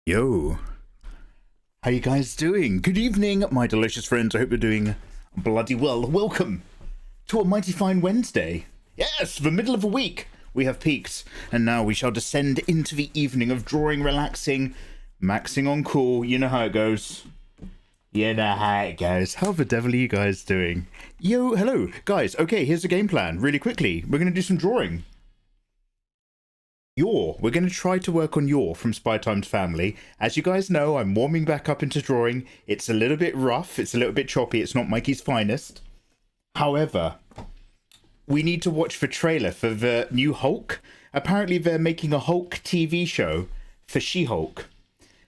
Yo, how you guys doing? Good evening, my delicious friends. I hope you're doing bloody well. Welcome to a mighty fine Wednesday. Yes, the middle of a week. We have peaked, and now we shall descend into the evening of drawing, relaxing, maxing on cool. You know how it goes. You know how it goes. How the devil are you guys doing? Yo, hello, guys. Okay, here's the game plan. Really quickly, we're going to do some drawing. We're going to try to work on Yor from Spy Time's Family. As you guys know, I'm warming back up into drawing. It's a little bit rough. It's a little bit choppy. It's not Mikey's finest. However, we need to watch the trailer for the new Hulk. Apparently, they're making a Hulk TV show for She-Hulk.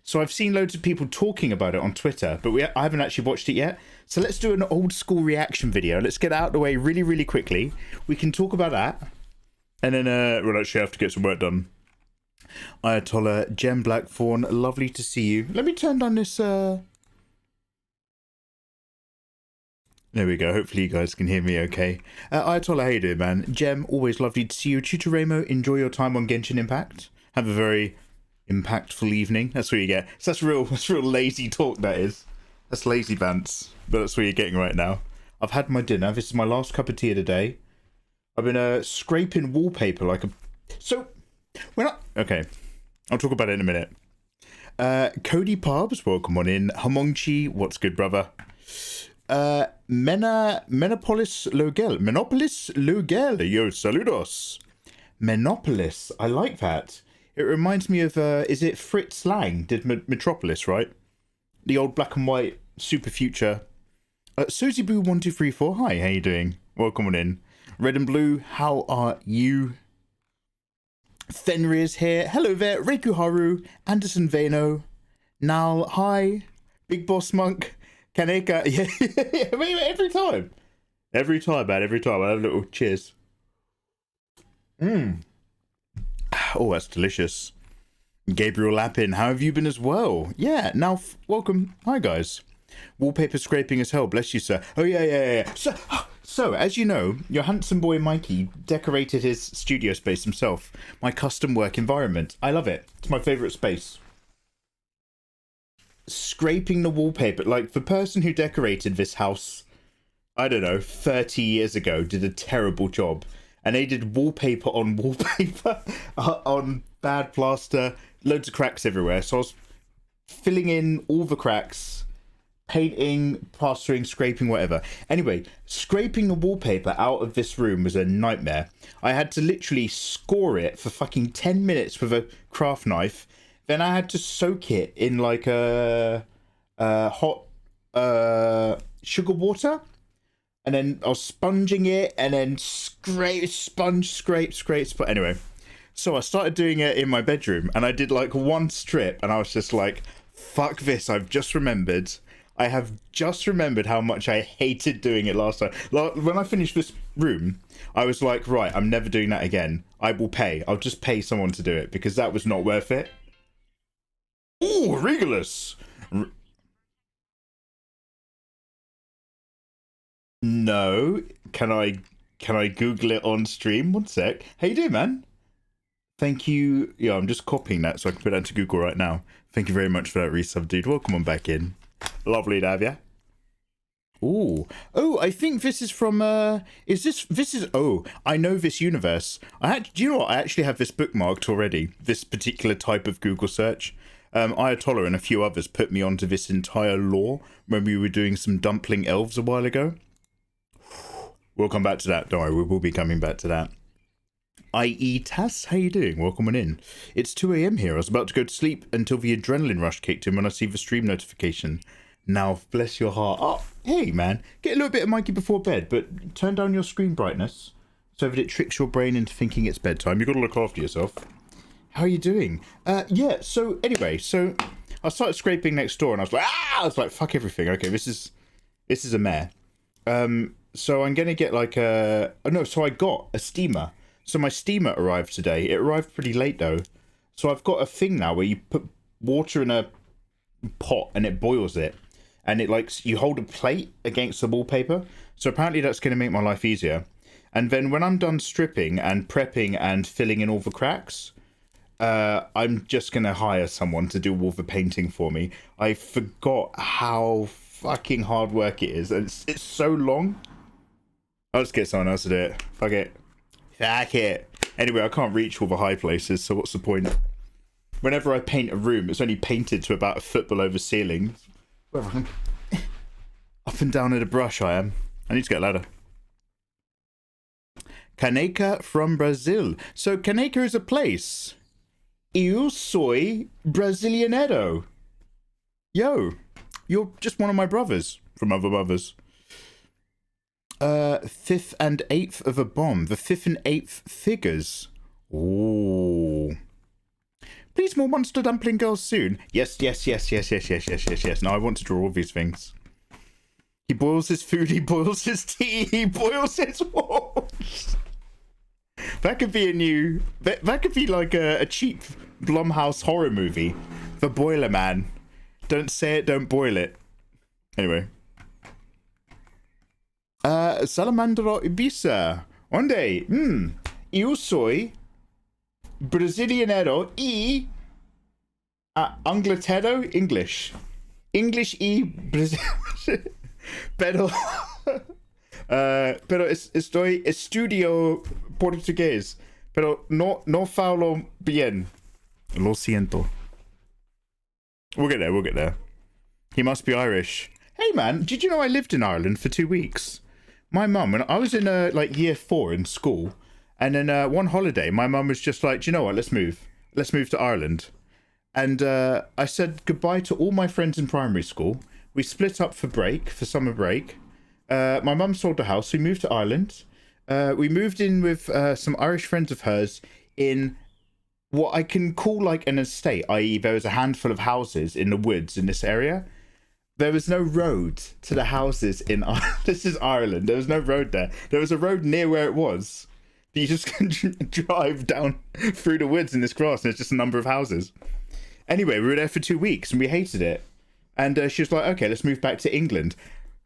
So I've seen loads of people talking about it on Twitter, but I haven't actually watched it yet. So let's do an old school reaction video. Let's get it out of the way really, really quickly. We can talk about that. And then we'll actually have to get some work done. Ayatollah, Gem Blackthorn, lovely to see you. Let me turn down this... There we go. Hopefully you guys can hear me okay. Ayatollah, how you doing, man? Gem, always lovely to see you. Tutoremo, enjoy your time on Genshin Impact. Have a very impactful evening. That's what you get. So that's real lazy talk, that is. That's lazy bants. But that's what you're getting right now. I've had my dinner. This is my last cup of tea of the day. I've been scraping wallpaper like a... So, okay, I'll talk about it in a minute. Cody Parbs, welcome on in. Hamongchi, what's good, brother? Menopolis Logel, yo, saludos. Menopolis, I like that. It reminds me of, is it Fritz Lang did Metropolis, right? The old black and white super future. Susie Boo 1234, hi, how you doing? Welcome on in. Red and Blue, how are you? Fenrir is here. Hello there. Reikuharu, Anderson Veno, Nal, hi. Big Boss Monk, Kaneka. Yeah. Every time. Every time, man. Every time. I have a little cheers. Oh, that's delicious. Gabriel Lappin, how have you been as well? Yeah, now, welcome. Hi, guys. Wallpaper scraping as hell. Bless you, sir. Oh, yeah. So, as you know, your handsome boy Mikey decorated his studio space himself. My custom work environment. I love it. It's my favourite space. Scraping the wallpaper. Like, the person who decorated this house, I don't know, 30 years ago, did a terrible job. And they did wallpaper on wallpaper, on bad plaster, loads of cracks everywhere. So I was filling in all the cracks, painting, plastering, scraping, whatever. Anyway, scraping the wallpaper out of this room was a nightmare. I had to literally score it for fucking 10 minutes with a craft knife. Then I had to soak it in like a hot sugar water. And then I was sponging it and then scrape. Anyway, so I started doing it in my bedroom and I did like one strip and I was just like, fuck this, I've just remembered. I have just remembered how much I hated doing it last time. When I finished this room, I was like, right, I'm never doing that again. I will pay. I'll just pay someone to do it because that was not worth it. Ooh, Regulus. No. Can I Google it on stream? One sec. How you doing, man? Thank you. Yeah, I'm just copying that so I can put that into Google right now. Thank you very much for that resub, dude. Welcome on back in. Lovely to have you. Ooh. Oh, I think this is from, oh, I know this universe. Do you know what? I actually have this bookmarked already. This particular type of Google search. Ayatollah and a few others put me onto this entire lore when we were doing some dumpling elves a while ago. We'll come back to that. Don't worry, we will be coming back to that. I.E. Tass, how you doing? Welcome on in. It's 2 a.m. here. I was about to go to sleep until the adrenaline rush kicked in when I see the stream notification. Now, bless your heart. Oh, hey, man. Get a little bit of Mikey before bed, but turn down your screen brightness so that it tricks your brain into thinking it's bedtime. You've got to look after yourself. How are you doing? Yeah, so anyway, so I started scraping next door and I was like, fuck everything. Okay, this is a mare. So I'm going to get like so I got a steamer. So my steamer arrived today. It arrived pretty late though. So I've got a thing now where you put water in a pot and it boils it. And it like, you hold a plate against the wallpaper. So apparently that's going to make my life easier. And then when I'm done stripping and prepping and filling in all the cracks, I'm just gonna hire someone to do all the painting for me. I forgot how fucking hard work it is, and it's so long. I'll just get someone else to do it. Fuck it. Fuck it. Anyway, I can't reach all the high places, so what's the point? Whenever I paint a room, it's only painted to about a foot below the ceiling. Up and down with a brush, I am. I need to get a ladder. Caneca from Brazil. So Caneca is a place. Eu soy brasileiro. Yo, you're just one of my brothers from other mothers. 5th and 8th of a bomb. The 5th and 8th figures. Ooh. Please, more monster dumpling girls soon. Yes. Now I want to draw all these things. He boils his food, he boils his tea, he boils his walls. That could be a new... That could be like a cheap Blumhouse horror movie. The Boiler Man. Don't say it, don't boil it. Anyway. Salamandro Ibiza. Onde? Eu soy brasileiro e Angleterro English. English y Brazil. Pero estoy estudio portugués. Pero no falo bien. Lo siento. We'll get there. He must be Irish. Hey man, did you know I lived in Ireland for 2 weeks? My mum, when I was in year 4 in school, and then one holiday, my mum was just like, do you know what? Let's move to Ireland. And I said goodbye to all my friends in primary school. We split up for summer break. My mum sold the house. We moved to Ireland. We moved in with some Irish friends of hers in what I can call like an estate, i.e. there was a handful of houses in the woods in this area. There was no road to the houses in Ireland. This is Ireland. There was no road there. There was a road near where it was. You just can drive down through the woods in this grass, and it's just a number of houses. Anyway, we were there for 2 weeks, and we hated it. And she was like, okay, let's move back to England.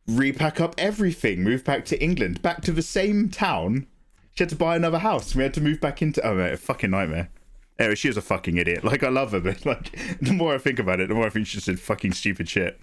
Repack up everything. Move back to England. Back to the same town. She had to buy another house. We had to move back into... Oh, mate, a fucking nightmare. Anyway, she was a fucking idiot. Like, I love her, but like, the more I think about it, the more I think she just did fucking stupid shit.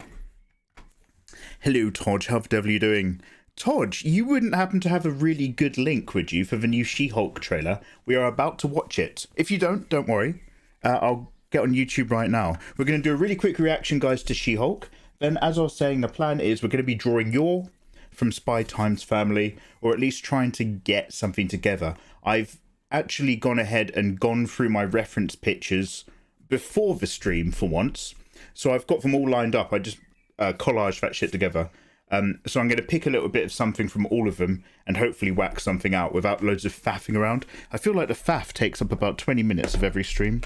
Hello, Todge. How the devil are you doing? Todge, you wouldn't happen to have a really good link, would you, for the new She-Hulk trailer? We are about to watch it. If you don't worry. I'll get on YouTube right now. We're going to do a really quick reaction, guys, to She-Hulk. Then, as I was saying, the plan is we're going to be drawing Yor from Spy Time's family, or at least trying to get something together. I've actually gone ahead and gone through my reference pictures before the stream for once. So I've got them all lined up. I just collage that shit together. So I'm going to pick a little bit of something from all of them and hopefully whack something out without loads of faffing around. I feel like the faff takes up about 20 minutes of every stream.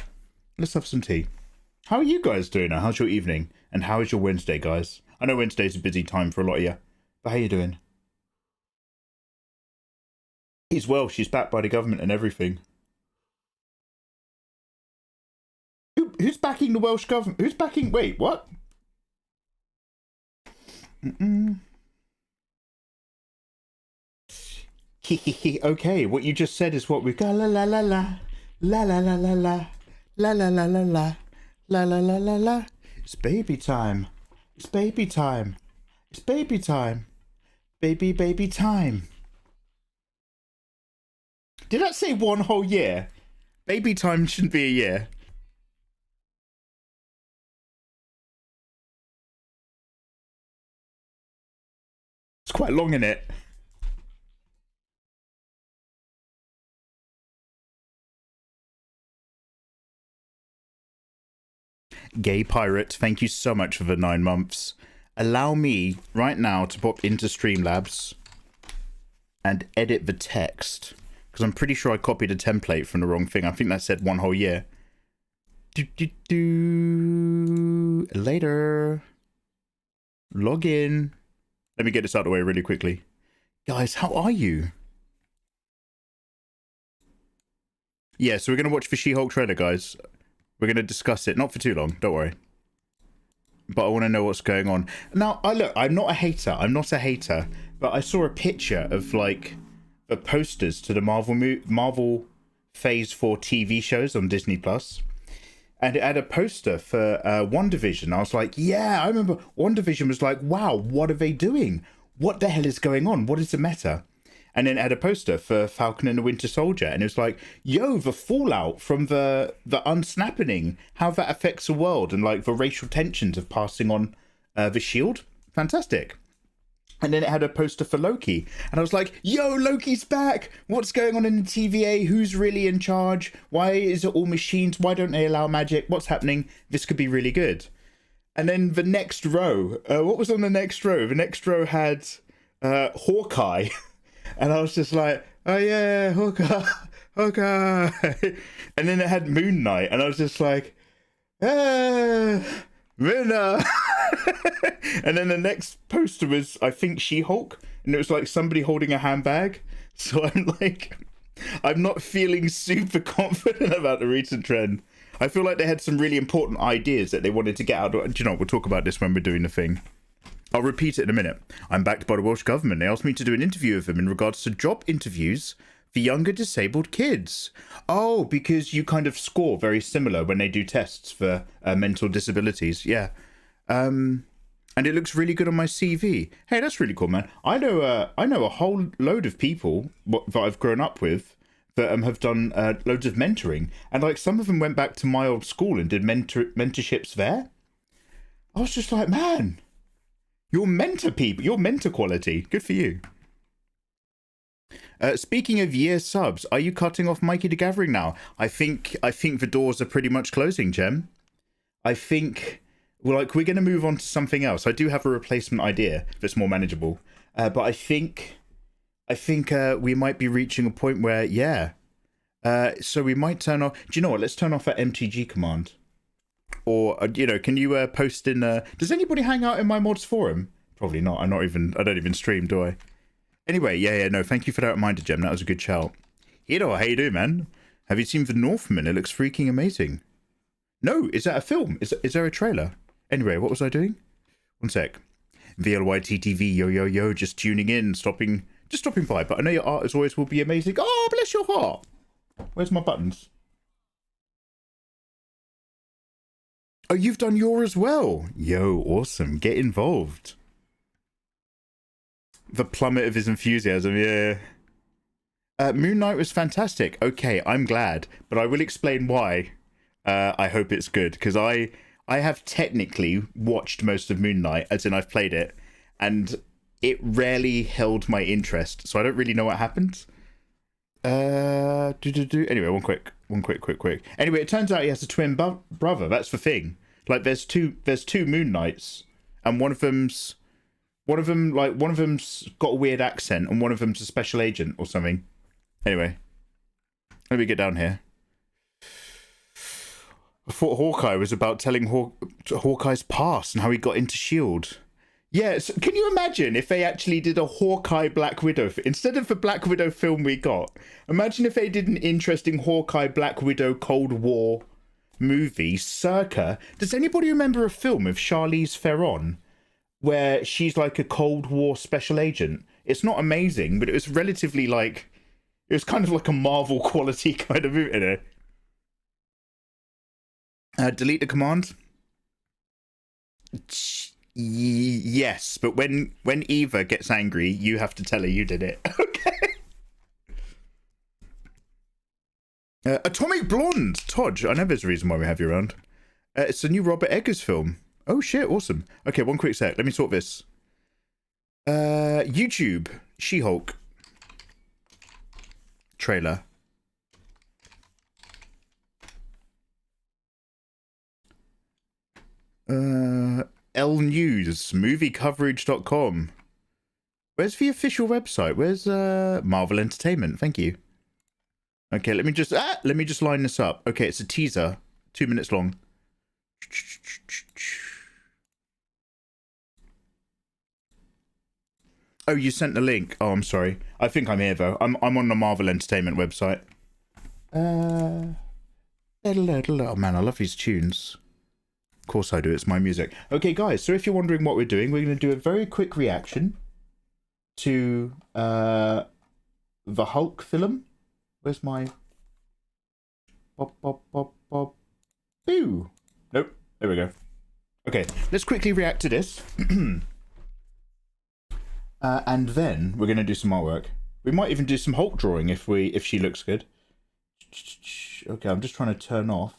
Let's have some tea. How are you guys doing now? How's your evening? And how is your Wednesday, guys? I know Wednesday's a busy time for a lot of you, but how you doing? He's well. She's backed by the government and everything. Who's backing the Welsh government? Who's backing... Wait, what? Okay, what you just said is what we've got. La la la la la la la la la la la la la la la la la la la. It's baby time. It's baby time. It's baby time. Baby time. Did that say one whole year? Baby time shouldn't be a year. It's quite long, isn't it? Gay Pirate, thank you so much for the 9 months. Allow me right now to pop into Streamlabs and edit the text, because I'm pretty sure I copied a template from the wrong thing. I think that said one whole year. Later. Log in. Let me get this out of the way really quickly. Guys, how are you? Yeah, so we're going to watch the She-Hulk trailer, guys. We're going to discuss it. Not for too long, don't worry. But I want to know what's going on. Now, look, I'm not a hater. But I saw a picture of, like, the posters to the Marvel Phase 4 TV shows on Disney Plus. And it had a poster for WandaVision. I was like, yeah, I remember WandaVision was like, wow, what are they doing? What the hell is going on? What is the meta? And then it had a poster for Falcon and the Winter Soldier. And it was like, yo, the fallout from the unsnapping, how that affects the world, and like the racial tensions of passing on the shield. Fantastic. And then it had a poster for Loki. And I was like, yo, Loki's back. What's going on in the TVA? Who's really in charge? Why is it all machines? Why don't they allow magic? What's happening? This could be really good. And then the next row, what was on the next row? The next row had Hawkeye. And I was just like, oh yeah, Hawkeye, Hawkeye. And then it had Moon Knight. And I was just like, Moon Knight. And then the next poster was, I think, She-Hulk. And it was like somebody holding a handbag. So I'm like, I'm not feeling super confident about the recent trend. I feel like they had some really important ideas that they wanted to get out. Do you know, we'll talk about this when we're doing the thing. I'll repeat it in a minute. I'm backed by the Welsh Government. They asked me to do an interview with them in regards to job interviews for younger disabled kids. Oh, because you kind of score very similar when they do tests for mental disabilities. Yeah. And it looks really good on my CV. Hey, that's really cool, man. I know a whole load of people that I've grown up with that have done loads of mentoring. And like some of them went back to my old school and did mentorships there. I was just like, man, you're mentor people, you're mentor quality. Good for you. Speaking of year subs, are you cutting off Mikey the Gathering now? I think the doors are pretty much closing, Jem. I think we're going to move on to something else. I do have a replacement idea that's more manageable, but I think we might be reaching a point where, yeah. So we might turn off. Do you know what? Let's turn off that MTG command. Or you know, can you post in? Does anybody hang out in my mods forum? Probably not. I don't even stream, do I? Anyway, yeah, no. Thank you for that reminder, Jem. That was a good shout. Hiro, how you doing, man? Have you seen The Northman? It looks freaking amazing. No, is that a film? Is there a trailer? Anyway, what was I doing? One sec. VLYTTV, yo, just tuning in, stopping by. But I know your art as always will be amazing. Oh, bless your heart. Where's my buttons? Oh, you've done yours as well. Yo, awesome. Get involved. The plummet of his enthusiasm, yeah. Moon Knight was fantastic. Okay, I'm glad. But I will explain why. I hope it's good. Because I have technically watched most of Moon Knight, as in I've played it. And it rarely held my interest. So I don't really know what happened. Anyway, one quick. Anyway, it turns out he has a twin brother. That's the thing. Like, there's two Moon Knights, and one of them's got a weird accent, and one of them's a special agent or something. Anyway, let me get down here. I thought Hawkeye was about telling Hawkeye's past and how he got into S.H.I.E.L.D. Yeah, so can you imagine if they actually did a Hawkeye Black Widow instead of the Black Widow film we got? Imagine if they did an interesting Hawkeye Black Widow Cold War movie circa. Does anybody remember a film of Charlize Theron where she's like a Cold War special agent? It's not amazing, but it was relatively like, it was kind of like a Marvel quality kind of movie. Delete the command. Yes, but when Eva gets angry, you have to tell her you did it. Okay. Atomic Blonde, Todge. I know there's a reason why we have you around. It's a new Robert Eggers film. Oh shit, awesome. Okay, one quick sec. Let me sort this. YouTube, She-Hulk trailer. L News, moviecoverage.com. Where's the official website? Where's Marvel Entertainment? Thank you. Okay, let me just line this up. Okay, it's a teaser, 2 minutes long. Oh, you sent the link. Oh, I'm sorry. I think I'm here though. I'm on the Marvel Entertainment website. Oh man, I love these tunes. Of course I do, it's my music. Okay guys, so if you're wondering what we're doing, we're going to do a very quick reaction to the Hulk film. Where's my Pop, pop, pop, pop. Boo. Nope. There we go. Okay, let's quickly react to this. And then we're going to do some artwork. We might even do some Hulk drawing if she looks good. Okay, I'm just trying to turn off.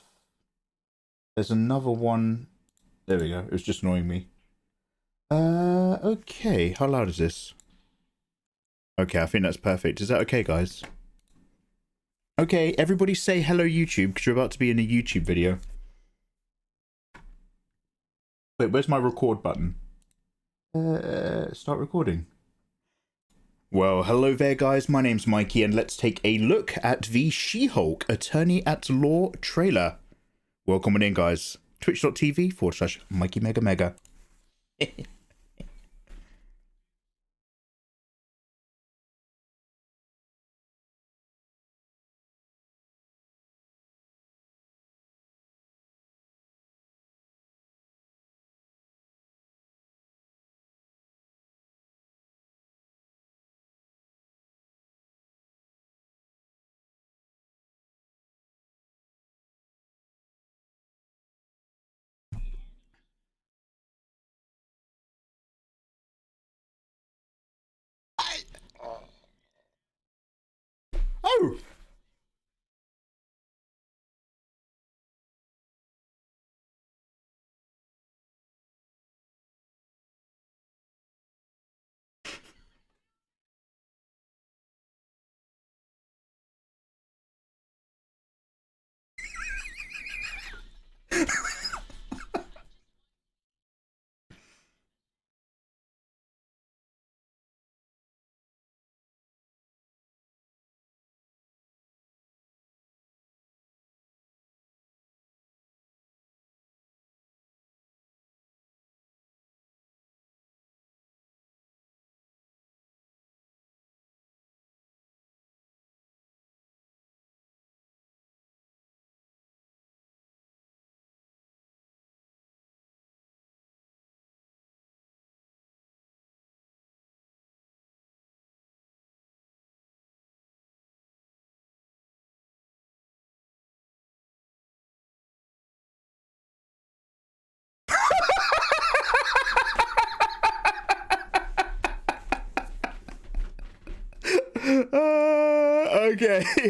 There's another one. There we go. It was just annoying me. Okay. How loud is this? Okay, I think that's perfect. Is that okay, guys? Okay, everybody say hello YouTube, because you're about to be in a YouTube video. Wait, where's my record button? Start recording. Well, hello there, guys. My name's Mikey, and let's take a look at the She-Hulk Attorney at Law trailer. Welcome on in, guys. Twitch.tv/Mikey Mega Mega. Oh!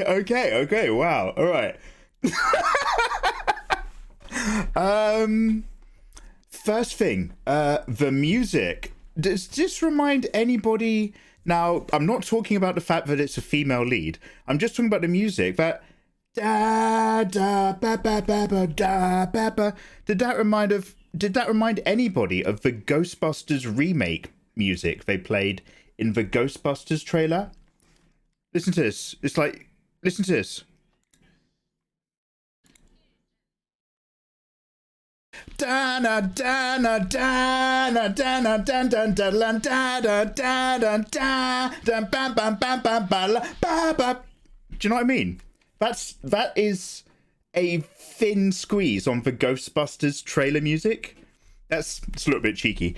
Okay, wow, all right. First thing, the music. Does this remind anybody? Now, I'm not talking about the fact that it's a female lead. I'm just talking about the music. That da da ba ba ba ba da ba ba. Did that remind anybody of the Ghostbusters remake music they played in the Ghostbusters trailer? Listen to this. It's like, listen to this. Dana dana dana dana dan dan dan dan da da da da da bam bam bam bam ba ba. Do you know what I mean? That is a thin squeeze on the Ghostbusters trailer music. It's a little bit cheeky.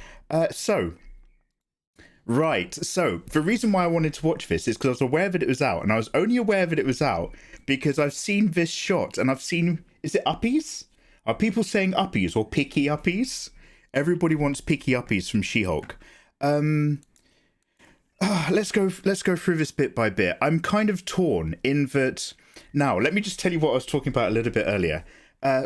Right, so the reason why I wanted to watch this is because I was aware that it was out, and I was only aware that it was out because I've seen this shot, and I've seen, is it uppies? Are people saying uppies or picky uppies? Everybody wants picky uppies from She-Hulk. Let's go through this bit by bit. I'm kind of torn in that. Now, let me just tell you what I was talking about a little bit earlier.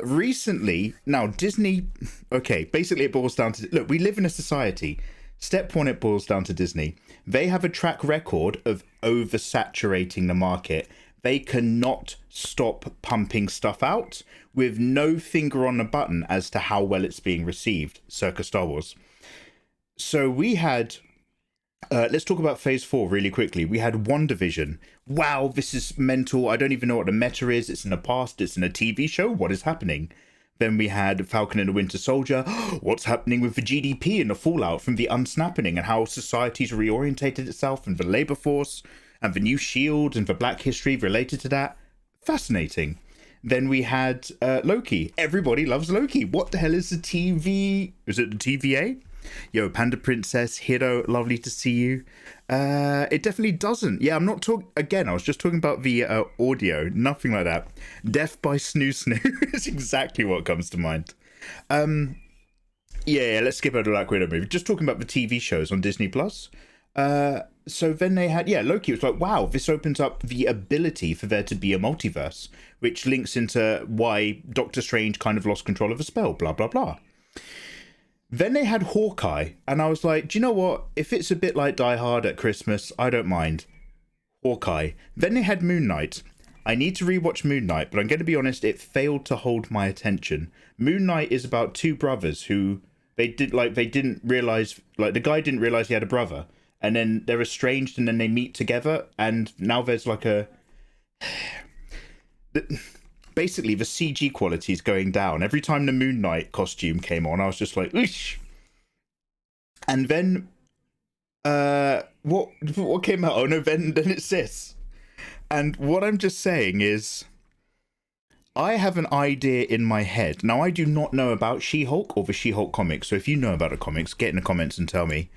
Recently, now Disney, okay, basically it boils down to, look, we live in a society. Step one, it boils down to Disney. They have a track record of oversaturating the market. They cannot stop pumping stuff out with no finger on the button as to how well it's being received, circa Star Wars. So we had, let's talk about Phase 4 really quickly. We had WandaVision. Wow, this is mental. I don't even know what the meta is. It's in the past. It's in a TV show. What is happening? Then we had Falcon and the Winter Soldier. What's happening with the GDP and the fallout from the unsnapping and how society's reorientated itself and the labor force and the new shield and the black history related to that. Fascinating. Then we had Loki. Everybody loves Loki. What the hell is the TV? Is it the TVA? Yo, Panda Princess, Hiro, lovely to see you. It definitely doesn't. Yeah, I'm not talking again. I was just talking about the audio. Nothing like that. Death by snoo snoo is exactly what comes to mind. Yeah, let's skip over Black Widow movie. Just talking about the TV shows on Disney Plus. So then they had, Loki was like, wow, this opens up the ability for there to be a multiverse, which links into why Doctor Strange kind of lost control of a spell, blah, blah, blah. Then they had Hawkeye, and I was like, do you know what? If it's a bit like Die Hard at Christmas, I don't mind. Hawkeye. Then they had Moon Knight. I need to rewatch Moon Knight, but I'm going to be honest, it failed to hold my attention. Moon Knight is about two brothers who they didn't realize, like the guy didn't realize he had a brother, and then they're estranged, and then they meet together, and now there's like a basically the CG quality is going down. Every time the Moon Knight costume came on, I was just like, oosh. And then what came out? Oh no, then it's this. And what I'm just saying is, I have an idea in my head. Now, I do not know about She-Hulk or the She-Hulk comics, so if you know about the comics, get in the comments and tell me.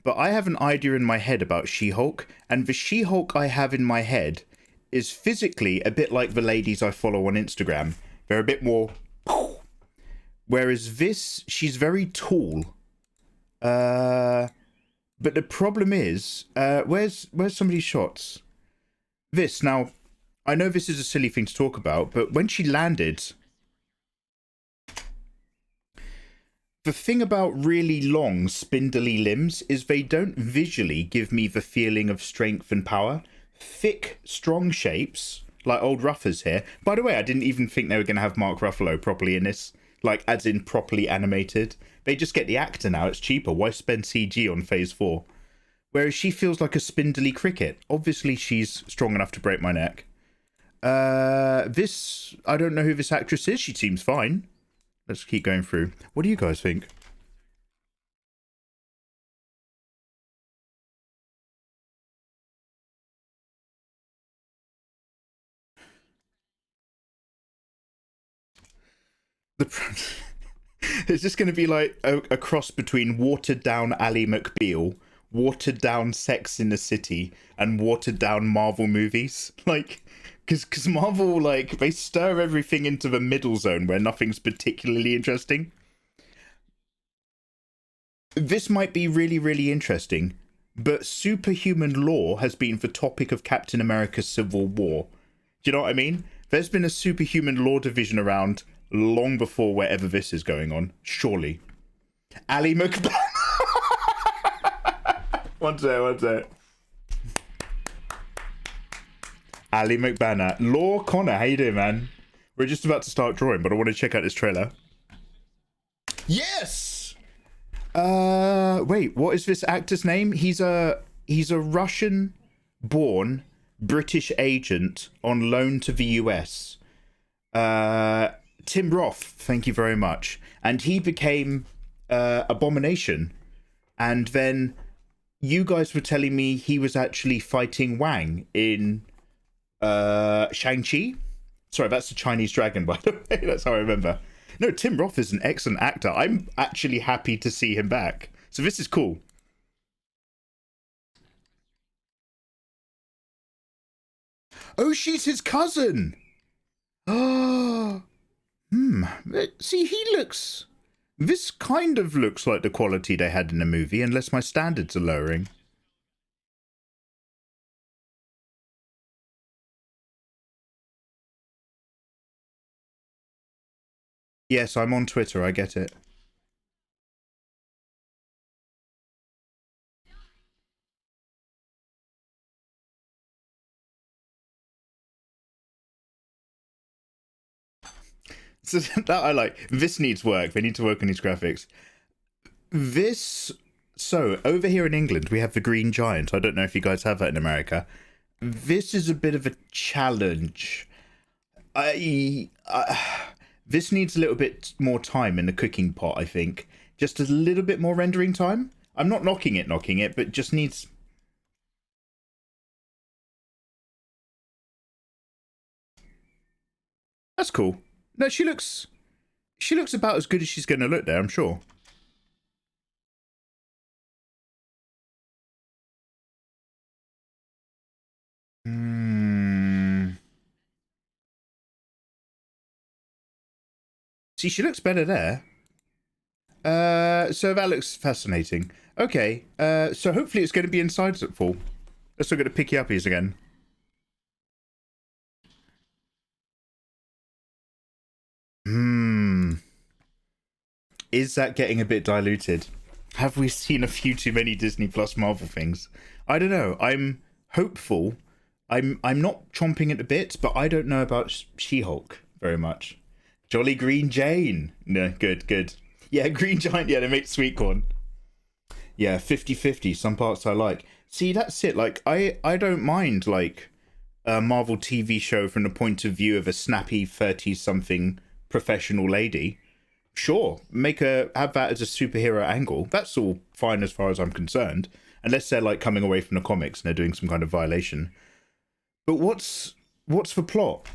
But I have an idea in my head about She-Hulk, and the She-Hulk I have in my head is physically a bit like the ladies I follow on Instagram. They're a bit more... Whereas this, she's very tall. But the problem is, where's somebody's shots? This, now, I know this is a silly thing to talk about, but when she landed... The thing about really long, spindly limbs is they don't visually give me the feeling of strength and power. Thick, strong shapes, like old Ruffers here. By the way, I didn't even think they were going to have Mark Ruffalo properly in this. Like, as in properly animated. They just get the actor now, it's cheaper. Why spend CG on Phase 4? Whereas she feels like a spindly cricket. Obviously, she's strong enough to break my neck. This, I don't know who this actress is. She seems fine. Let's keep going through. What do you guys think? It's just going to be like a cross between watered down Ally McBeal, watered down Sex in the City, and watered down Marvel movies. Like, because Marvel, like, they stir everything into the middle zone where nothing's particularly interesting. This might be really, really interesting, but superhuman law has been the topic of Captain America's Civil War. Do you know what I mean? There's been a superhuman law division around long before wherever this is going on, surely. Ally McBeal. One sec. Ally McBanner. Law Connor, how you doing, man? We're just about to start drawing, but I want to check out this trailer. Yes! Wait, what is this actor's name? He's a Russian-born British agent on loan to the US. Tim Roth, thank you very much. And he became Abomination. And then you guys were telling me he was actually fighting Wang in Shang-Chi. Sorry, that's the Chinese dragon, by the way. That's how I remember. No, Tim Roth is an excellent actor. I'm actually happy to see him back. So this is cool. Oh, she's his cousin. Oh. See, he looks... This kind of looks like the quality they had in the movie, unless my standards are lowering. Yes, I'm on Twitter, I get it. So that I like. This needs work. They need to work on these graphics. This... So, over here in England, we have the Green Giant. I don't know if you guys have that in America. This is a bit of a challenge. This needs a little bit more time in the cooking pot, I think. Just a little bit more rendering time. I'm not knocking it, but just needs... That's cool. No, she looks about as good as she's going to look there, I'm sure. See, she looks better there. So that looks fascinating. Okay, so hopefully it's going to be inside fall. Let's look at the picky uppies again. Is that getting a bit diluted? Have we seen a few too many Disney Plus Marvel things? I don't know. I'm hopeful. I'm not chomping at the bit, but I don't know about She-Hulk very much. Jolly Green Jane. No, good. Yeah, Green Giant. Yeah, they make sweet corn. Yeah, 50-50. Some parts I like. See, that's it. Like, I don't mind, like, a Marvel TV show from the point of view of a snappy 30-something professional lady. Sure, have that as a superhero angle. That's all fine as far as I'm concerned. Unless they're, like, coming away from the comics and they're doing some kind of violation. But what's the plot?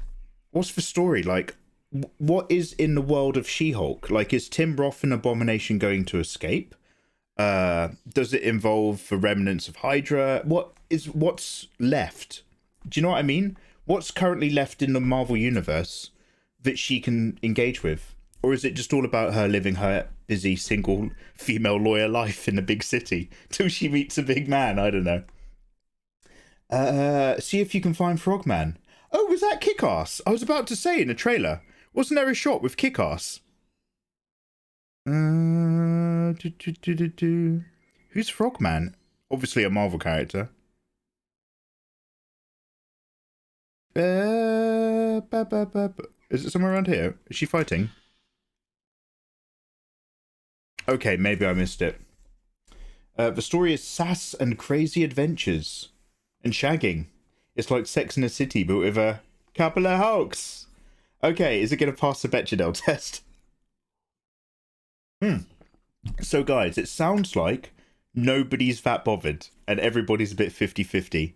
What's the story? Like, what is in the world of She-Hulk? Like, is Tim Roth and Abomination going to escape? Does it involve the remnants of Hydra? What's left? Do you know what I mean? What's currently left in the Marvel universe that she can engage with? Or is it just all about her living her busy single female lawyer life in the big city till she meets a big man? I don't know. See if you can find Frogman. Oh, was that Kick-Ass? I was about to say in the trailer. Wasn't there a shot with Kick-Ass? Who's Frogman? Obviously a Marvel character. Is it somewhere around here? Is she fighting? Okay, maybe I missed it. The story is sass and crazy adventures. And shagging. It's like Sex in the City, but with a couple of Hulks. Okay, is it going to pass the Bechdel test? So, guys, it sounds like nobody's that bothered, and everybody's a bit 50-50.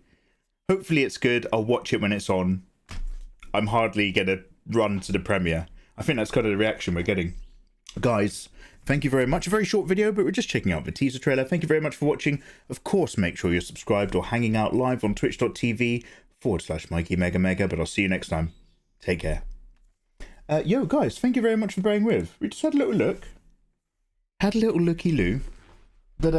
Hopefully it's good. I'll watch it when it's on. I'm hardly going to run to the premiere. I think that's kind of the reaction we're getting. Guys, thank you very much. A very short video, but we're just checking out the teaser trailer. Thank you very much for watching. Of course, make sure you're subscribed or hanging out live on twitch.tv/MikeyMegaMega, but I'll see you next time. Take care. Yo, guys, thank you very much for bearing with. We just had a little look. Had a little looky-loo. But,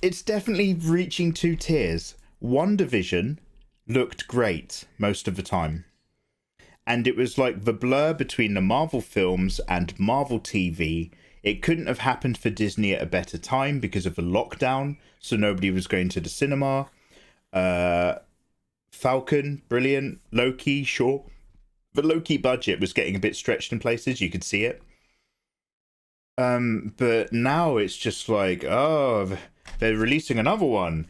it's definitely reaching 2 tiers. WandaVision looked great most of the time. And it was like the blur between the Marvel films and Marvel TV. It couldn't have happened for Disney at a better time because of the lockdown, so nobody was going to the cinema. Falcon, brilliant. Loki, sure. The Loki budget was getting a bit stretched in places, you could see it. But now it's just like, oh, they're releasing another one.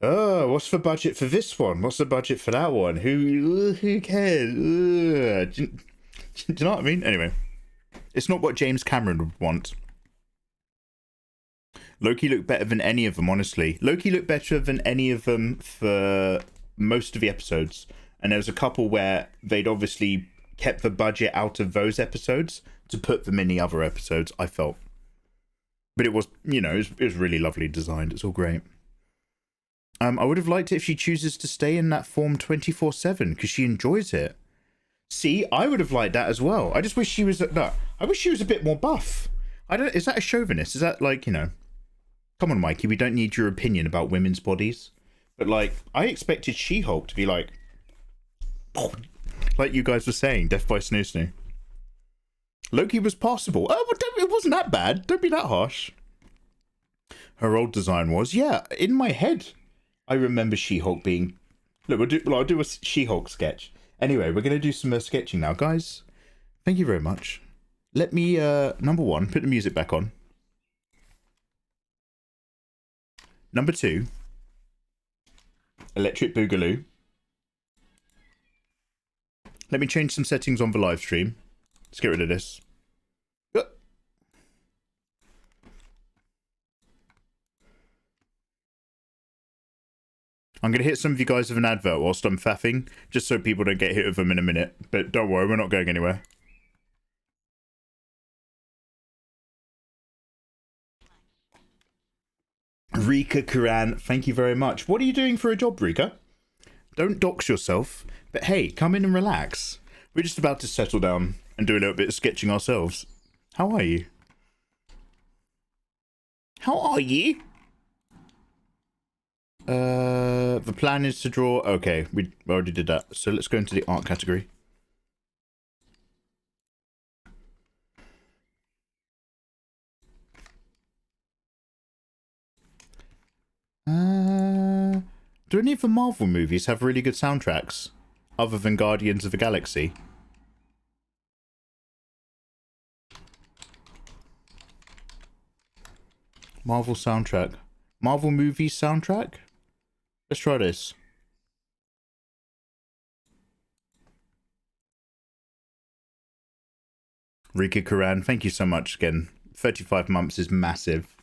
Oh, what's the budget for this one? What's the budget for that one? Who cares? Do you know what I mean? Anyway, it's not what James Cameron would want. Loki looked better than any of them, honestly. Loki looked better than any of them for most of the episodes. And there was a couple where they'd obviously kept the budget out of those episodes to put them in the other episodes, I felt. But it was, you know, it was really lovely designed. It's all great. I would have liked it if she chooses to stay in that form 24/7 because she enjoys it. See, I would have liked that as well. I just wish she was no. I wish she was a bit more buff. I don't. Is that a chauvinist? Is that like, you know? Come on, Mikey. We don't need your opinion about women's bodies. But like, I expected She-Hulk to be like you guys were saying, death by snoo snoo. Loki was passable. Oh, well, it wasn't that bad. Don't be that harsh. Her old design was, yeah. In my head, I remember She-Hulk being. Look, I'll do a She-Hulk sketch. Anyway, we're gonna do some sketching now, guys. Thank you very much. Let me number 1, put the music back on. Number 2, Electric Boogaloo. Let me change some settings on the live stream. Let's get rid of this. I'm going to hit some of you guys with an advert whilst I'm faffing, just so people don't get hit with them in a minute. But don't worry, we're not going anywhere. Rika Karan, thank you very much. What are you doing for a job, Rika? Don't dox yourself, but hey, come in and relax. We're just about to settle down and do a little bit of sketching ourselves. How are you? How are you? The plan is to draw... Okay, we already did that. So let's go into the art category. Do any of the Marvel movies have really good soundtracks? Other than Guardians of the Galaxy? Marvel soundtrack. Marvel movies soundtrack? Let's try this. Rika Karan, thank you so much again. 35 months is massive.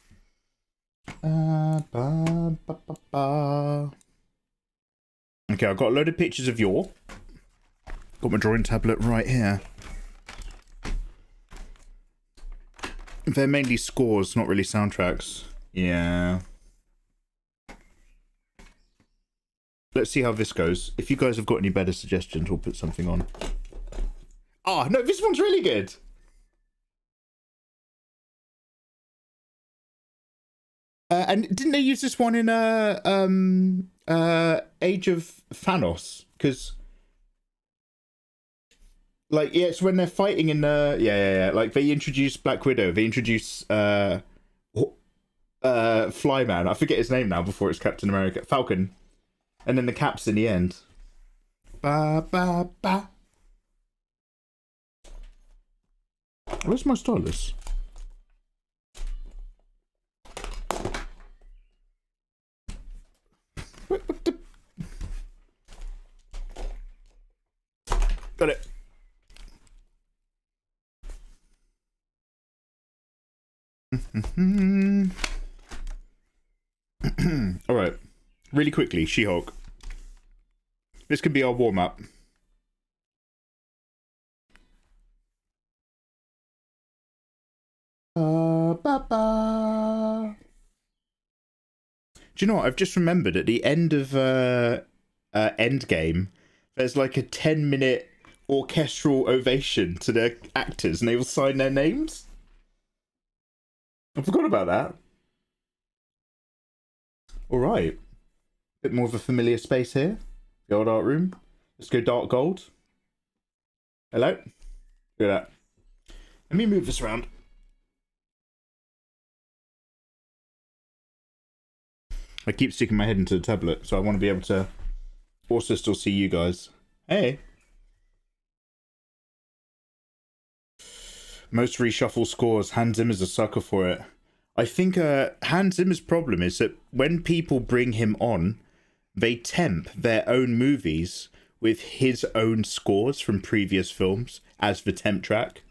Okay, I've got a load of pictures of got my drawing tablet right here. They're mainly scores, not really soundtracks. Yeah. Let's see how this goes. If you guys have got any better suggestions, we'll put something on. Oh, no, this one's really good. And didn't they use this one in Age of Thanos? Because, like, yeah, it's when they're fighting in the... Yeah. Like, they introduce Black Widow. They introduce Flyman. I forget his name now before it's Captain America. Falcon. And then the caps in the end. Ba, ba, ba. Where's my stylus? What the... Got it. All right. Really quickly, She-Hulk. This could be our warm-up. Do you know what? I've just remembered at the end of Endgame, there's like a 10-minute orchestral ovation to their actors and they will sign their names. I forgot about that. Alright. Bit more of a familiar space here. The old art room. Let's go dark gold. Hello? Look at that. Let me move this around. I keep sticking my head into the tablet, so I want to be able to also still see you guys. Hey! Most reshuffle scores. Hans Zimmer's a sucker for it. I think Hans Zimmer's problem is that when people bring him on, they temp their own movies with his own scores from previous films as the temp track.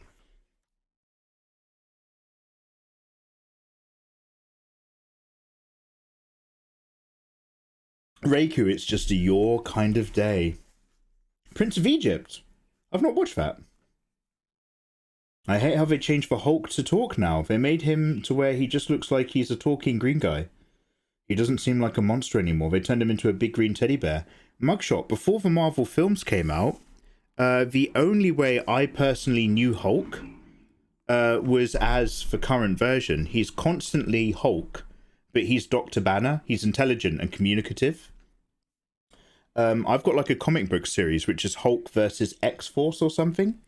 Reiku, it's just your kind of day. Prince of Egypt. I've not watched that. I hate how they changed the Hulk to talk now. They made him to where he just looks like he's a talking green guy. He doesn't seem like a monster anymore. They turned him into a big green teddy bear. Mugshot, before the Marvel films came out, the only way I personally knew Hulk was as the current version. He's constantly Hulk, but he's Dr. Banner. He's intelligent and communicative. I've got like a comic book series, which is Hulk versus X-Force or something.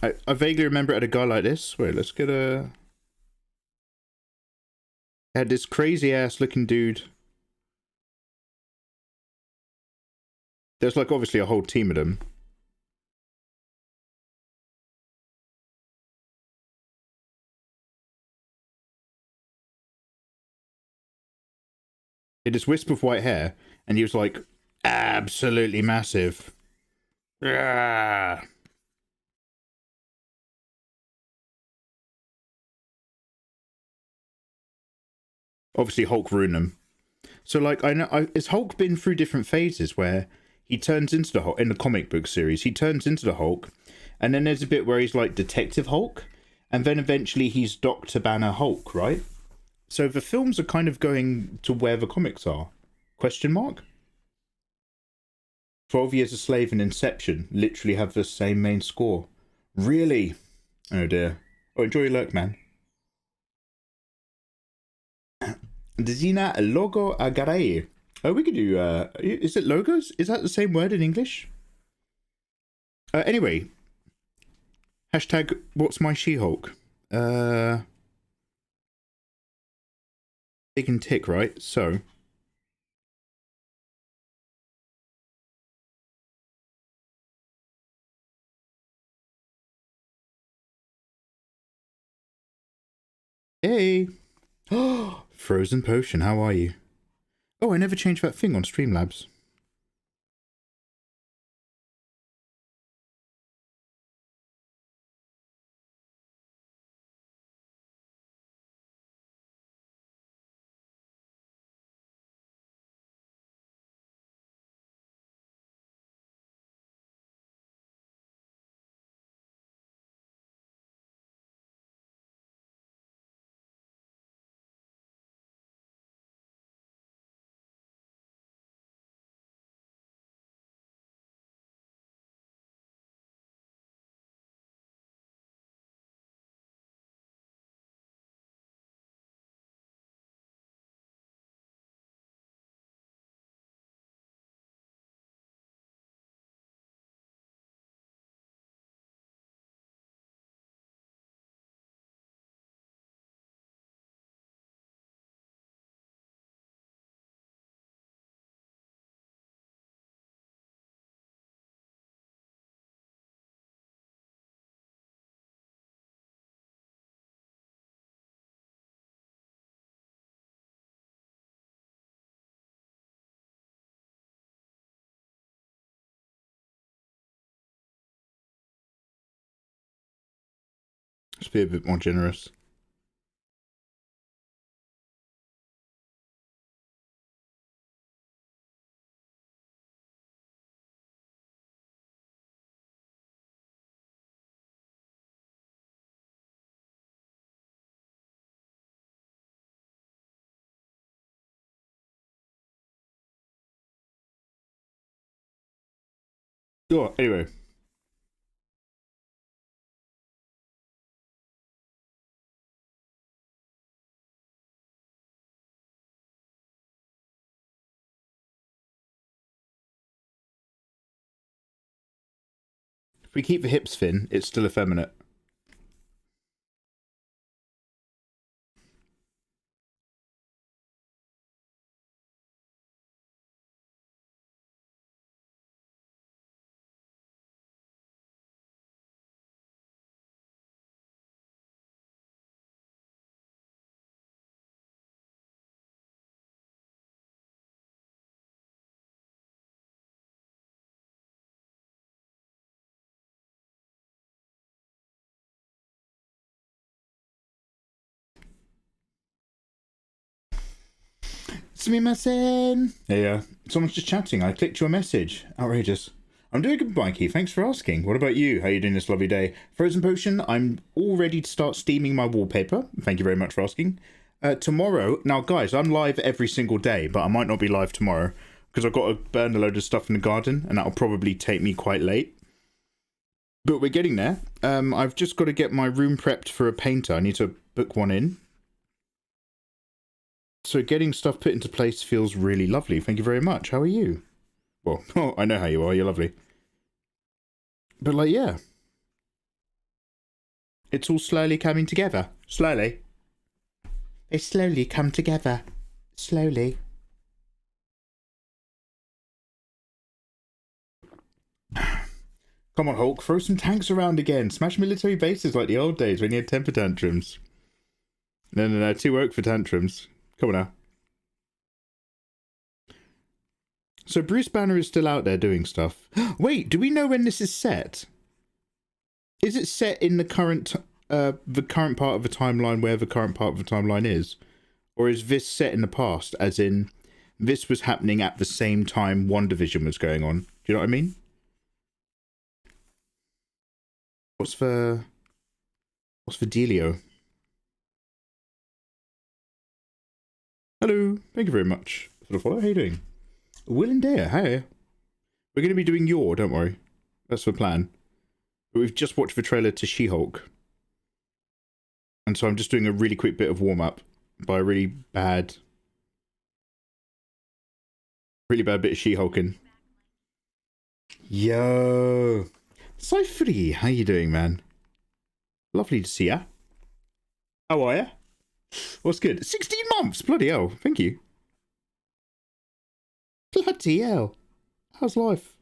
I vaguely remember it had a guy like this. Wait, let's get a... Had this crazy ass looking dude. There's like obviously a whole team of them. He had this wisp of white hair, and he was like absolutely massive. Ah. Obviously Hulk ruined them. So like has Hulk been through different phases where he turns into the Hulk in the comic book series? He turns into the Hulk, and then there's a bit where he's like Detective Hulk, and then eventually he's Dr. Banner Hulk, right? So the films are kind of going to where the comics are. Question mark? 12 Years a Slave and Inception literally have the same main score. Really? Oh dear. Oh, enjoy your lurk, man. Desenhar logo agarré. Oh, we could do, is it logos? Is that the same word in English? Anyway. Hashtag, what's my She-Hulk? Big and tick, right? So. Hey. Frozen Potion, how are you? Oh, I never changed that thing on Streamlabs. Let's be a bit more generous. Oh, anyway. If we keep the hips thin, it's still effeminate. Sumimasen! Hey, someone's just chatting. I clicked your message. Outrageous. I'm doing good, Mikey. Thanks for asking. What about you? How are you doing this lovely day? Frozen Potion, I'm all ready to start steaming my wallpaper. Thank you very much for asking. Tomorrow, now guys, I'm live every single day, but I might not be live tomorrow because I've got to burn a load of stuff in the garden and that'll probably take me quite late. But we're getting there. I've just got to get my room prepped for a painter. I need to book one in. So getting stuff put into place feels really lovely. Thank you very much. How are you? Well, oh, I know how you are. You're lovely. But like, yeah. It's all slowly coming together. Slowly. They slowly come together. Slowly. Come on, Hulk. Throw some tanks around again. Smash military bases like the old days when you had temper tantrums. No. Too woke for tantrums. Come on now. So Bruce Banner is still out there doing stuff. Wait, do we know when this is set? Is it set in the current part of the timeline where the current part of the timeline is? Or is this set in the past, as in this was happening at the same time WandaVision was going on? Do you know what I mean? What's the What's for dealio? Hello, thank you very much for the follow. How you doing? Will and Dare, hey. We're going to be doing Your, don't worry. That's the plan. But we've just watched the trailer to She-Hulk. And so I'm just doing a really quick bit of warm-up by a really bad bit of She-Hulking. Yo! Cyphery, how you doing, man? Lovely to see ya. How are ya? What's good? 16 months! Bloody hell, thank you. Bloody hell. How's life?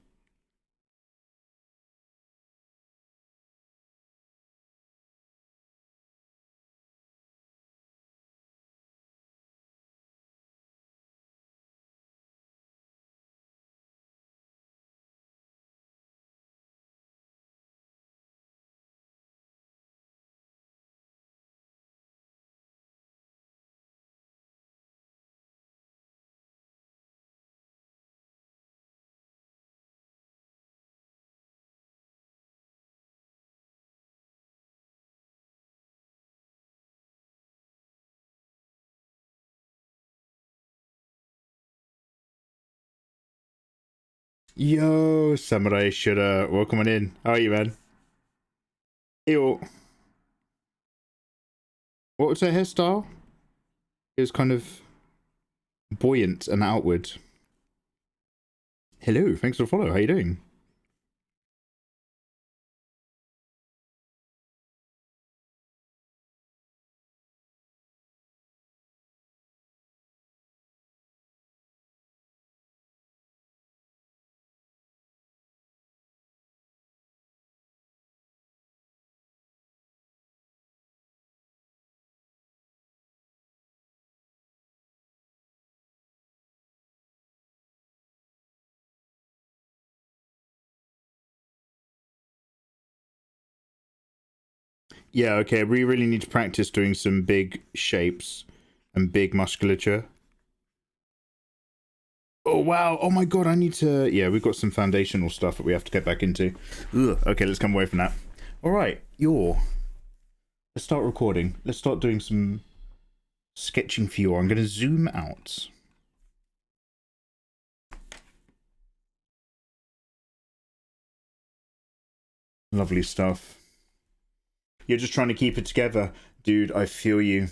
Yo, Samurai Shooter, welcome on in. How are you, man? Yo. What was her hairstyle? It was kind of buoyant and outward. Hello, thanks for the follow. How you doing? Yeah, okay, we really need to practice doing some big shapes and big musculature. Oh, wow. Oh, my God, I need to... Yeah, we've got some foundational stuff that we have to get back into. Ugh. Okay, let's come away from that. All right, let's start recording. Let's start doing some sketching for you. I'm going to zoom out. Lovely stuff. You're just trying to keep it together. Dude, I feel you.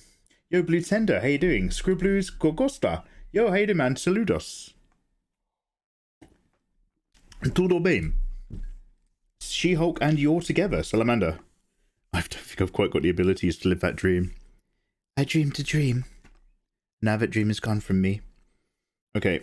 Yo, Blue Tender, how you doing? Scribblus Gogosta. Yo, how you doing, man? Saludos. Todo bem. She-Hulk and you're together, Salamander. I don't think I've quite got the abilities to live that dream. I dreamed a dream. Now that dream is gone from me. Okay.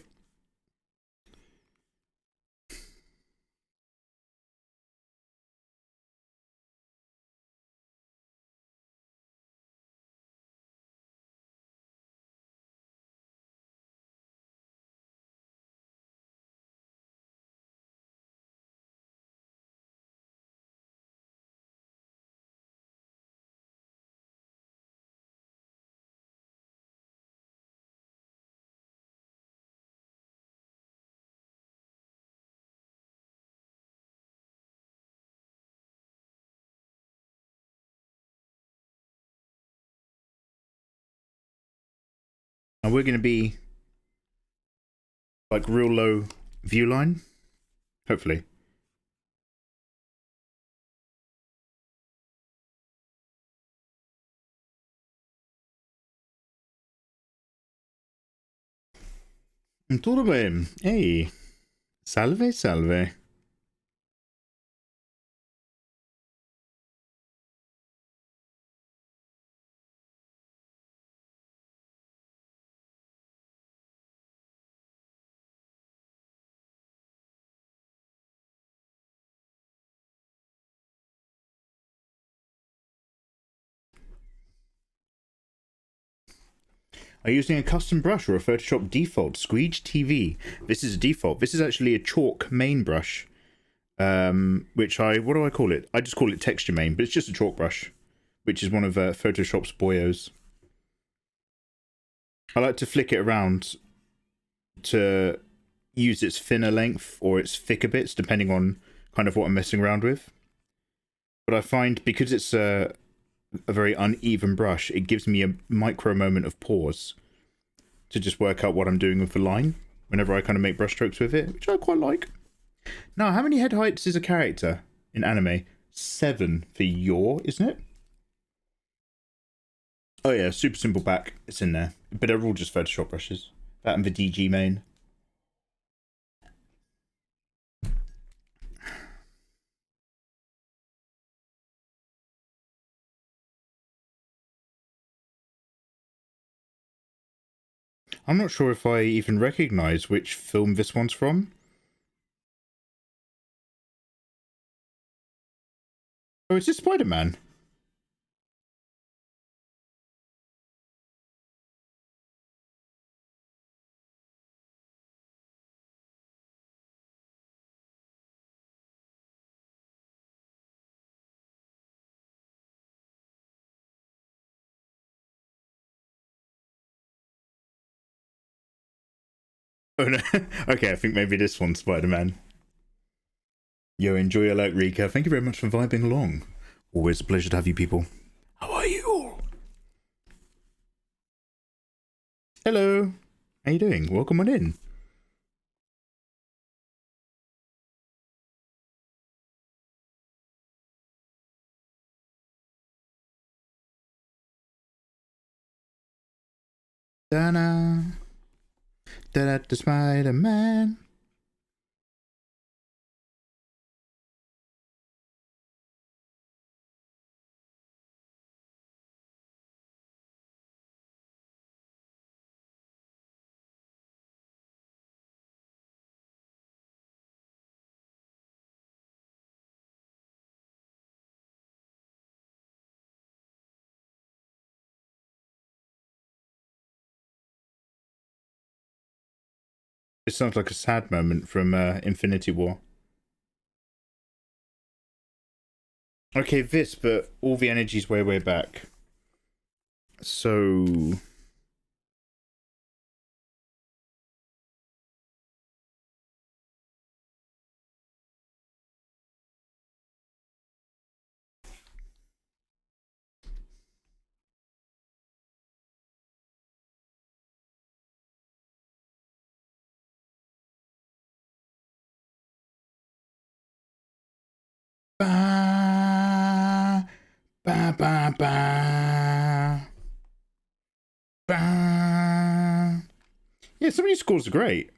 And we're going to be like real low view line. Hopefully. Tutto bene. Hey. Salve, salve. Are you using a custom brush or a Photoshop default? Squeege TV. This is a default. This is actually a chalk main brush. Which what do I call it? I just call it texture main, but it's just a chalk brush. Which is one of Photoshop's boyos. I like to flick it around to use its thinner length or its thicker bits, depending on kind of what I'm messing around with. But I find because it's a very uneven brush, it gives me a micro moment of pause to just work out what I'm doing with the line whenever I kind of make brush strokes with it, which I quite like. Now, how many head heights is a character in anime? 7 for your, isn't it? Oh yeah, super simple back. It's in there. But they're all just Photoshop brushes. That and the DG main. I'm not sure if I even recognize which film this one's from. Oh, is this Spider-Man? Oh no. Okay, I think maybe this one's Spider-Man. Yo, enjoy your luck, Rika. Thank you very much for vibing along. Always a pleasure to have you people. How are you all? Hello. How you doing? Welcome on in. Da-na. Da-da, the Spider-Man. It sounds like a sad moment from Infinity War. Okay, this, but all the energy's way, way back. So... Ba, ba, ba, ba. Ba. Yeah, some of these scores are great.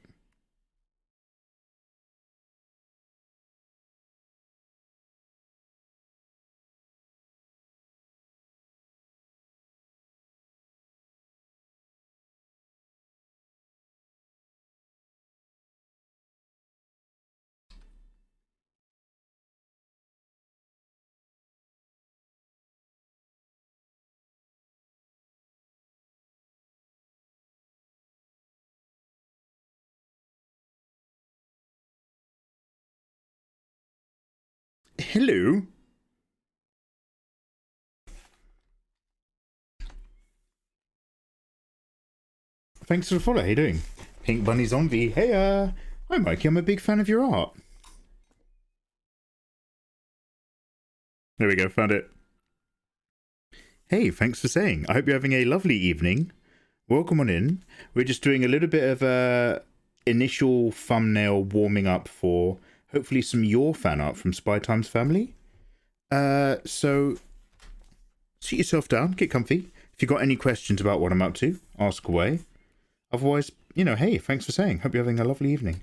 Hello. Thanks for the follow. How you doing? Pink Bunny Zombie. Hey, hi, Mikey. I'm a big fan of your art. There we go. Found it. Hey, thanks for saying. I hope you're having a lovely evening. Welcome on in. We're just doing a little bit of a initial thumbnail warming up for hopefully some your fan art from Spy Time's family. So sit yourself down, get comfy. If you've got any questions about what I'm up to, ask away. Otherwise, you know, hey, thanks for saying. Hope you're having a lovely evening.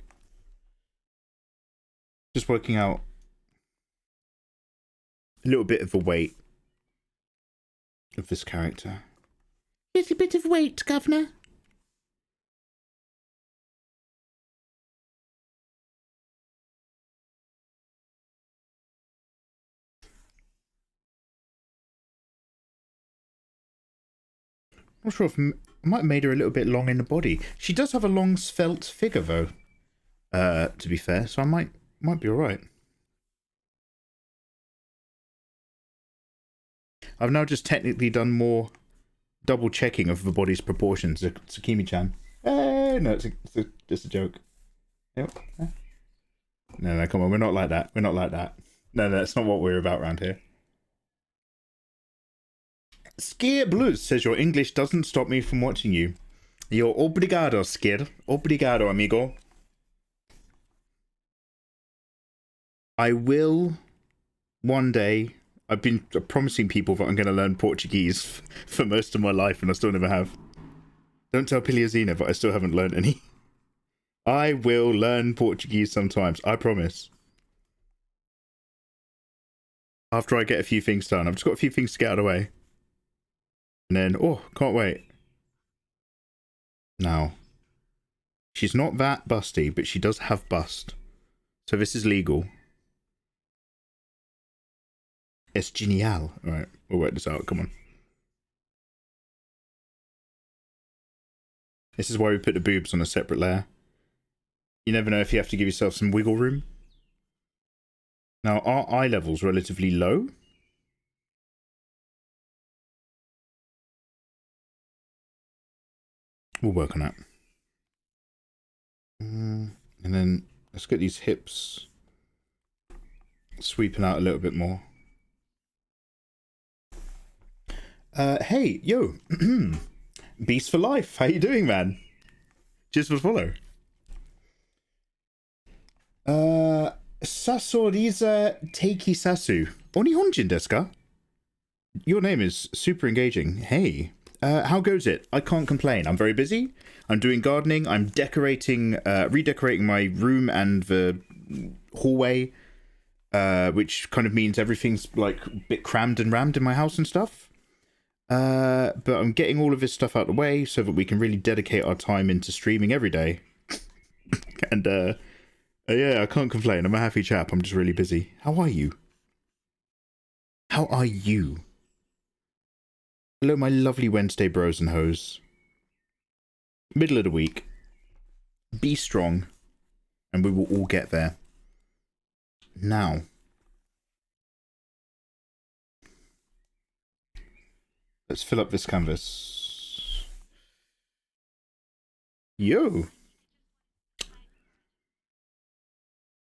Just working out a little bit of the weight of this character. It's a bit of weight, Governor. I'm not sure if I might have made her a little bit long in the body. She does have a long svelte figure though, to be fair, so I might be alright. I've now just technically done more double checking of the body's proportions. Tsukimi-chan. No, it's just a joke. Yep. No, come on, we're not like that. We're not like that. No, that's not what we're about around here. Skir Blues says your English doesn't stop me from watching you. Yo, obrigado, Skir. Obrigado, amigo. I will one day. I've been promising people that I'm going to learn Portuguese for most of my life, and I still never have. Don't tell Piliazina, but I still haven't learned any. I will learn Portuguese sometimes. I promise. After I get a few things done. I've just got a few things to get out of the way. And then, oh, can't wait. Now, she's not that busty, but she does have bust. So this is legal. Es genial. Alright, we'll work this out. Come on. This is why we put the boobs on a separate layer. You never know if you have to give yourself some wiggle room. Now, our eye level's relatively low. We'll work on that. And then let's get these hips sweeping out a little bit more. Hey, yo. Beast for life. How you doing, man? Cheers for the follow. Sasoriza Teiki Sasu. Onihonjin desu ka? Your name is super engaging. Hey. How goes it? I can't complain. I'm very busy. I'm doing gardening. I'm decorating, redecorating my room and the hallway, which kind of means everything's like a bit crammed and rammed in my house and stuff. But I'm getting all of this stuff out of the way so that we can really dedicate our time into streaming every day. And, yeah, I can't complain. I'm a happy chap. I'm just really busy. How are you? How are you? Hello, my lovely Wednesday bros and hoes. Middle of the week. Be strong. And we will all get there. Now. Let's fill up this canvas. Yo.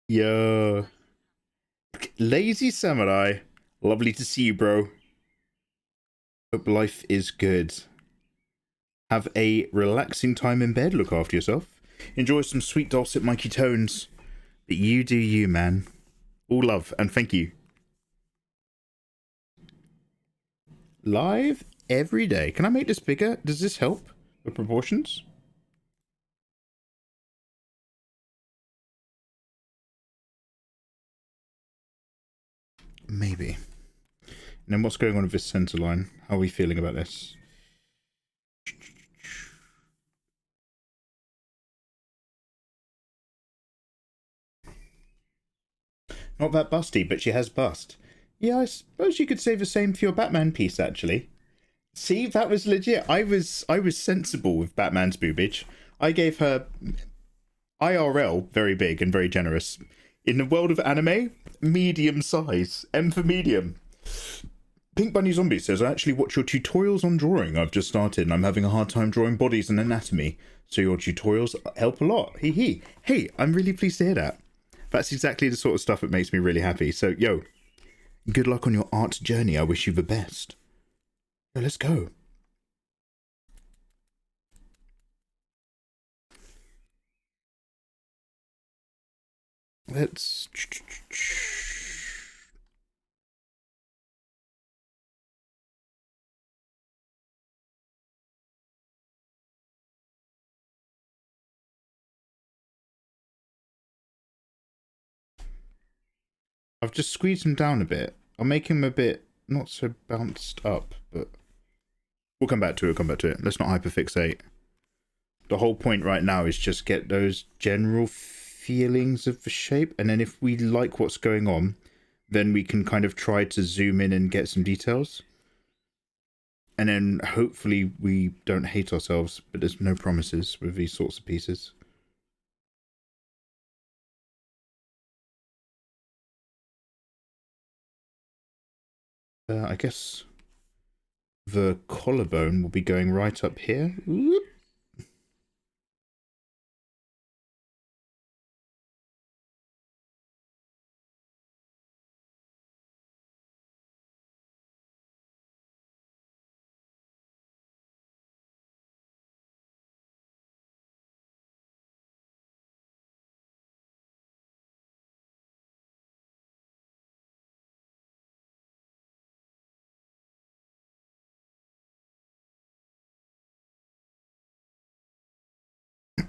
Yo. Lazy Samurai. Lovely to see you, bro. Hope life is good. Have a relaxing time in bed. Look after yourself. Enjoy some sweet dulcet Mikey tones. But you do you, man. All love and thank you. Live every day. Can I make this bigger? Does this help the proportions? Maybe. And then what's going on with this center line? How are we feeling about this? Not that busty, but she has bust. Yeah, I suppose you could say the same for your Batman piece, actually. See, that was legit. I was sensible with Batman's boobage. I gave her IRL very big and very generous. In the world of anime, medium size. M for medium. Pink Bunny Zombie says, I actually watch your tutorials on drawing. I've just started and I'm having a hard time drawing bodies and anatomy. So your tutorials help a lot. Hee hee. Hey, I'm really pleased to hear that. That's exactly the sort of stuff that makes me really happy. So, yo, good luck on your art journey. I wish you the best. Yo, let's go. Let's... I've just squeezed him down a bit. I'll make him a bit not so bounced up, but we'll come back to it. We'll come back to it. Let's not hyperfixate. The whole point right now is just get those general feelings of the shape, and then if we like what's going on, then we can kind of try to zoom in and get some details. And then hopefully we don't hate ourselves, but there's no promises with these sorts of pieces. I guess the collarbone will be going right up here. Whoop.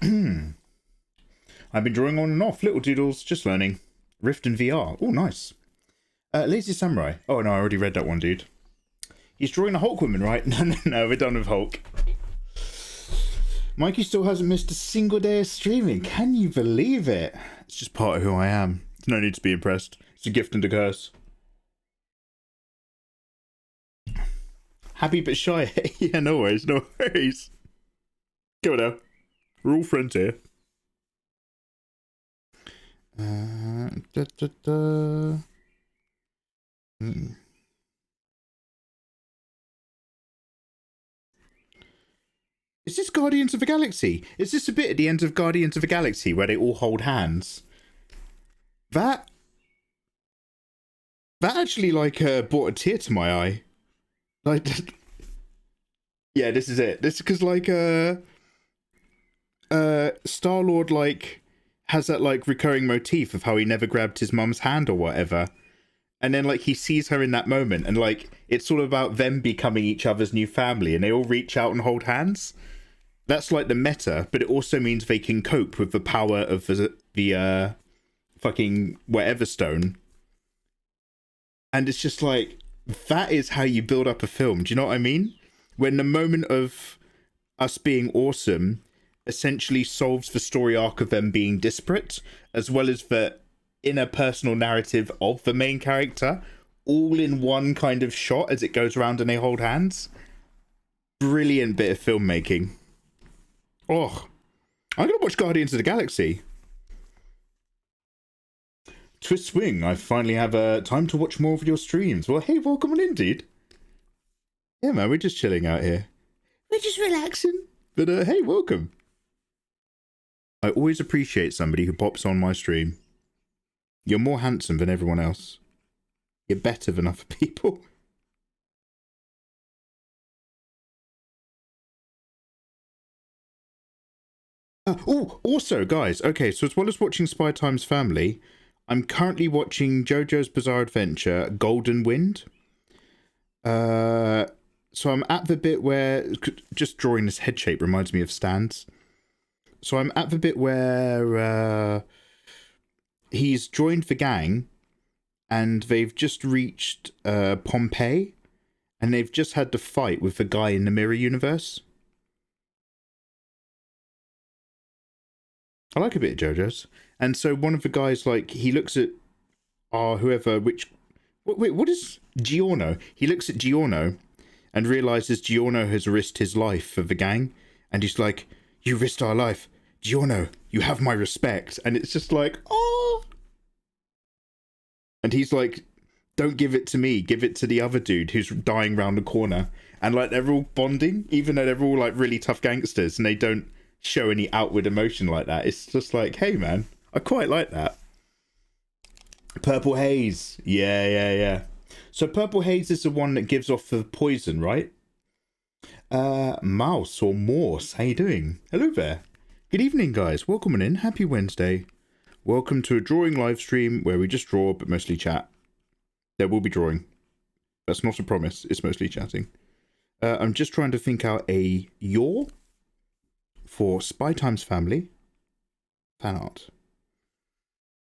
I've been drawing on and off. Little doodles, just learning. Rift and VR. Oh, nice. Lazy Samurai. Oh, no, I already read that one, dude. He's drawing a Hulk woman, right? No, we're done with Hulk. Mikey still hasn't missed a single day of streaming. Can you believe it? It's just part of who I am. No need to be impressed. It's a gift and a curse. Happy but shy. Yeah, no worries, no worries. Go now. We're all friends here. Is this Guardians of the Galaxy? Is this a bit at the end of Guardians of the Galaxy where they all hold hands? That actually like brought a tear to my eye. Like, yeah, this is it. This is because like Star-Lord like has that like recurring motif of how he never grabbed his mum's hand or whatever. And then, like, he sees her in that moment, and, like, it's all about them becoming each other's new family, and they all reach out and hold hands. That's, like, the meta, but it also means they can cope with the power of the fucking whatever stone. And it's just, like, that is how you build up a film. Do you know what I mean? When the moment of us being awesome essentially solves the story arc of them being disparate, as well as the inner personal narrative of the main character, all in one kind of shot as it goes around and they hold hands. Brilliant bit of filmmaking. Oh, I'm gonna watch Guardians of the Galaxy. Twist swing, I finally have time to watch more of your streams. Well, hey, welcome on in, dude. Yeah, man, we're just chilling out here. We're just relaxing. But hey, welcome. I always appreciate somebody who pops on my stream. You're more handsome than everyone else. You're better than other people. Oh, also, guys, okay, so as well as watching Spy Time's Family, I'm currently watching JoJo's Bizarre Adventure, Golden Wind. So I'm at the bit where, just drawing this head shape reminds me of Stan's. So I'm at the bit where he's joined the gang and they've just reached Pompeii and they've just had to fight with the guy in the mirror universe. I like a bit of JoJo's. And so one of the guys, like, he looks at whoever, wait, what is Giorno? He looks at Giorno and realizes Giorno has risked his life for the gang. And he's like, you risked our life. Giorno, you have my respect. And it's just like, oh. And he's like, don't give it to me. Give it to the other dude who's dying round the corner. And, like, they're all bonding, even though they're all, like, really tough gangsters. And they don't show any outward emotion like that. It's just like, hey, man, I quite like that. Purple Haze. Yeah. So Purple Haze is the one that gives off the poison, right? Mouse or Morse, how you doing? Hello there. Good evening, guys. Welcome on in. Happy Wednesday. Welcome to a drawing live stream where we just draw, but mostly chat. There will be drawing. That's not a promise. It's mostly chatting. I'm just trying to think out a yaw for Spy Time's Family fan art.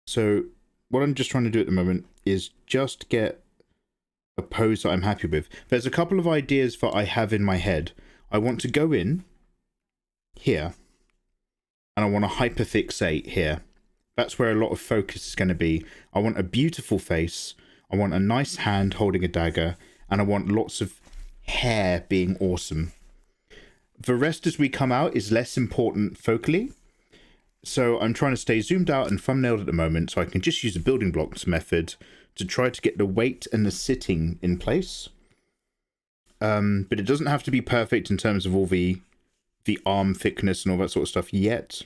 So what I'm just trying to do at the moment is just get a pose that I'm happy with. There's a couple of ideas that I have in my head. I want to go in here and I want to hyperfixate here. That's where a lot of focus is going to be. I want a beautiful face. I want a nice hand holding a dagger. And I want lots of hair being awesome. The rest as we come out is less important focally. So I'm trying to stay zoomed out and thumbnailed at the moment so I can just use the building blocks method to try to get the weight and the sitting in place. But it doesn't have to be perfect in terms of all the arm thickness and all that sort of stuff yet.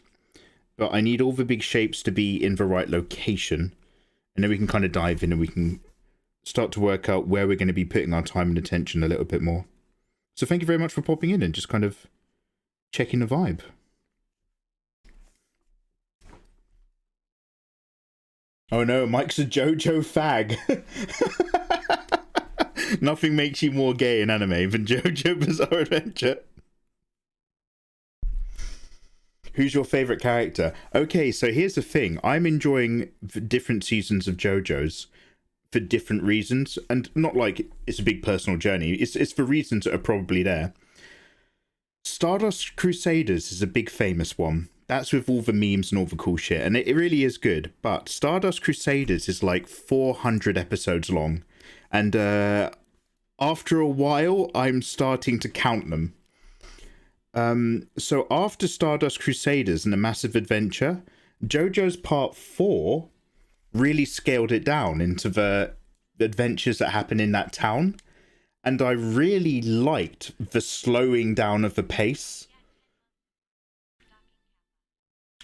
But I need all the big shapes to be in the right location. And then we can kind of dive in and we can start to work out where we're going to be putting our time and attention a little bit more. So thank you very much for popping in and just kind of checking the vibe. Oh no, Mike's a JoJo fag. Nothing makes you more gay in anime than JoJo Bizarre Adventure. Who's your favorite character? Okay, so here's the thing. I'm enjoying different seasons of JoJo's for different reasons, and not like it's a big personal journey. It's for reasons that are probably there. Stardust Crusaders is a big famous one. That's with all the memes and all the cool shit, and it really is good. But Stardust Crusaders is like 400 episodes long, and after a while, I'm starting to count them. So after Stardust Crusaders and the Massive Adventure, JoJo's Part 4 really scaled it down into the adventures that happen in that town. And I really liked the slowing down of the pace.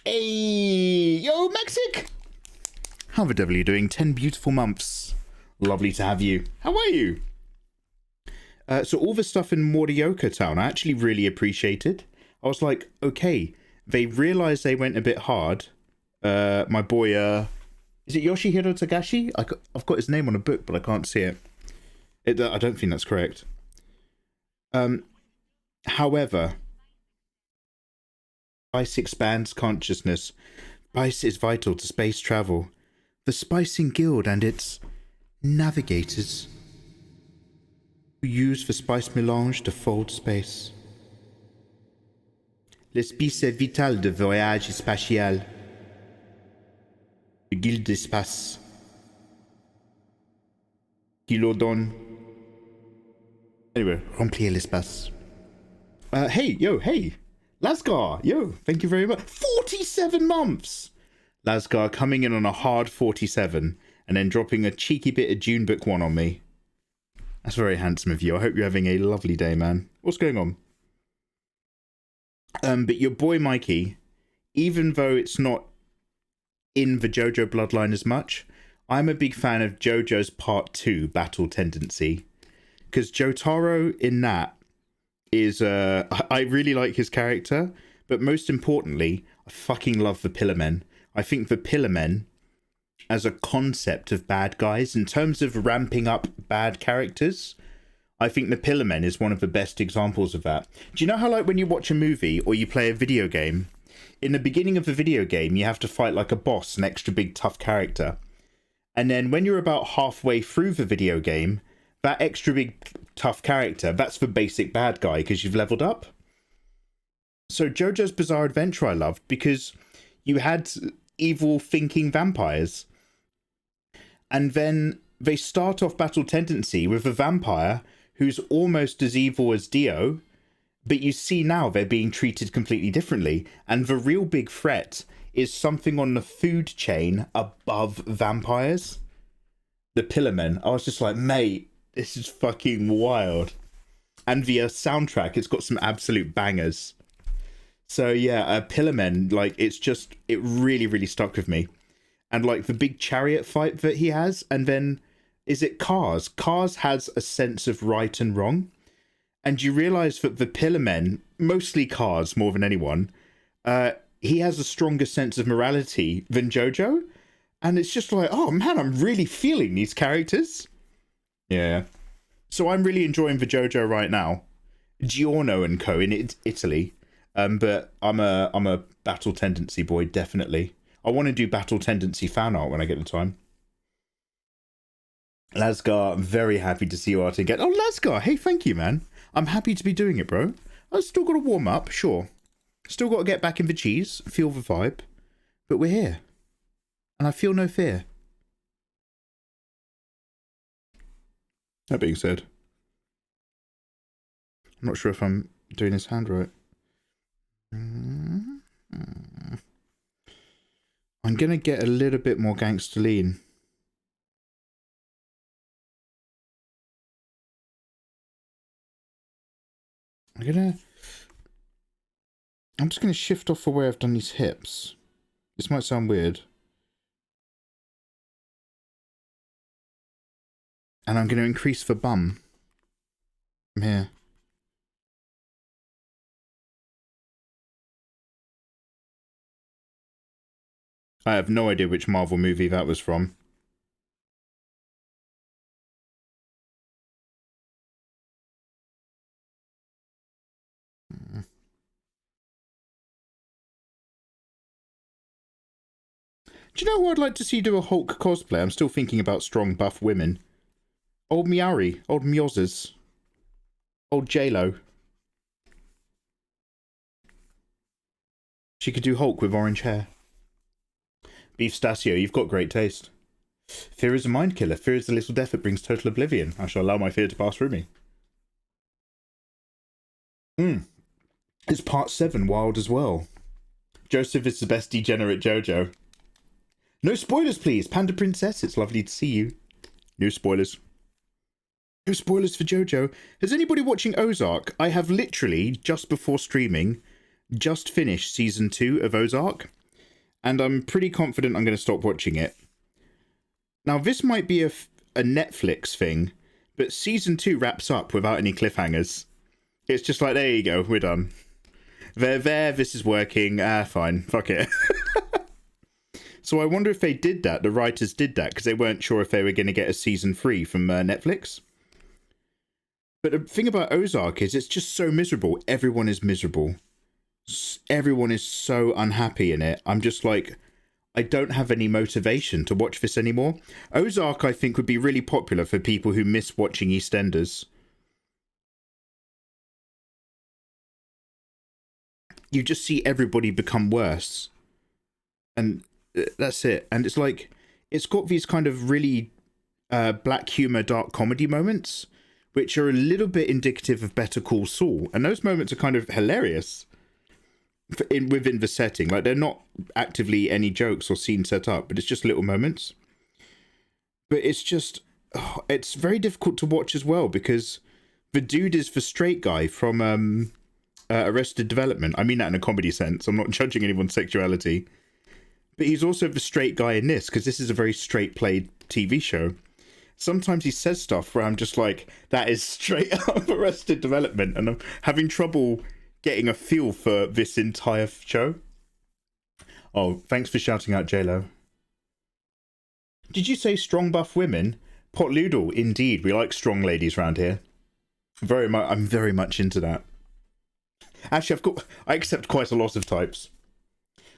Hey, yo, Mexic! How the devil are you doing? 10 beautiful months. Lovely to have you. How are you? So all the stuff in Morioka Town, I actually really appreciated. I was like, okay, they realized they went a bit hard. My boy, is it Yoshihiro Tagashi? I've got his name on a book, but I can't see it. I don't think that's correct. However, spice expands consciousness. Spice is vital to space travel. The Spicing Guild and its navigators who use the spice mélange to fold space. L'espice est vital de voyage spatial. Le guilde d'espace. Qui leur donne. Anyway, remplir l'espace. Hey, Lasgar, yo, thank you very much. 47 months! Lasgar coming in on a hard 47 and then dropping a cheeky bit of June Book 1 on me. That's very handsome of you. I hope you're having a lovely day, man. What's going on? But your boy Mikey, even though it's not in the JoJo bloodline as much, I'm a big fan of JoJo's Part 2, Battle Tendency. Because Jotaro in that is, I really like his character, but most importantly, I fucking love the Pillar Men. I think the Pillar Men, as a concept of bad guys, in terms of ramping up bad characters, I think the Pillar Men is one of the best examples of that. Do you know how, like, when you watch a movie or you play a video game, in the beginning of the video game, you have to fight like a boss, an extra big tough character. And then when you're about halfway through the video game, that extra big tough character, that's the basic bad guy because you've leveled up. So JoJo's Bizarre Adventure I loved because you had evil thinking vampires. And then they start off Battle Tendency with a vampire who's almost as evil as Dio, but you see now they're being treated completely differently. And the real big threat is something on the food chain above vampires. The Pillar Men. I was just like, mate, this is fucking wild. And the soundtrack, it's got some absolute bangers. So yeah, Pillar Men, like, it really, really stuck with me. And like the big chariot fight that he has, and then is it Cars? Cars has a sense of right and wrong. And you realise that the Pillar Men, mostly Cars more than anyone, he has a stronger sense of morality than Jojo. And it's just like, oh man, I'm really feeling these characters. Yeah. So I'm really enjoying the JoJo right now. Giorno and Co. in Italy. But I'm a Battle Tendency boy, definitely. I want to do Battle Tendency fan art when I get the time. Lasgar, I'm very happy to see you art again. Oh, Lasgar, hey, thank you, man. I'm happy to be doing it, bro. I've still got to warm up, sure. Still got to get back in the cheese, feel the vibe. But we're here. And I feel no fear. That being said, I'm not sure if I'm doing this hand right. I'm going to get a little bit more gangster lean. I'm just going to shift off the way I've done these hips. This might sound weird. And I'm going to increase the bum from here. I have no idea which Marvel movie that was from. Do you know who I'd like to see do a Hulk cosplay? I'm still thinking about strong, buff women. Old Miari, old Miozes, old J-Lo. She could do Hulk with orange hair. Beef Stasio, you've got great taste. Fear is a mind killer. Fear is the little death that brings total oblivion. I shall allow my fear to pass through me. It's part 7 wild as well. Joseph is the best degenerate JoJo. No spoilers, please. Panda Princess, it's lovely to see you. No spoilers. No spoilers for JoJo. Is anybody watching Ozark? I have literally, just before streaming, just finished season 2 of Ozark. And I'm pretty confident I'm going to stop watching it. Now, this might be a Netflix thing, but season 2 wraps up without any cliffhangers. It's just like, there you go, we're done. There, this is working. Fine, fuck it. So I wonder if they did that, the writers did that, because they weren't sure if they were going to get a season 3 from Netflix. But the thing about Ozark is it's just so miserable. Everyone is miserable. Everyone is so unhappy in it. I'm just like, I don't have any motivation to watch this anymore. Ozark, I think, would be really popular for people who miss watching EastEnders. You just see everybody become worse. And that's it. And it's like, it's got these kind of really black humor, dark comedy moments, which are a little bit indicative of Better Call Saul. And those moments are kind of hilarious within the setting. Like, they're not actively any jokes or scenes set up, but it's just little moments. But it's just, it's very difficult to watch as well, because the dude is the straight guy from Arrested Development. I mean that in a comedy sense. I'm not judging anyone's sexuality. But he's also the straight guy in this, because this is a very straight played TV show. Sometimes he says stuff where I'm just like, that is straight up Arrested Development, and I'm having trouble getting a feel for this entire show. Oh, thanks for shouting out J-Lo. Did you say strong buff women? Potloodle, indeed. We like strong ladies around here. Very much. I'm very much into that. Actually, I accept quite a lot of types.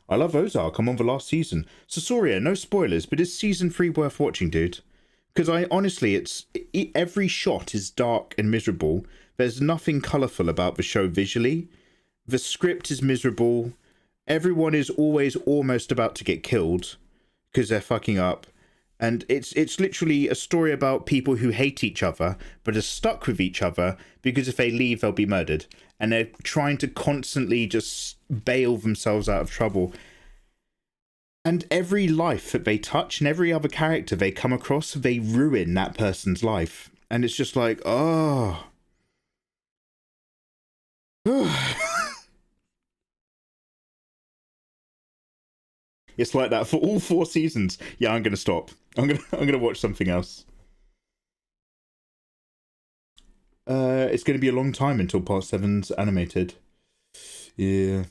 I love Ozark. I'm on the last season. Sosoria, no spoilers, but is season 3 worth watching, dude? Because honestly, every shot is dark and miserable. There's nothing colourful about the show visually. The script is miserable. Everyone is always almost about to get killed because they're fucking up. And it's literally a story about people who hate each other, but are stuck with each other because if they leave, they'll be murdered. And they're trying to constantly just bail themselves out of trouble. And every life that they touch and every other character they come across, they ruin that person's life. And it's just like, oh. It's like that for all 4 seasons. Yeah, I'm gonna stop. I'm gonna watch something else. It's gonna be a long time until part 7's animated. Yeah.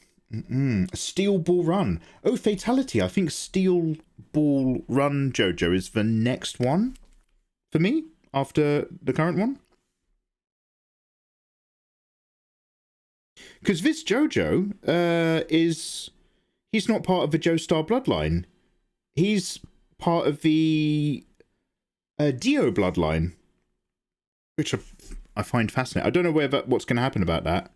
Steel Ball Run. Oh, Fatality. I think Steel Ball Run JoJo is the next one for me after the current one. Because this JoJo he's not part of the Joestar bloodline. He's part of the Dio bloodline, which I find fascinating. I don't know what's going to happen about that.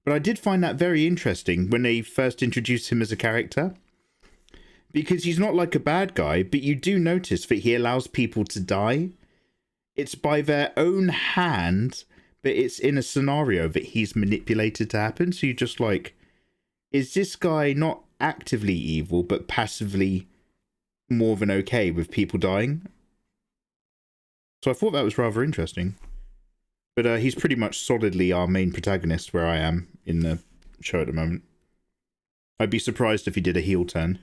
But I did find that very interesting when they first introduced him as a character. Because he's not like a bad guy, but you do notice that he allows people to die. It's by their own hand, but it's in a scenario that he's manipulated to happen. So you're just like, is this guy not actively evil, but passively more than okay with people dying? So I thought that was rather interesting. But he's pretty much solidly our main protagonist where I am in the show at the moment. I'd be surprised if he did a heel turn.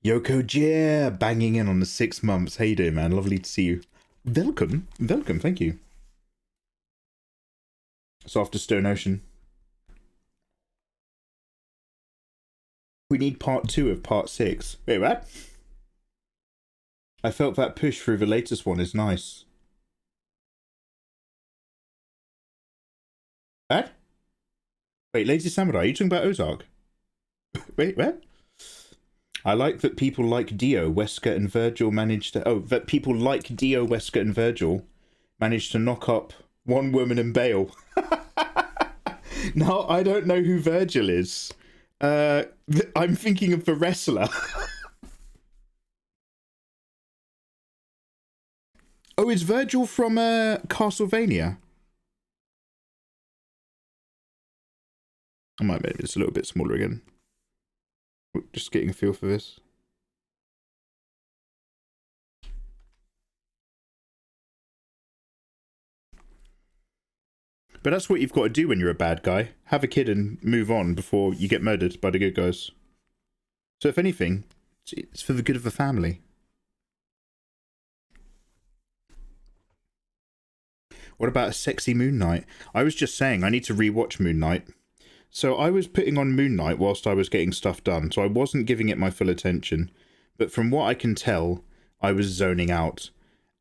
Yoko Jia, banging in on the 6 months. How you doing, man? Lovely to see you. Welcome. Welcome, thank you. So after Stone Ocean. We need part 2 of part 6. Wait, what? I felt that push through the latest one is nice. What? Wait, Lazy Samurai, are you talking about Ozark? Wait, where? I like that people like Dio, Wesker, and Virgil managed to... Oh, that people like Dio, Wesker, and Virgil managed to knock up one woman and Bale. Now, I don't know who Virgil is. I'm thinking of the wrestler. Oh, is Virgil from Castlevania? I might make this a little bit smaller again. Just getting a feel for this. But that's what you've got to do when you're a bad guy. Have a kid and move on before you get murdered by the good guys. So if anything, it's for the good of the family. What about a sexy Moon Knight? I was just saying, I need to rewatch Moon Knight. So I was putting on Moon Knight whilst I was getting stuff done, so I wasn't giving it my full attention. But from what I can tell, I was zoning out.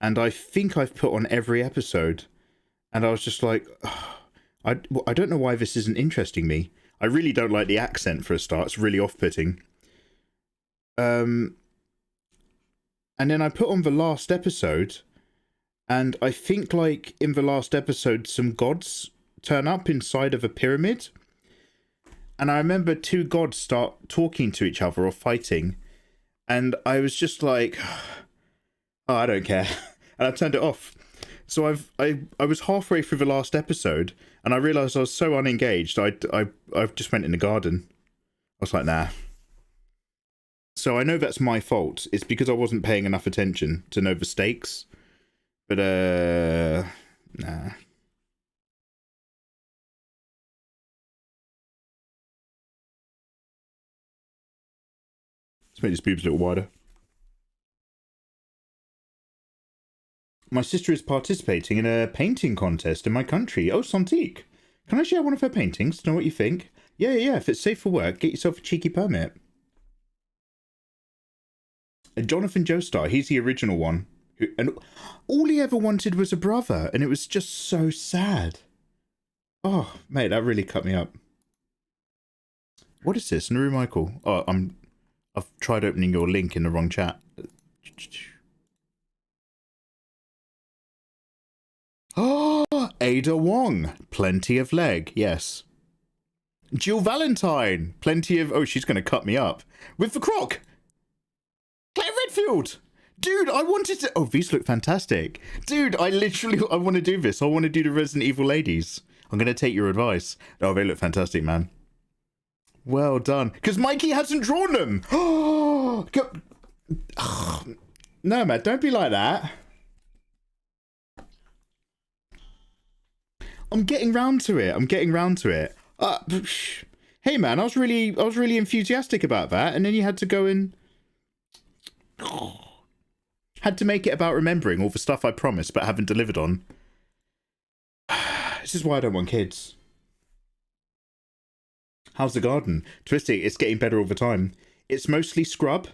And I think I've put on every episode. And I was just like, I don't know why this isn't interesting me. I really don't like the accent for a start. It's really off-putting. And then I put on the last episode, and I think, like, in the last episode, some gods turn up inside of a pyramid. And I remember two gods start talking to each other or fighting. And I was just like, oh, I don't care. And I turned it off. So I was halfway through the last episode, and I realised I was so unengaged, I just went in the garden. I was like, nah. So I know that's my fault. It's because I wasn't paying enough attention to know the stakes. But, nah. Let's make these boobs a little wider. My sister is participating in a painting contest in my country. Oh, Santique. Can I share one of her paintings to know what you think? Yeah. If it's safe for work, get yourself a cheeky permit. Jonathan Joestar, he's the original one. And all he ever wanted was a brother, and it was just so sad. Oh, mate, that really cut me up. What is this? Naru Michael. Oh, I've tried opening your link in the wrong chat. Oh, Ada Wong. Plenty of leg, yes. Jill Valentine. Plenty of... Oh, she's going to cut me up. With the croc. Claire Redfield. Dude, I wanted to... Oh, these look fantastic. Dude, I want to do this. I want to do the Resident Evil ladies. I'm going to take your advice. Oh, they look fantastic, man. Well done. Because Mikey hasn't drawn them. Oh, no, man, don't be like that. I'm getting round to it. Hey, man, I was really enthusiastic about that, and then you had to go and... Had to make it about remembering all the stuff I promised but haven't delivered on. This is why I don't want kids. How's the garden? Twisty, it's getting better all the time. It's mostly scrub.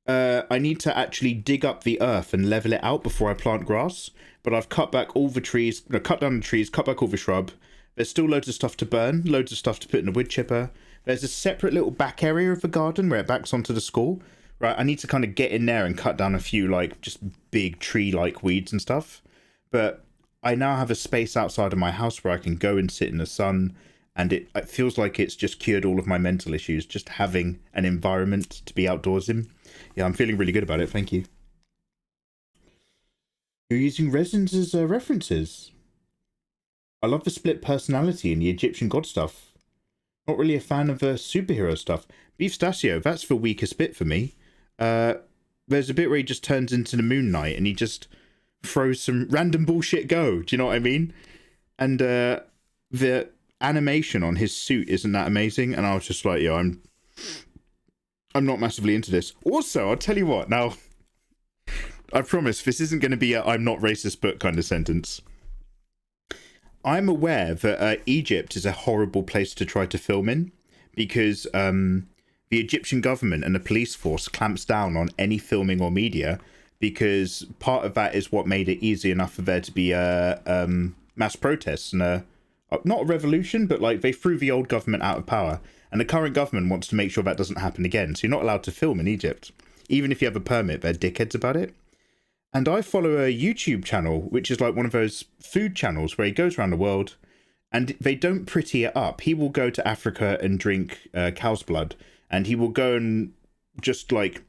I need to actually dig up the earth and level it out before I plant grass. But I've cut back all the trees, cut down the trees, cut back all the shrub. There's still loads of stuff to burn, loads of stuff to put in the wood chipper. There's a separate little back area of the garden where it backs onto the school. Right, I need to kind of get in there and cut down a few, like, just big tree-like weeds and stuff. But I now have a space outside of my house where I can go and sit in the sun, and it feels like it's just cured all of my mental issues, just having an environment to be outdoors in. Yeah, I'm feeling really good about it, thank you. You're using resins as references. I love the split personality in the Egyptian god stuff. Not really a fan of the superhero stuff. Beef Stasio, that's the weakest bit for me. There's a bit where he just turns into the Moon Knight and he just throws some random bullshit go. Do you know what I mean? And the animation on his suit isn't that amazing. And I was just like, yo, I'm not massively into this. Also, I'll tell you what. Now, I promise this isn't going to be a I'm not racist but kind of sentence. I'm aware that Egypt is a horrible place to try to film in because the Egyptian government and the police force clamps down on any filming or media because part of that is what made it easy enough for there to be mass protests and not a revolution, but like they threw the old government out of power. And the current government wants to make sure that doesn't happen again. So you're not allowed to film in Egypt. Even if you have a permit, they're dickheads about it. And I follow a YouTube channel, which is like one of those food channels where he goes around the world and they don't pretty it up. He will go to Africa and drink cow's blood. And he will go and just like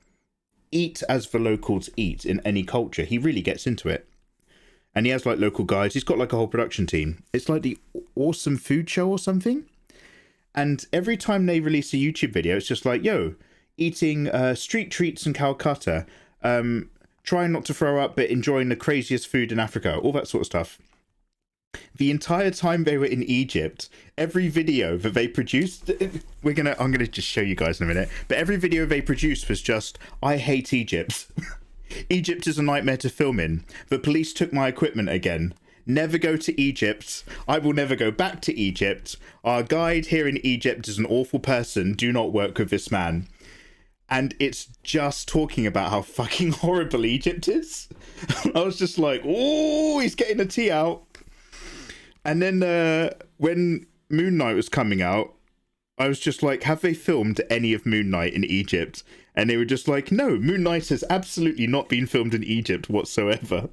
eat as the locals eat in any culture. He really gets into it. And he has like local guides. He's got like a whole production team. It's like the Awesome Food Show or something. And every time they release a YouTube video, it's just like, yo, eating street treats in Calcutta, trying not to throw up, but enjoying the craziest food in Africa, all that sort of stuff. The entire time they were in Egypt, every video that they produced, I'm gonna just show you guys in a minute, but every video they produced was just, I hate Egypt. Egypt is a nightmare to film in. The police took my equipment again. Never go to Egypt. I will never go back to Egypt. Our guide here in Egypt is an awful person. Do not work with this man. And it's just talking about how fucking horrible Egypt is. I was just like, oh, he's getting a tea out. And then when Moon Knight was coming out, I was just like, have they filmed any of Moon Knight in Egypt? And they were just like, no, Moon Knight has absolutely not been filmed in Egypt whatsoever.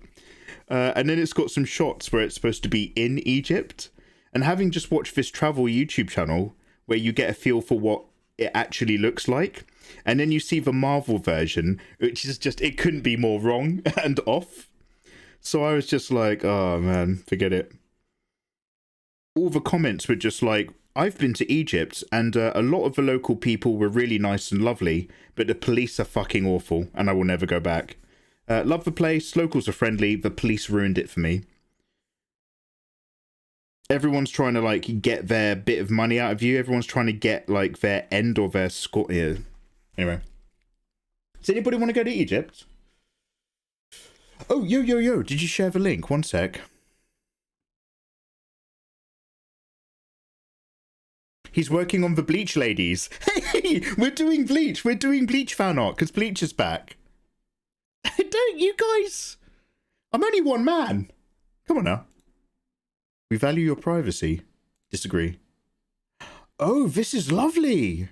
And then it's got some shots where it's supposed to be in Egypt. And having just watched this travel YouTube channel where you get a feel for what it actually looks like, and then you see the Marvel version, which is just, it couldn't be more wrong and off. So I was just like, oh man, forget it. All the comments were just like, I've been to Egypt and a lot of the local people were really nice and lovely, but the police are fucking awful and I will never go back. Love the place, locals are friendly, the police ruined it for me. Everyone's trying to like get their bit of money out of you. Everyone's trying to get like their end or their score. Yeah. Anyway. Does anybody want to go to Egypt? Oh, yo. Did you share the link? One sec. He's working on the Bleach ladies. Hey, we're doing Bleach. We're doing Bleach fan art because Bleach is back. Don't you guys? I'm only one man. Come on now. We value your privacy. Disagree. Oh, this is lovely.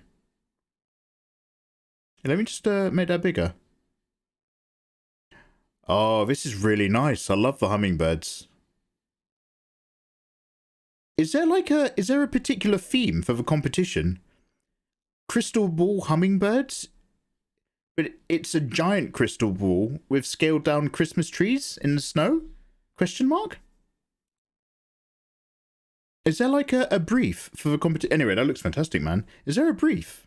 Let me just make that bigger. Oh, this is really nice. I love the hummingbirds. Is there a particular theme for the competition? Crystal ball hummingbirds? But it's a giant crystal ball with scaled down Christmas trees in the snow? Question mark? Is there like a brief for the competition? Anyway, that looks fantastic, man. Is there a brief?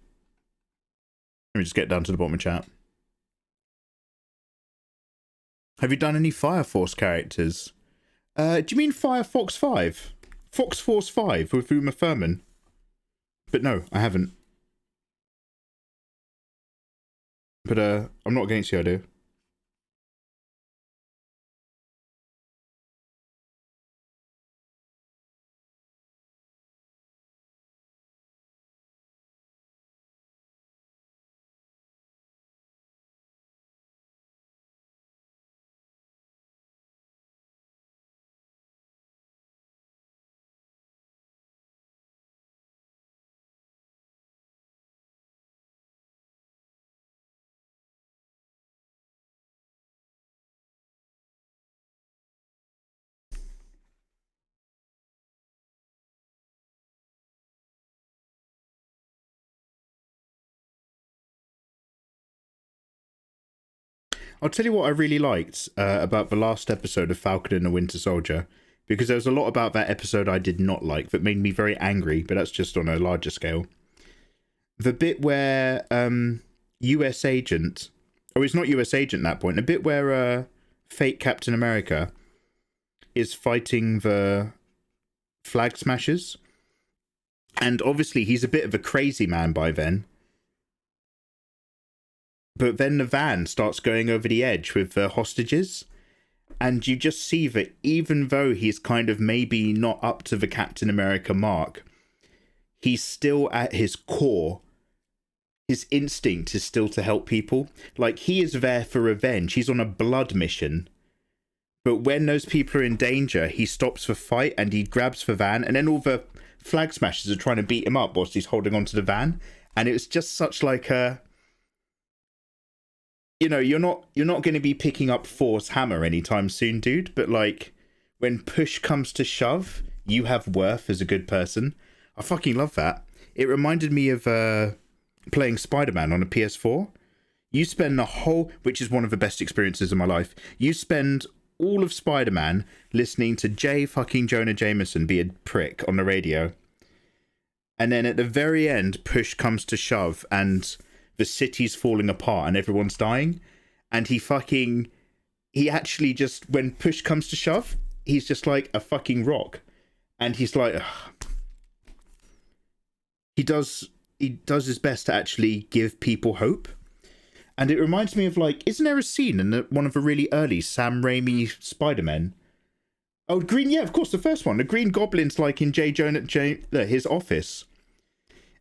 Let me just get down to the bottom of chat. Have you done any Fire Force characters? Do you mean Firefox 5? Fox Force 5 with Uma Thurman? But no, I haven't. But I'm not against the idea. I'll tell you what I really liked about the last episode of Falcon and the Winter Soldier, because there was a lot about that episode I did not like that made me very angry, but that's just on a larger scale. The bit where US Agent, oh, it's not US Agent at that point, the bit where fake Captain America is fighting the Flag Smashers, and obviously he's a bit of a crazy man by then. But then the van starts going over the edge with the hostages. And you just see that even though he's kind of maybe not up to the Captain America mark, he's still at his core. His instinct is still to help people. Like, he is there for revenge. He's on a blood mission. But when those people are in danger, he stops for fight and he grabs the van, and then all the flag smashers are trying to beat him up whilst he's holding onto the van. And it was just such like a, you know, you're not going to be picking up Thor's hammer anytime soon, dude. But like, when push comes to shove, you have worth as a good person. I fucking love that. It reminded me of playing Spider-Man on a PS4. You spend the whole, which is one of the best experiences of my life. You spend all of Spider-Man listening to J fucking Jonah Jameson be a prick on the radio. And then at the very end, push comes to shove and the city's falling apart and everyone's dying. And he actually just, when push comes to shove, he's just like a fucking rock. And he's like, ugh. He does his best to actually give people hope. And it reminds me of, like, isn't there a scene in one of the really early Sam Raimi Spider-Men? Oh, Green, yeah, of course, the first one. The Green Goblin's, like, in his office.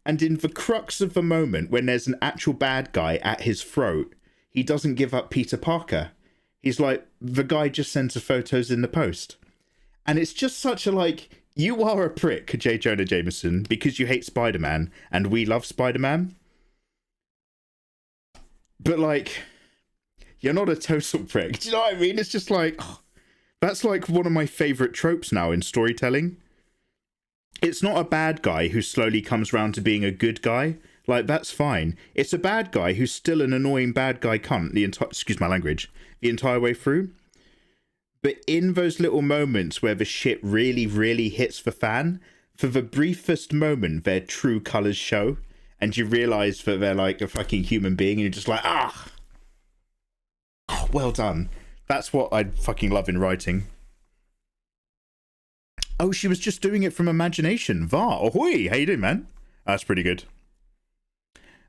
And in the crux of the moment, when there's an actual bad guy at his throat, he doesn't give up Peter Parker. He's like, the guy just sends the photos in the post. And it's just such a, like, you are a prick, J. Jonah Jameson, because you hate Spider-Man, and we love Spider-Man. But, like, you're not a total prick. Do you know what I mean? It's just like, oh, that's like one of my favourite tropes now in storytelling. It's not a bad guy who slowly comes round to being a good guy. Like, that's fine. It's a bad guy who's still an annoying bad guy cunt excuse my language, the entire way through. But in those little moments where the shit really, really hits the fan, for the briefest moment, their true colours show. And you realise that they're like a fucking human being, and you're just like, ah, oh, well done. That's what I fucking love in writing. Oh, she was just doing it from imagination. Va, ahoy, how you doing, man? That's pretty good.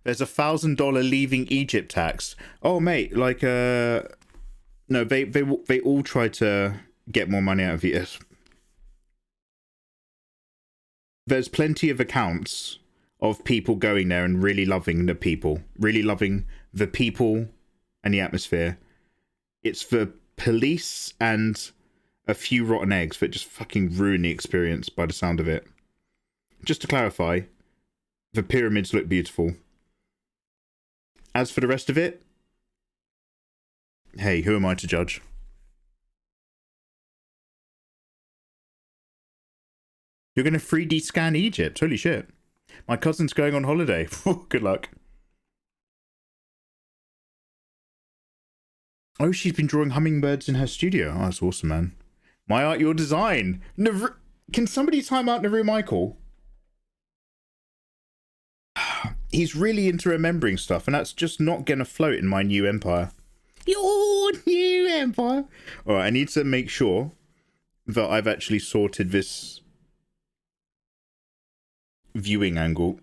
There's $1,000 leaving Egypt tax. Oh, mate, like, no, they all try to get more money out of you. There's plenty of accounts of people going there and really loving the people and the atmosphere. It's the police and a few rotten eggs that just fucking ruin the experience by the sound of it. Just to clarify, the pyramids look beautiful. As for the rest of it, hey, who am I to judge? You're going to 3D scan Egypt? Holy shit. My cousin's going on holiday. Good luck. Oh, she's been drawing hummingbirds in her studio. Oh, that's awesome, man. My art, your design. Can somebody time out Naru Michael? He's really into remembering stuff, and that's just not going to float in my new empire. Your new empire. All right, I need to make sure that I've actually sorted this viewing angle.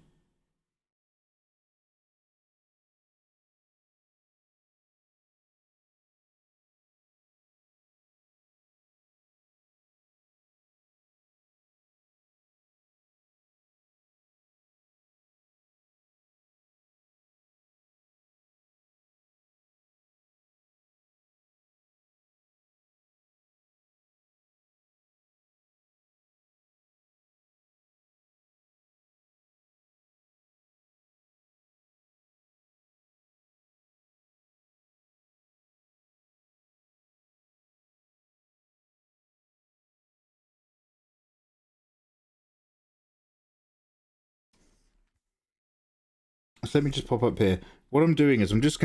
So let me just pop up here. What I'm doing is I just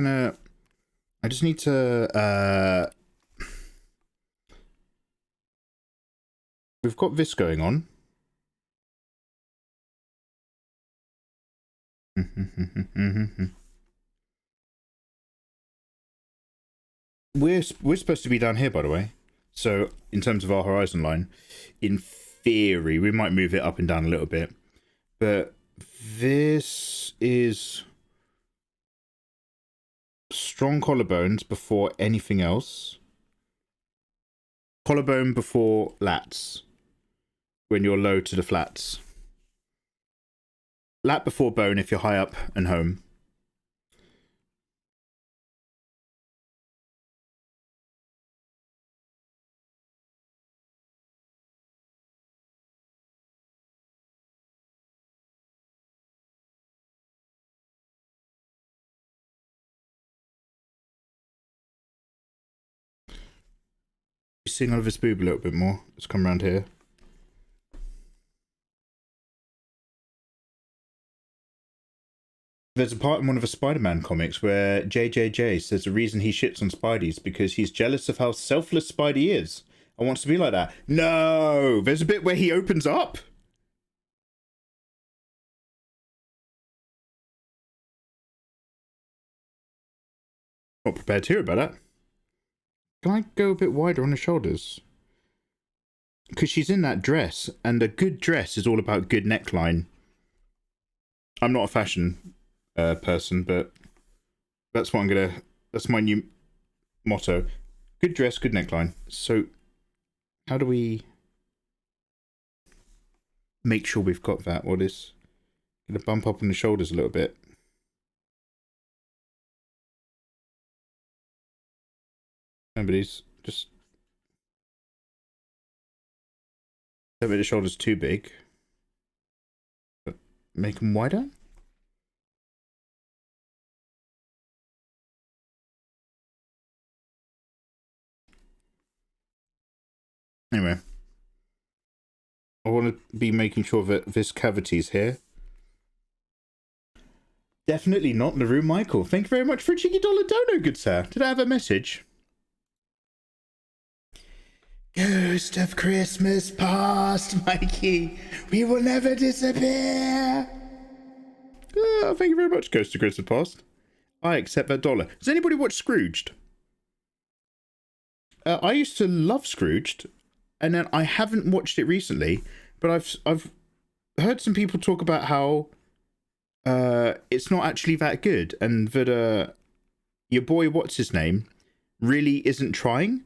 need to, we've got this going on. We're supposed to be down here, by the way. So in terms of our horizon line, in theory, we might move it up and down a little bit. But this is strong collarbones before anything else. Collarbone before lats when you're low to the flats. Lat before bone if you're high up and home. Seeing over his boob a little bit more. Let's come around here. There's a part in one of the Spider-Man comics where JJJ says the reason he shits on Spidey is because he's jealous of how selfless Spidey is and wants to be like that. No! There's a bit where he opens up. Not prepared to hear about that. Can I go a bit wider on the shoulders? Because she's in that dress, and a good dress is all about good neckline. I'm not a fashion person, but that's what I'm gonna. That's my new motto: good dress, good neckline. So, how do we make sure we've got that? What is gonna bump up on the shoulders a little bit? Nobody's just don't make the shoulders too big, but make them wider. Anyway, I want to be making sure that this cavity's here. Definitely not Naru Michael. Thank you very much for a cheeky dollar dono, good sir. Did I have a message? Ghost of Christmas past, Mikey. We will never disappear. Thank you very much, Ghost of Christmas past. I accept that dollar. Does anybody watch Scrooged? I used to love Scrooged, and then I haven't watched it recently, but I've heard some people talk about how it's not actually that good, and that your boy, what's his name, really isn't trying.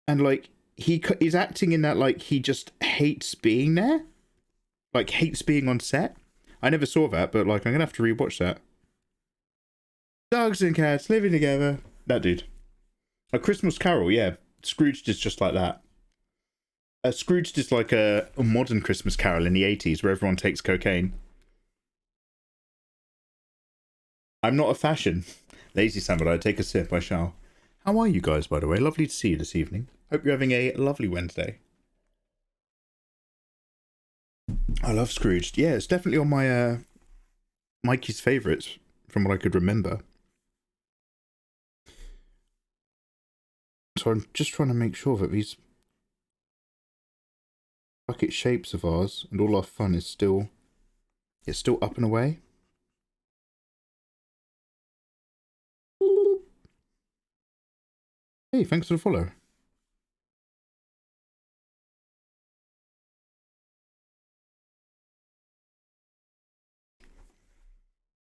And, like, he's acting in that, like, he just hates being there. Like, hates being on set. I never saw that, but, like, I'm gonna have to rewatch that. Dogs and cats living together. That dude. A Christmas Carol, yeah. Scrooged is just like that. Scrooged is like a modern Christmas Carol in the 80s where everyone takes cocaine. I'm not a fashion. Lazy samurai, take a sip, I shall. How are you guys, by the way? Lovely to see you this evening. Hope you're having a lovely Wednesday. I love Scrooged. Yeah, it's definitely on my Mikey's favourites from what I could remember. So I'm just trying to make sure that these bucket shapes of ours and all our fun is still up and away. Hey, thanks for the follow.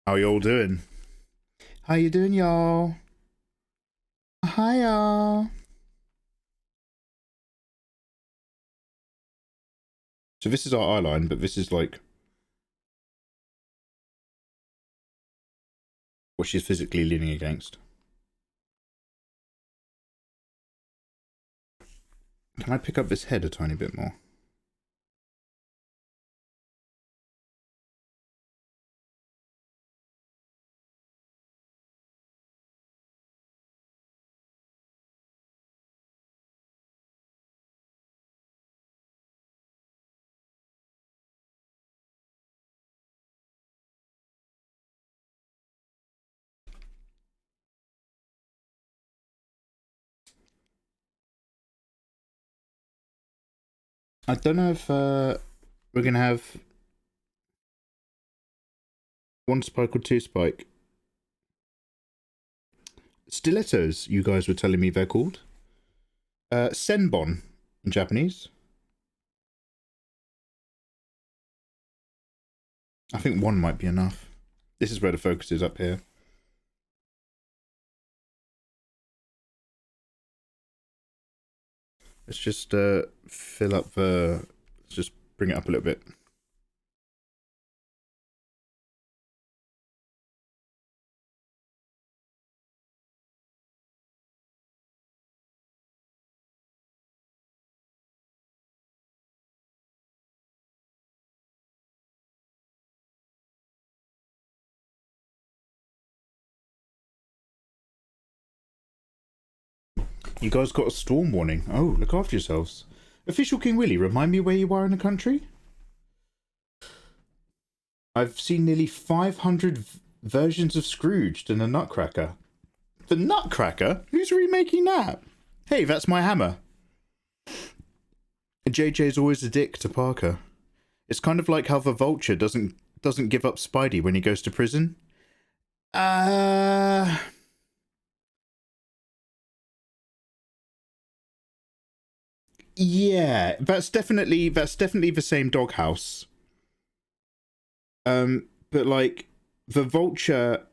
How y'all doing? How you doing, y'all? Hi, y'all. So this is our eye line, but this is like what she's physically leaning against. Can I pick up this head a tiny bit more? I don't know if we're gonna have one spike or two spike. Stilettos, you guys were telling me they're called. Senbon in Japanese. I think one might be enough. This is where the focus is, up here. Let's just fill up the... Let's just bring it up a little bit. You guys got a storm warning. Oh, look after yourselves. Official King Willie, remind me where you are in the country? I've seen nearly 500 versions of Scrooged and the Nutcracker. The Nutcracker? Who's remaking that? Hey, that's my hammer. JJ's always a dick to Parker. It's kind of like how the Vulture doesn't give up Spidey when he goes to prison. Yeah, that's definitely the same doghouse. But like the Vulture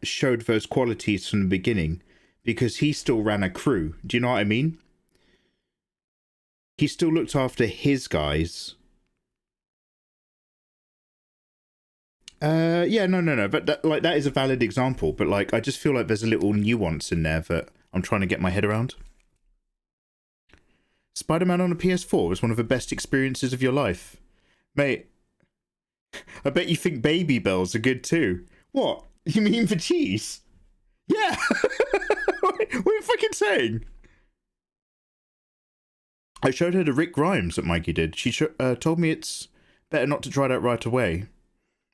showed those qualities from the beginning because he still ran a crew. Do you know what I mean? He still looked after his guys. Yeah, no. But that is a valid example. But like, I just feel like there's a little nuance in there that I'm trying to get my head around. Spider-Man on a PS4 was one of the best experiences of your life. Mate, I bet you think Baby Bells are good too. What? You mean for cheese? Yeah! What are you fucking saying? I showed her the Rick Grimes that Mikey did. She told me it's better not to try that right away.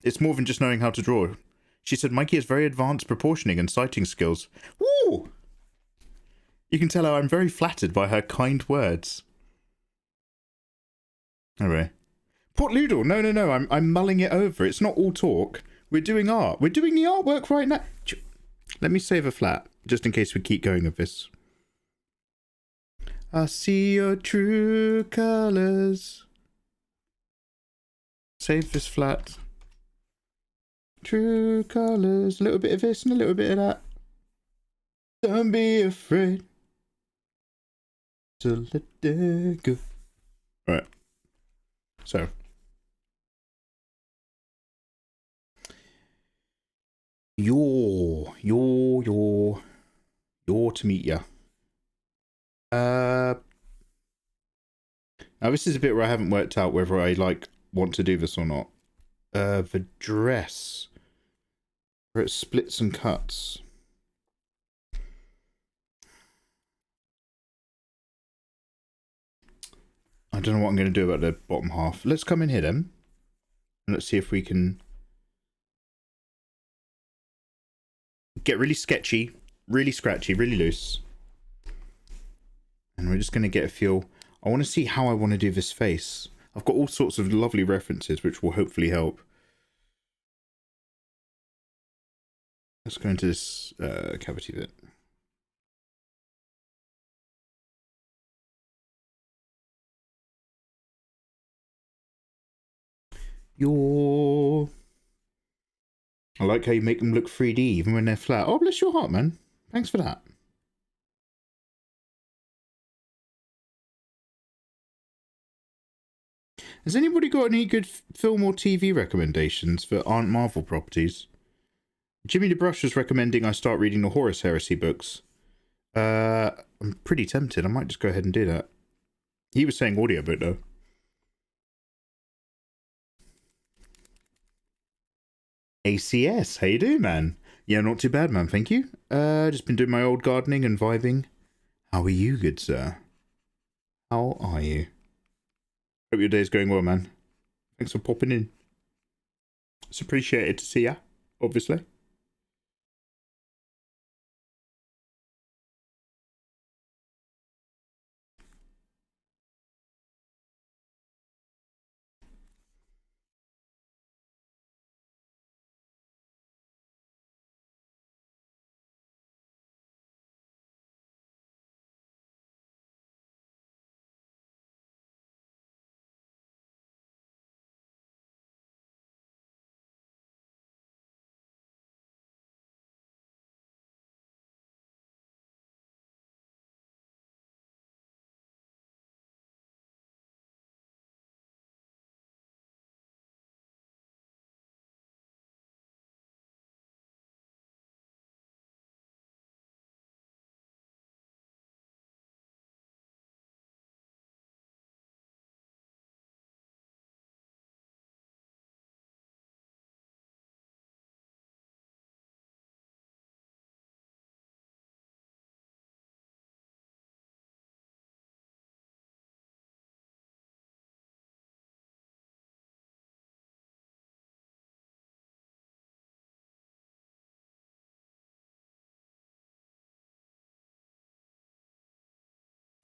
It's more than just knowing how to draw. She said Mikey has very advanced proportioning and sighting skills. Woo! You can tell her I'm very flattered by her kind words. Anyway. Port Loodle, no, I'm mulling it over. It's not all talk. We're doing art. We're doing the artwork right now. Let me save a flat, just in case we keep going with this. I see your true colours. Save this flat. True colours. A little bit of this and a little bit of that. Don't be afraid to let it go. Alright. So. You're to meet ya. Now this is a bit where I haven't worked out whether I like want to do this or not. The dress, where it splits and cuts. I don't know what I'm going to do about the bottom half. Let's come in here then, and let's see if we can get really sketchy, really scratchy, really loose. And we're just going to get a feel. I want to see how I want to do this face. I've got all sorts of lovely references which will hopefully help. Let's go into this cavity bit. I like how you make them look 3D even when they're flat. Oh, bless your heart, man. Thanks for that. Has anybody got any good film or TV recommendations that aren't Marvel properties? Jimmy the Brush was recommending I start reading the Horus Heresy books. I'm pretty tempted. I might just go ahead and do that. He was saying audiobook though. ACS, how you doing, man? Yeah, not too bad, man, thank you. Just been doing my old gardening and vibing. How are you, good sir? How are you? Hope your day's going well, man. Thanks for popping in. It's appreciated to see ya, obviously.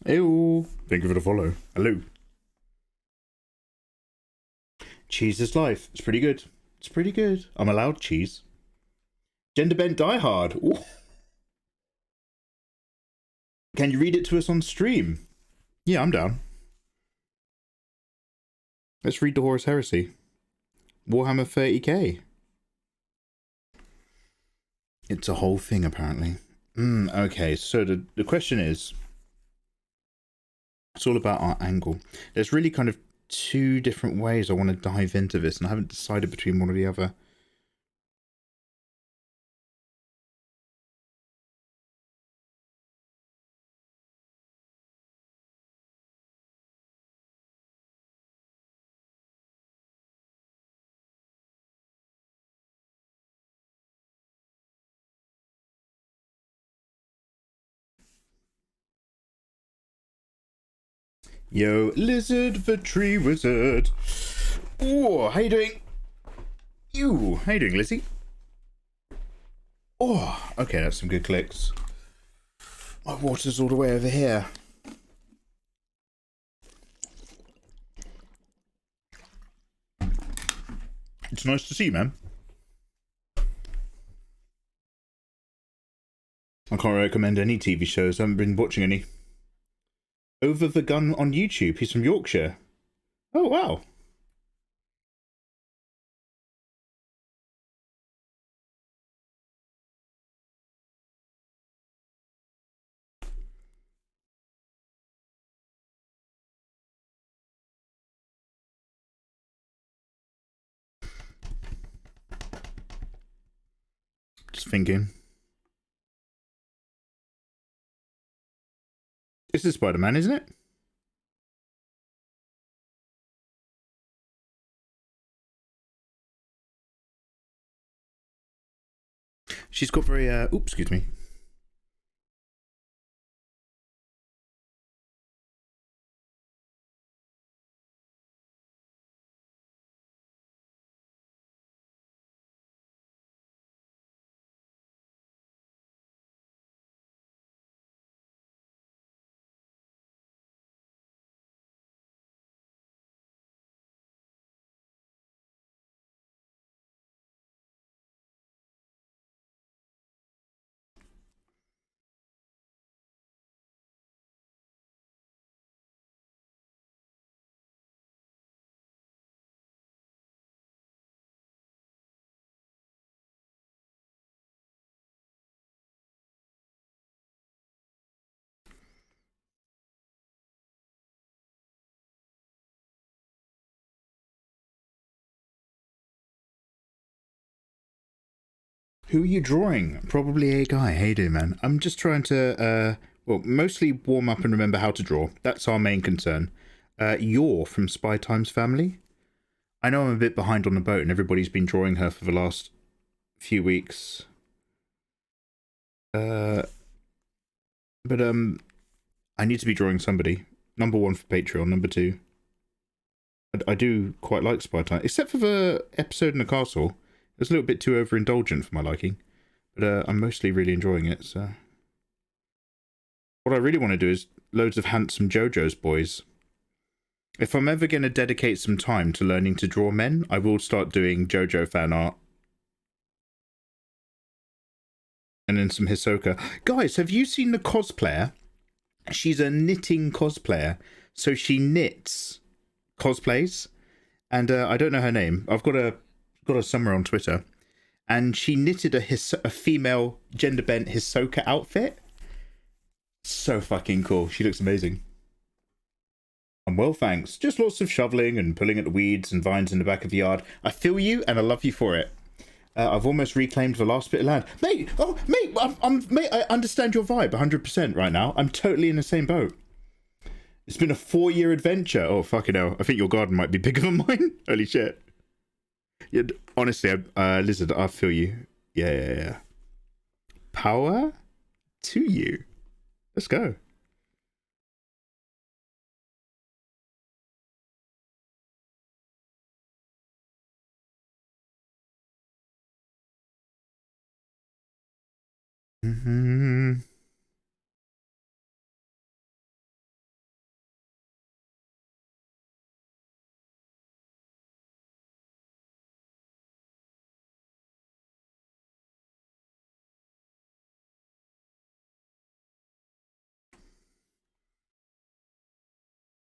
Ew. Thank you for the follow. Hello. Cheese is life. It's pretty good. It's pretty good. I'm allowed cheese. Gender bent Die Hard. Ooh. Can you read it to us on stream? Yeah, I'm down. Let's read the Horus Heresy. Warhammer 30k. It's a whole thing, apparently. Okay, so the question is, it's all about our angle. There's really kind of two different ways I want to dive into this, and I haven't decided between one or the other. Yo, lizard the tree wizard. Oh, how you doing? You, how you doing, Lizzie? Oh, okay, that's some good clicks. My water's all the way over here. It's nice to see you, man. I can't recommend any TV shows. I haven't been watching any. Over the Gun on YouTube. He's from Yorkshire. Oh, wow. Just thinking. This is Spider-Man, isn't it? She's got very, oops, excuse me. Who are you drawing? Probably a guy. Hey, dude, man. I'm just trying to, well, mostly warm up and remember how to draw. That's our main concern. You're from Spy Time's family. I know I'm a bit behind on the boat and everybody's been drawing her for the last few weeks. But I need to be drawing somebody. Number one for Patreon. Number two. I do quite like Spy Time. Except for the episode in the castle. It was a little bit too overindulgent for my liking. But I'm mostly really enjoying it, so... What I really want to do is loads of handsome JoJo's boys. If I'm ever going to dedicate some time to learning to draw men, I will start doing JoJo fan art. And then some Hisoka. Guys, have you seen the cosplayer? She's a knitting cosplayer. So she knits cosplays. And I don't know her name. I've got her somewhere on Twitter. And she knitted a female gender bent Hisoka outfit. So fucking cool. She looks amazing. I'm well, thanks. Just lots of shoveling and pulling at the weeds and vines in the back of the yard. I feel you and I love you for it. I've almost reclaimed the last bit of land. Mate, oh, mate, mate, I understand your vibe 100% right now. I'm totally in the same boat. It's been a 4-year adventure. Oh, fucking hell. I think your garden might be bigger than mine. Holy shit. Yeah, honestly, Lizard, I feel you. Yeah. Power to you. Let's go.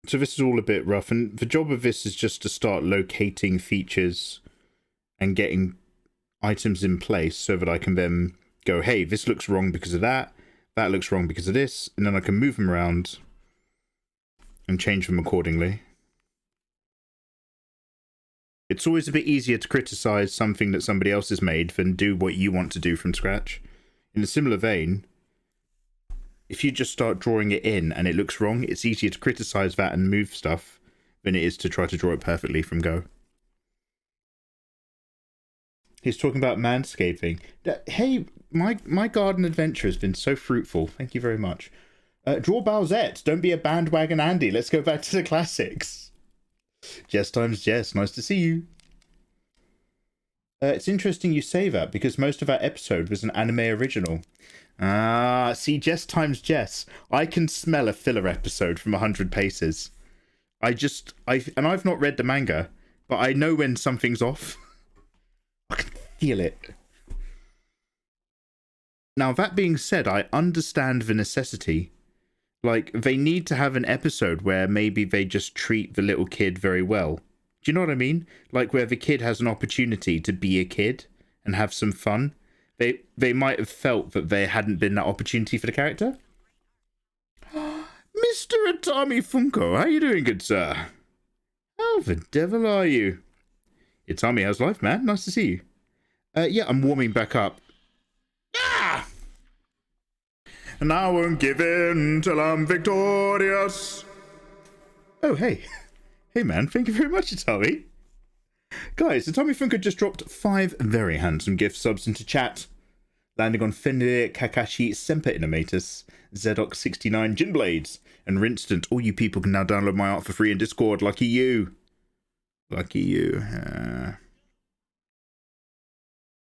So this is all a bit rough, and the job of this is just to start locating features and getting items in place so that I can then go, hey, this looks wrong because of that, that looks wrong because of this, and then I can move them around and change them accordingly. It's always a bit easier to criticize something that somebody else has made than do what you want to do from scratch. In a similar vein, if you just start drawing it in and it looks wrong, it's easier to criticize that and move stuff than it is to try to draw it perfectly from go. He's talking about manscaping. Hey, my garden adventure has been so fruitful. Thank you very much. Draw Bowsette. Don't be a bandwagon Andy. Let's go back to the classics. Jess times Jess. Nice to see you. It's interesting you say that because most of our episode was an anime original. Ah, see, Jess times Jess. I can smell a filler episode from 100 paces. And I've not read the manga, but I know when something's off. I can feel it. Now, that being said, I understand the necessity. Like, they need to have an episode where maybe they just treat the little kid very well. Do you know what I mean? Like, where the kid has an opportunity to be a kid and have some fun. They might have felt that there hadn't been that opportunity for the character. Mr. Atami Funko, how you doing, good sir? How the devil are you? Itami, how's life, man? Nice to see you. Yeah, I'm warming back up. Ah! And I won't give in till I'm victorious. Oh, hey. Hey, man. Thank you very much, Itami. Guys, Itami Funko just dropped 5 very handsome gift subs into chat. Landing on Fender, Kakashi, Semper Innomatus, Zedox69, Ginblades, and Rinstant. All you people can now download my art for free in Discord. Lucky you. Lucky you.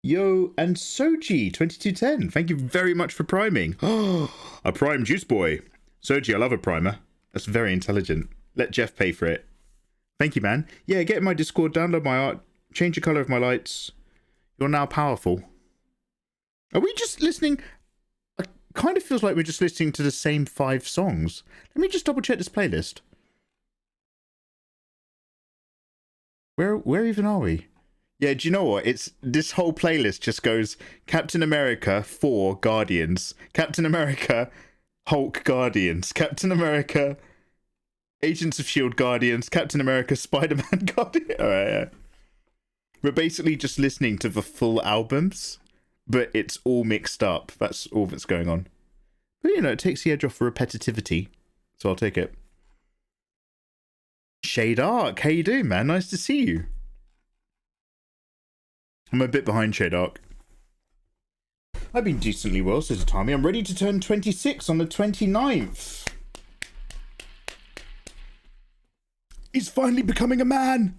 Yo, and Soji2210, thank you very much for priming. Oh, a prime juice boy. Soji, I love a primer. That's very intelligent. Let Jeff pay for it. Thank you, man. Yeah, get in my Discord, download my art, change the colour of my lights. You're now powerful. Are we just listening? It kind of feels like we're just listening to the same 5 songs. Let me just double check this playlist. Where even are we? Yeah, do you know what? It's this whole playlist just goes Captain America 4 Guardians, Captain America Hulk Guardians, Captain America Agents of S.H.I.E.L.D. Guardians, Captain America Spider-Man Guardian. Alright, yeah. We're basically just listening to the full albums, but it's all mixed up. That's all that's going on. But you know, it takes the edge off the repetitivity, so I'll take it. Shade Arc, how you doing, man? Nice to see you. I'm a bit behind Shade Arc. I've been decently well, says Tommy. I'm ready to turn 26 on the 29th. He's finally becoming a man.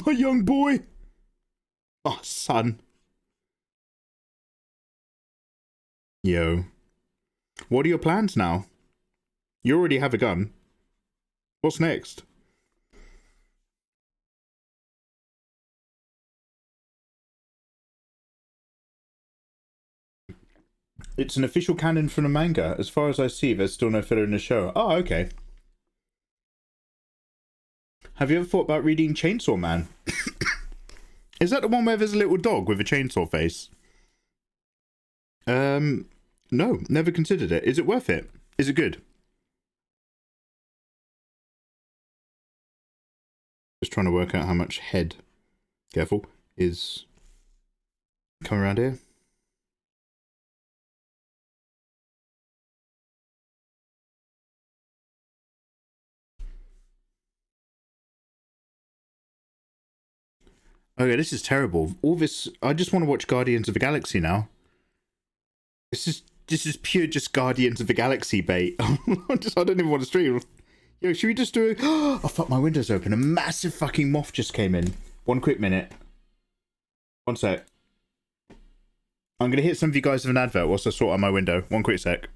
My young boy. Oh, son. Yo. What are your plans now? You already have a gun. What's next? It's an official canon from the manga. As far as I see, there's still no filler in the show. Oh, okay. Have you ever thought about reading Chainsaw Man? Is that the one where there's a little dog with a chainsaw face? No, never considered it. Is it worth it? Is it good? Just trying to work out how much head, careful, is coming around here. Okay, this is terrible. All this, I just want to watch Guardians of the Galaxy now. This is pure just Guardians of the Galaxy bait. I don't even want to stream. Yo, should we just do it? Oh, fuck, my window's open. A massive fucking moth just came in. One quick minute. One sec. I'm going to hit some of you guys with an advert whilst I sort out my window. One quick sec.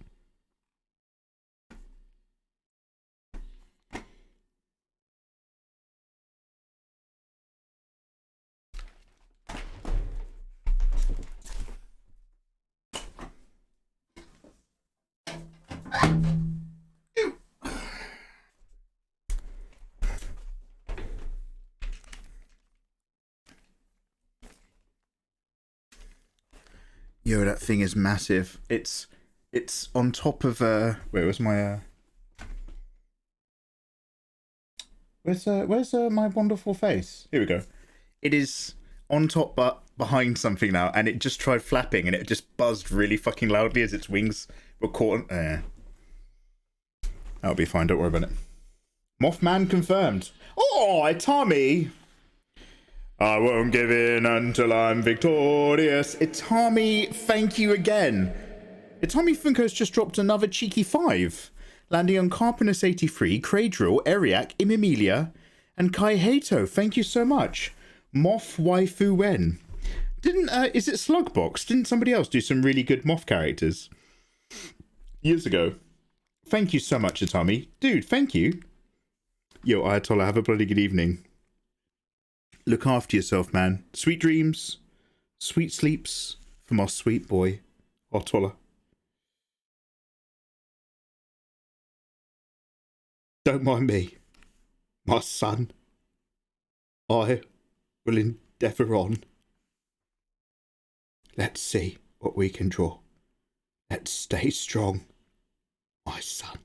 Yo, that thing is massive. It's on top of wait, where's my where's my wonderful face? Here we go. It is on top but behind something now, and it just tried flapping and it just buzzed really fucking loudly as its wings were caught. That'll be fine, don't worry about it. Mothman confirmed. Oh, Tommy! I won't give in until I'm victorious. Itami, thank you again. Itami Funko's just dropped another cheeky 5, landing on Carpinus83, Cradrill, Eriak, Imemilia, and Kai Hato. Thank you so much. Moth Waifu Wen. Is it Slugbox? Didn't somebody else do some really good Moth characters years ago? Thank you so much, Itami. Dude, thank you. Yo, Ayatollah, have a bloody good evening. Look after yourself, man. Sweet dreams, sweet sleeps from our sweet boy, Ayatollah. Don't mind me, my son. I will endeavour on. Let's see what we can draw. Let's stay strong, my son.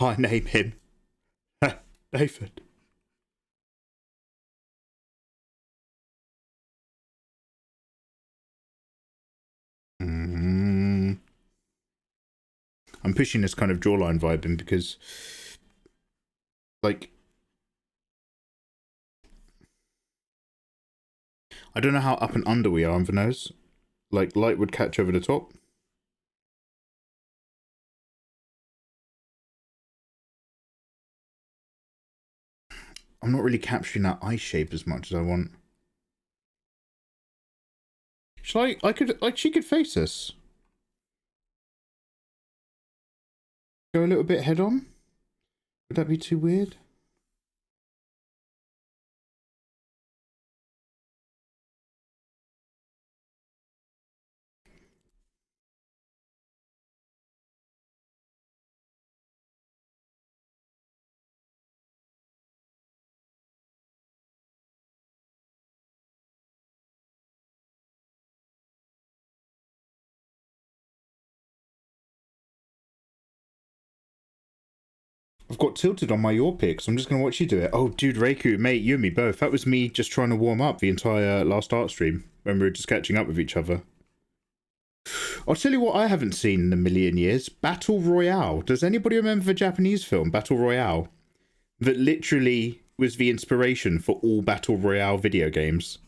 I name him David. I'm pushing this kind of jawline vibe in because, like, I don't know how up and under we are on the nose. Like, light would catch over the top. I'm not really capturing that eye shape as much as I want. She could face us. Go a little bit head on? Would that be too weird? I've got tilted on my your pick, so I'm just going to watch you do it. Oh, dude, Reiku, mate, you and me both. That was me just trying to warm up the entire last art stream when we were just catching up with each other. I'll tell you what I haven't seen in a million years. Battle Royale. Does anybody remember the Japanese film, Battle Royale? That literally was the inspiration for all Battle Royale video games.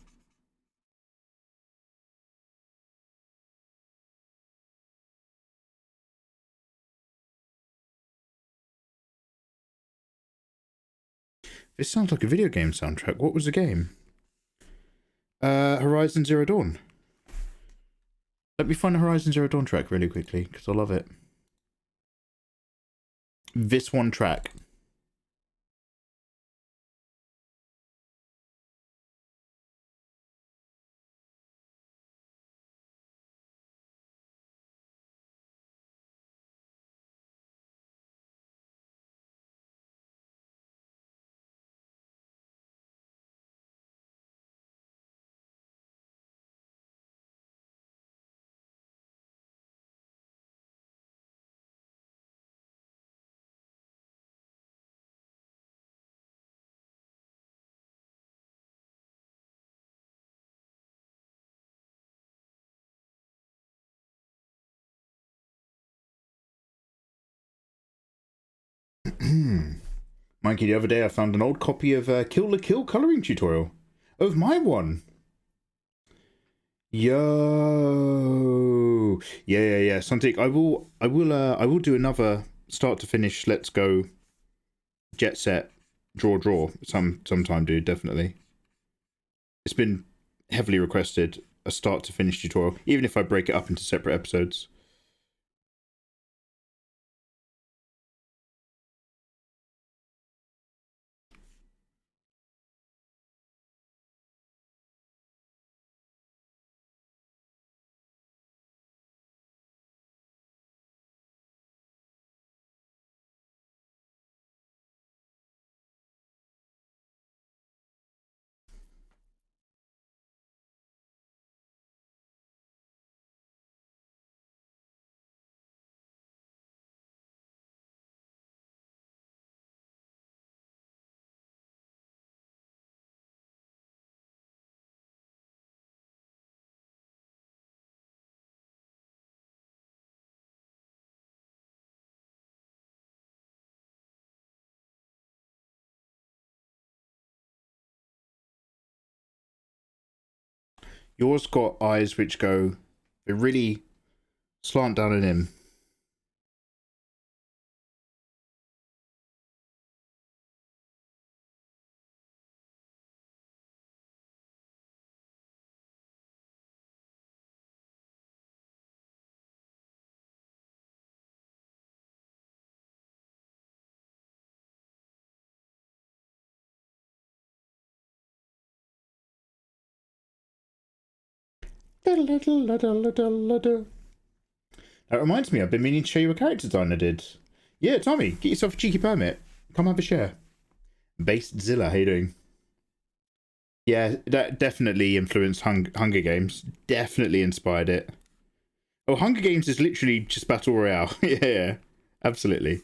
This sounds like a video game soundtrack. What was the game? Horizon Zero Dawn. Let me find the Horizon Zero Dawn track really quickly, because I love it. This one track. Mikey, the other day I found an old copy of Kill la Kill coloring tutorial of my one. Yo, yeah. Santik, I will do another start to finish. Let's go. Jet set, draw. Sometime, dude. Definitely. It's been heavily requested, a start to finish tutorial, even if I break it up into separate episodes. Yours got eyes which go, they really slant down and in. That reminds me, I've been meaning to show you a character design I did. Yeah, Tommy, get yourself a cheeky permit. Come have a share. Basedzilla, how you doing? Yeah, that definitely influenced Hunger Games. Definitely inspired it. Oh, Hunger Games is literally just Battle Royale. Yeah, absolutely.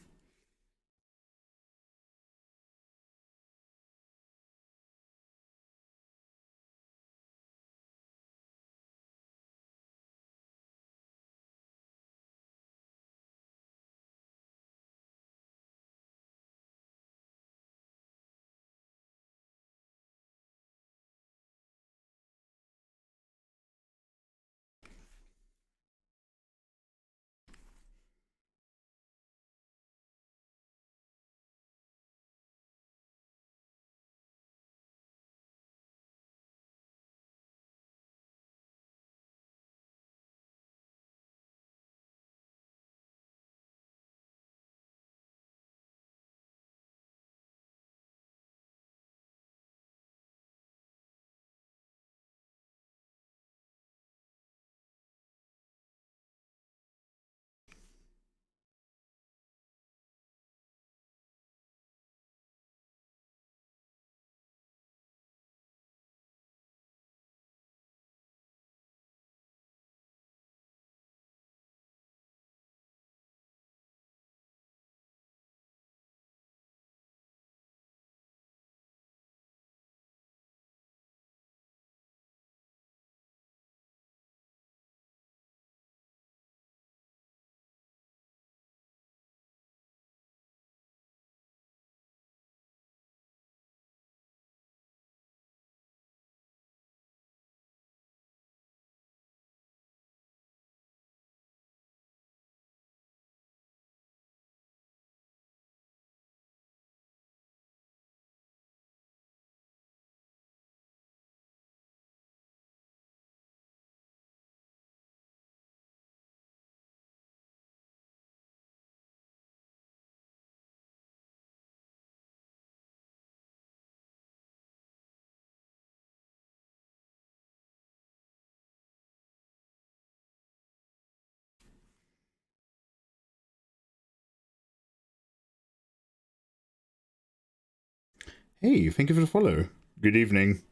Hey, thank you for the follow. Good evening.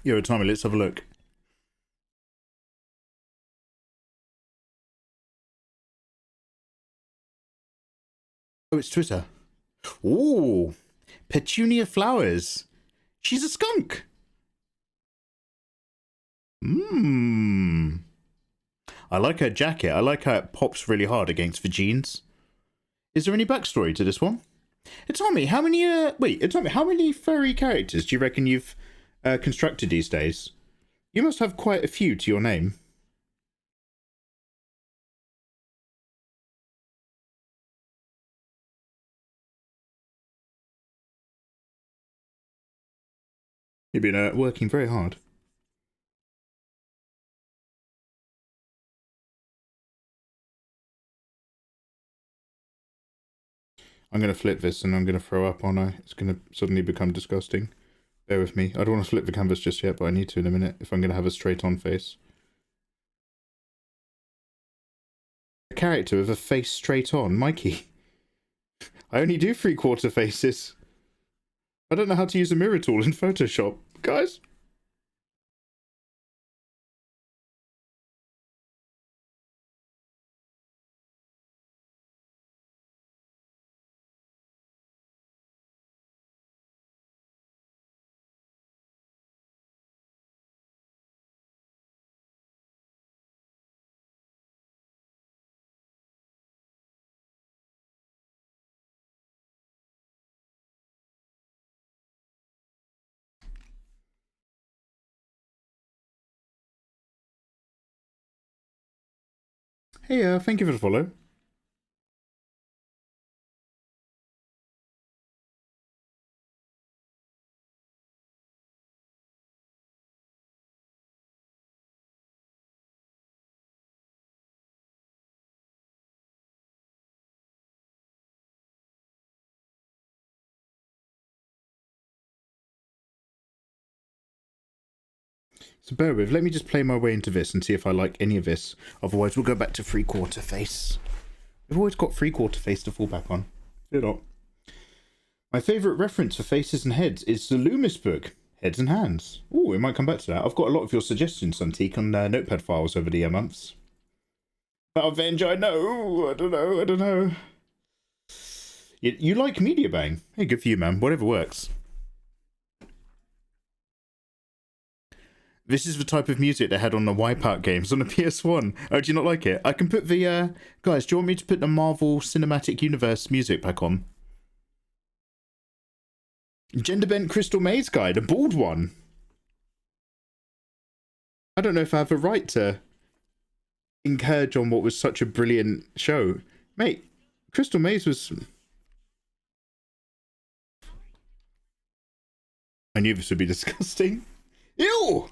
Yo, Tommy, let's have a look. Oh, it's Twitter. Ooh, Petunia Flowers. She's a skunk. Mmm. I like her jacket. I like how it pops really hard against the jeans. Is there any backstory to this one? Tommy, how many Tommy, how many furry characters do you reckon you've constructed these days? You must have quite a few to your name. You've been working very hard. I'm going to flip this and I'm going to throw up, aren't I? It's going to suddenly become disgusting. Bear with me. I don't want to flip the canvas just yet, but I need to in a minute if I'm going to have a straight-on face. A character with a face straight on. Mikey. I only do three-quarter faces. I don't know how to use a mirror tool in Photoshop. Guys? Hey, thank you for the follow. So bear with, let me just play my way into this and see if I like any of this. Otherwise, we'll go back to three-quarter face. We've always got three-quarter face to fall back on. Fear not. My favourite reference for faces and heads is the Loomis book, Heads and Hands. Oh, we might come back to that. I've got a lot of your suggestions, Santique, on notepad files over the months. But Avenge, I know. I don't know. You like Media Bang? Hey, good for you, man. Whatever works. This is the type of music they had on the Wipeout games on the PS1. Oh, do you not like it? I can put the, guys, do you want me to put the Marvel Cinematic Universe music back on? Gender-bent Crystal Maze guy, the bald one. I don't know if I have a right to encourage on what was such a brilliant show. Mate, Crystal Maze was... I knew this would be disgusting. Ew!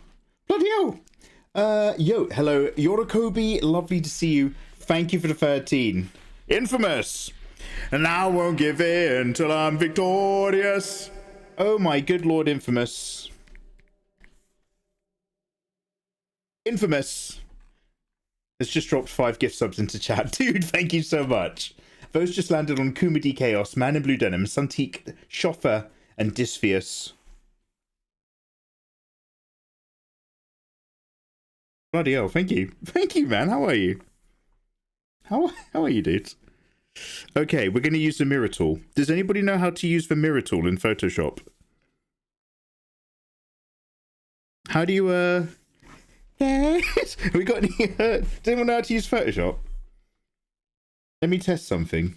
Bloody hell! Yo, hello, Yorokobi, lovely to see you. Thank you for the 13. Infamous! And I won't give in till I'm victorious. Oh my good lord, Infamous. Infamous has just dropped 5 gift subs into chat. Dude, thank you so much. Those just landed on Kumadi Chaos, Man in Blue Denim, Santique, Shoffer, and Dyspheus. Bloody hell, thank you. Thank you, man. How are you? How are you, dude? Okay, we're going to use the mirror tool. Does anybody know how to use the mirror tool in Photoshop? How do you, we got any, does anyone know how to use Photoshop? Let me test something.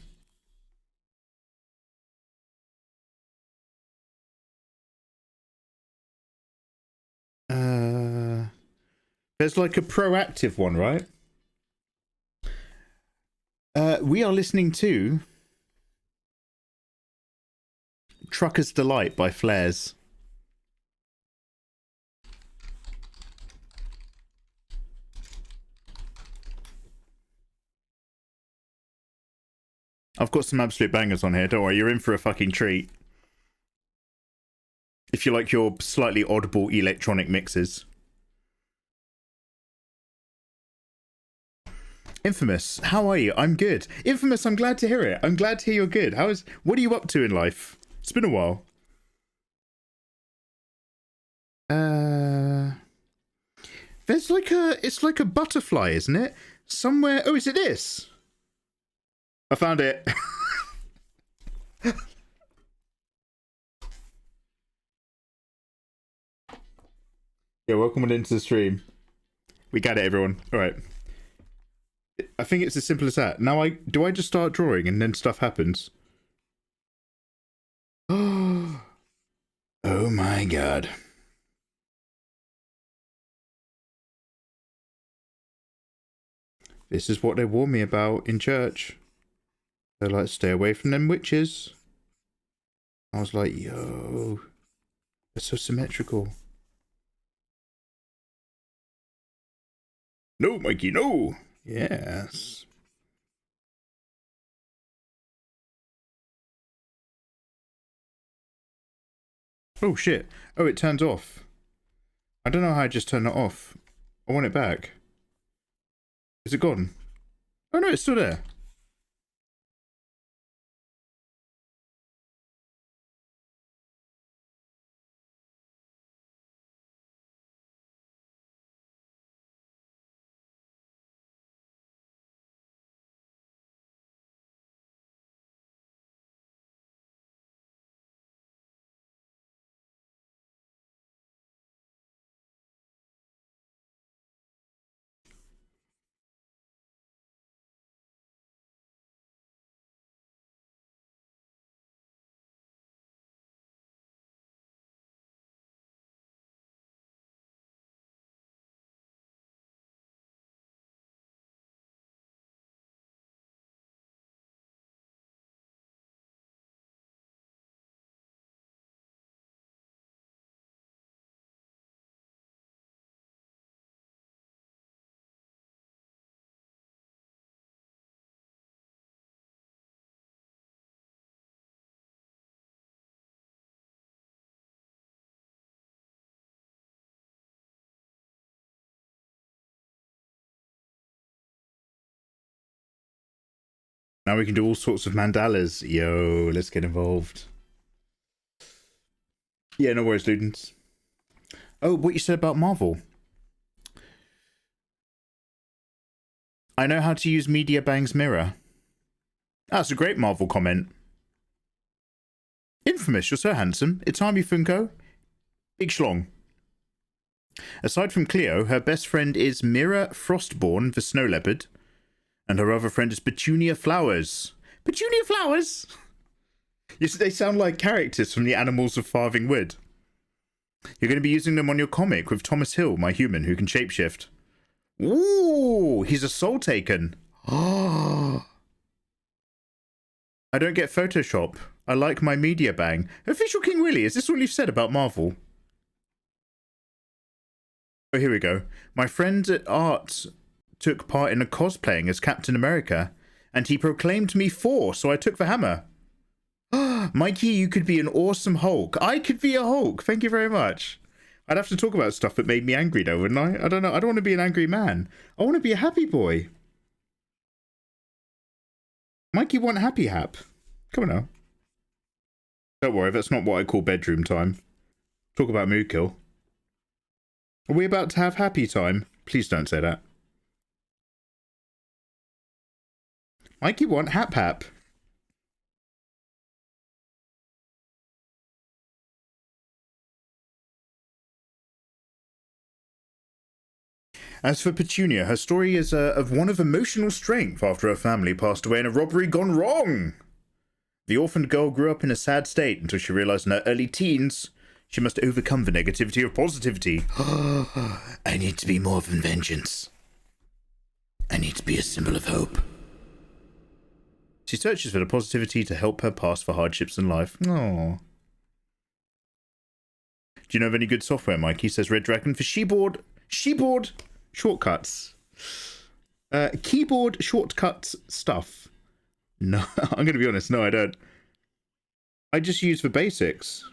There's like a proactive one, right? We are listening to Trucker's Delight by Flares. I've got some absolute bangers on here, don't worry, you're in for a fucking treat. If you like your slightly audible electronic mixes. Infamous, how are you? I'm good. Infamous, I'm glad to hear it. I'm glad to hear you're good. What are you up to in life? It's been a while. There's like it's like a butterfly, isn't it? Somewhere, oh, is it this? I found it. Yeah, welcome on into the stream. We got it, everyone. All right. I think it's as simple as that. Now, do I just start drawing and then stuff happens? Oh my god. This is what they warned me about in church. They're like, stay away from them witches. I was like, yo, they're so symmetrical. No, Mikey, no. Yes. Oh shit. Oh, it turns off. I don't know how I just turned it off. I want it back. Is it gone? Oh no, it's still there. Now we can do all sorts of mandalas. Yo, let's get involved. Yeah, no worries, students. Oh, what you said about Marvel. I know how to use Media Bang's mirror. That's a great Marvel comment. Infamous, you're so handsome. Itami Funko. Big schlong. Aside from Cleo, her best friend is Mira Frostborn, the snow leopard. And her other friend is Petunia Flowers. Petunia Flowers? Yes, they sound like characters from the Animals of Farthing Wood. You're going to be using them on your comic with Thomas Hill, my human, who can shapeshift. Ooh, he's a Soul Taken. Oh. I don't get Photoshop. I like my Media Bang. Official King Willie, is this all you've said about Marvel? Oh, here we go. My friend at Art took part in a cosplaying as Captain America, and he proclaimed me Thor, so I took the hammer. Mikey, you could be an awesome Hulk. I could be a Hulk. Thank you very much. I'd have to talk about stuff that made me angry, though, wouldn't I? I don't know. I don't want to be an angry man. I want to be a happy boy. Mikey want happy hap. Come on now. Don't worry, that's not what I call bedroom time. Talk about mood kill. Are we about to have happy time? Please don't say that. Mikey want hap hap. As for Petunia, her story is of one of emotional strength after her family passed away in a robbery gone wrong. The orphaned girl grew up in a sad state until she realized in her early teens she must overcome the negativity of positivity. I need to be more than vengeance. I need to be a symbol of hope. She searches for the positivity to help her pass the hardships in life. Aww. Do you know of any good software, Mikey? Says Red Dragon for Sheboard shortcuts. Keyboard shortcuts stuff. No, I'm going to be honest. No, I don't. I just use the basics.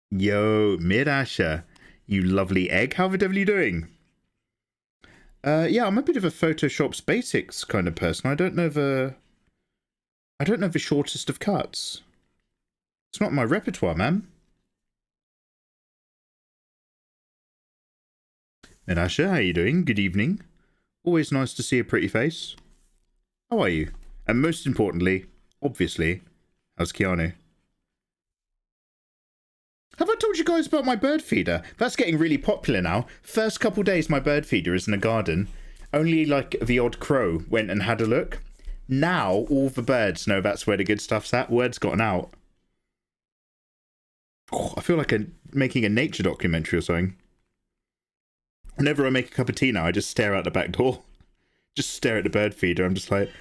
Yo, Mirasha, you lovely egg. How the devil are you doing? Yeah, I'm a bit of a Photoshop's basics kind of person. I don't know the shortest of cuts. It's not my repertoire, man. Mirasha, how are you doing? Good evening. Always nice to see a pretty face. How are you? And most importantly, obviously, how's Keanu? Have I told you guys about my bird feeder? That's getting really popular now. First couple days my bird feeder is in the garden. Only like the odd crow went and had a look. Now all the birds know that's where the good stuff's at. Word's gotten out. Oh, I feel like making a nature documentary or something. Whenever I make a cup of tea now, I just stare out the back door. Just stare at the bird feeder. I'm just like...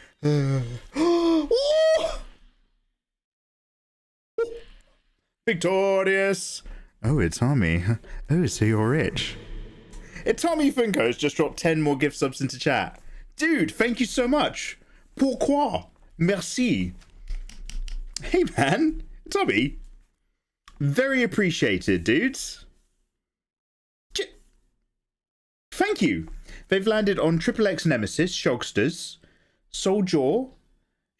Victorious! Oh, it's Tommy. Oh, so you're rich. Tommy Funko's just dropped 10 more gift subs into chat. Dude, thank you so much. Pourquoi? Merci. Hey, man. Tommy. Very appreciated, dudes. Thank you. They've landed on Triple X Nemesis, Shogsters, Souljaw,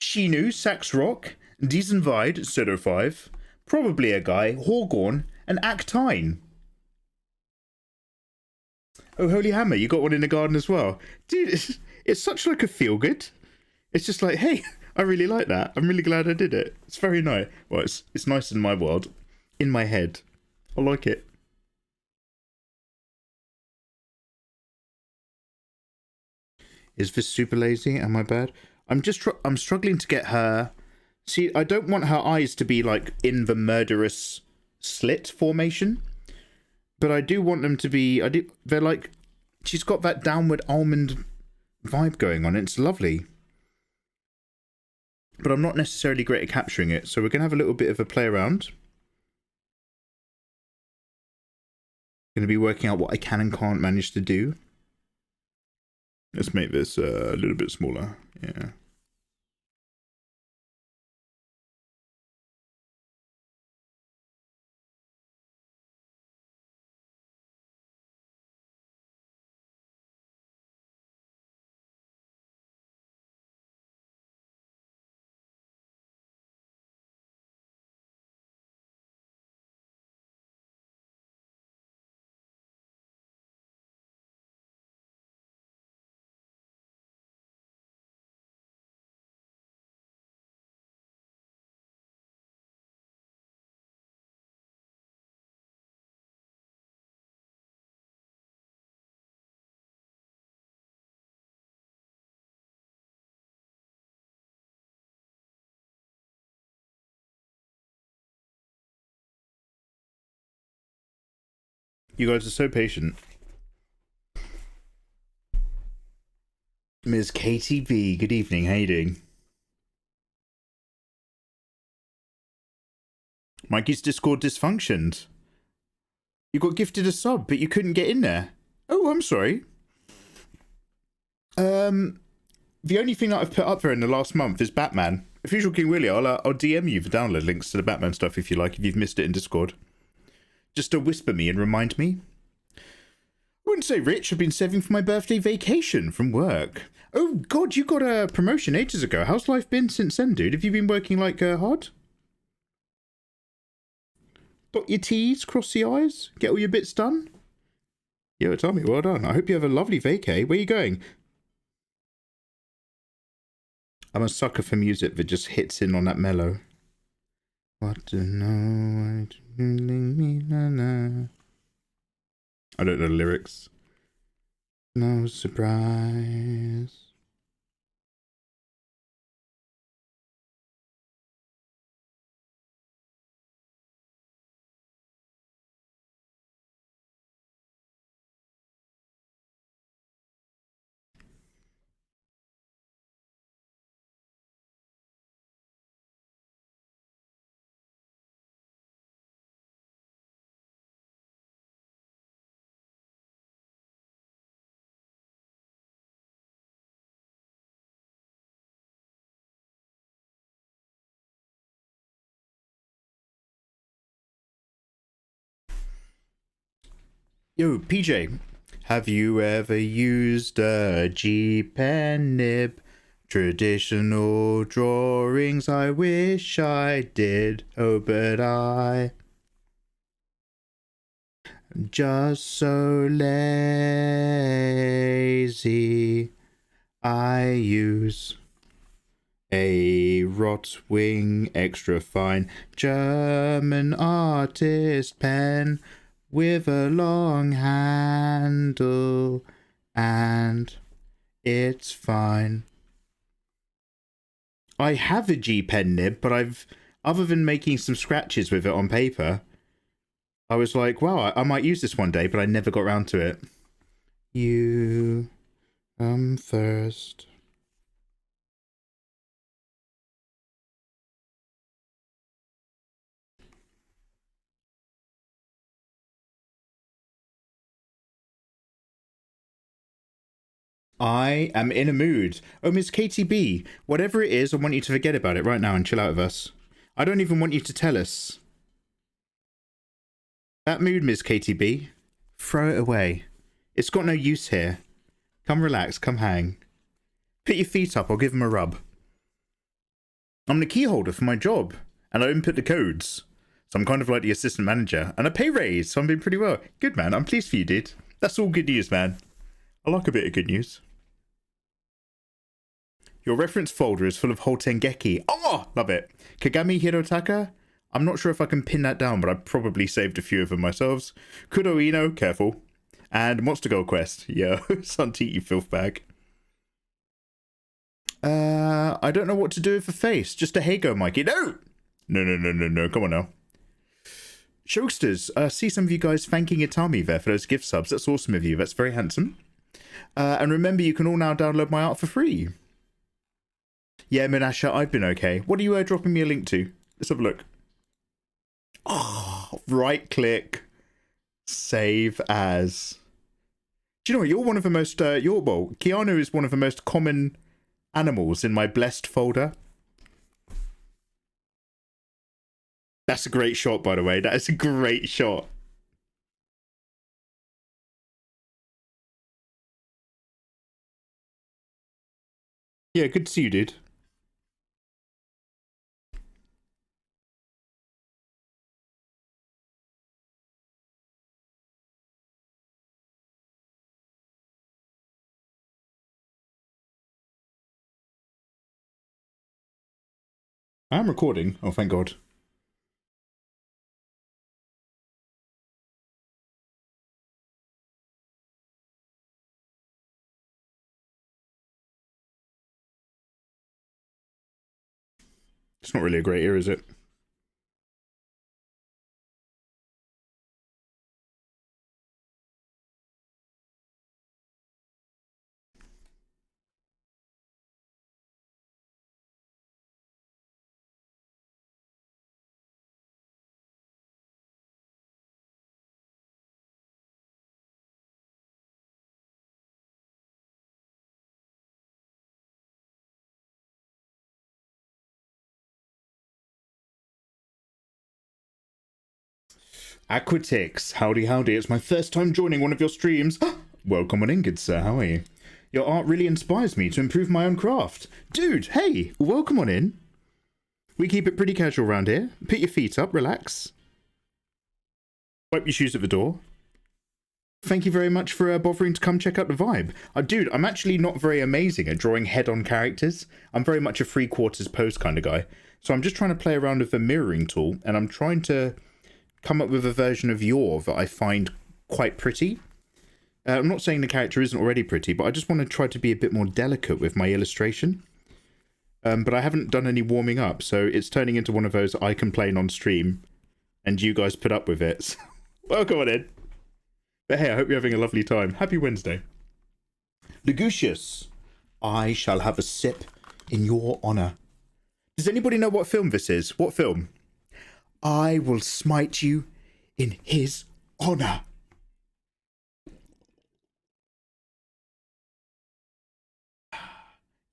Shinu, Sax Rock, Desenhar, Pseudo 5, probably a guy, Horgorn, and Actine. Oh, Holy Hammer, you got one in the garden as well. Dude, it's such like a feel-good. It's just like, hey, I really like that. I'm really glad I did it. It's very nice. Well, it's nice in my world. In my head. I like it. Is this super lazy? Am I bad? I'm struggling to get her... See, I don't want her eyes to be, like, in the murderous slit formation. But I do want them to be... They're like... She's got that downward almond vibe going on. It's lovely. But I'm not necessarily great at capturing it. So we're going to have a little bit of a play around. Going to be working out what I can and can't manage to do. Let's make this a little bit smaller. Yeah. You guys are so patient. Ms. Katie B, good evening. How you doing? Mikey's Discord dysfunctioned. You got gifted a sub, but you couldn't get in there. Oh, I'm sorry. The only thing that I've put up there in the last month is Batman. Official King Willie, I'll DM you the download links to the Batman stuff if you like, if you've missed it in Discord. Just to whisper me and remind me. I wouldn't say rich, I've been saving for my birthday vacation from work. Oh god, you got a promotion ages ago. How's life been since then, dude? Have you been working like hard? Dot your T's, cross the I's, get all your bits done? Yo, Tommy, well done. I hope you have a lovely vacay. Where are you going? I'm a sucker for music that just hits in on that mellow. What to know, I don't know the lyrics. No surprise. Yo, PJ, have you ever used a G-pen nib? Traditional drawings, I wish I did. Oh, but I just so lazy. I use a Rotwing extra fine German artist pen with a long handle, and it's fine. I have a G-pen nib, but other than making some scratches with it on paper, I was like, wow, I might use this one day, but I never got around to it. You come first. I am in a mood. Oh, Miss Katie B, whatever it is, I want you to forget about it right now and chill out with us. I don't even want you to tell us. That mood, Miss Katie B, throw it away. It's got no use here. Come relax, come hang. Put your feet up, I'll give them a rub. I'm the key holder for my job, and I input the codes. So I'm kind of like the assistant manager, and a pay raise, so I'm doing pretty well. Good, man, I'm pleased for you, dude. That's all good news, man. I like a bit of good news. Your reference folder is full of Hoe Teken. Oh, love it. Kagami Hirotaka? I'm not sure if I can pin that down, but I probably saved a few of them myself. Kudo Ino, careful. And Monster Girl Quest. Yo, Sunty, you filth bag. I don't know what to do with the face. Just a hey go, Mikey. No! No. Come on now. Showsters, see some of you guys thanking Itami there for those gift subs. That's awesome of you. That's very handsome. And remember, you can all now download my art for free. Yeah, Minasha, I've been okay. What are you dropping me a link to? Let's have a look. Oh, right click. Save as. Do you know what? You're one of the most, well, Keanu is one of the most common animals in my blessed folder. That's a great shot, by the way. That is a great shot. Yeah, good to see you, dude. I'm recording. Oh, thank God. It's not really a great ear, is it? Aquatix, howdy howdy, it's my first time joining one of your streams. Welcome on in, good sir, how are you? Your art really inspires me to improve my own craft. Dude, hey, welcome on in. We keep it pretty casual around here. Put your feet up, relax. Wipe your shoes at the door. Thank you very much for bothering to come check out the vibe. Dude, I'm actually not very amazing at drawing head-on characters. I'm very much a three-quarters pose kind of guy. So I'm just trying to play around with the mirroring tool, and I'm trying to come up with a version of Yor that I find quite pretty. I'm not saying the character isn't already pretty, but I just want to try to be a bit more delicate with my illustration. But I haven't done any warming up, so it's turning into one of those I complain on stream, and you guys put up with it. So, welcome on in. But hey, I hope you're having a lovely time. Happy Wednesday. Lugucius, I shall have a sip in your honour. Does anybody know what film this is? What film? I will smite you in his honour.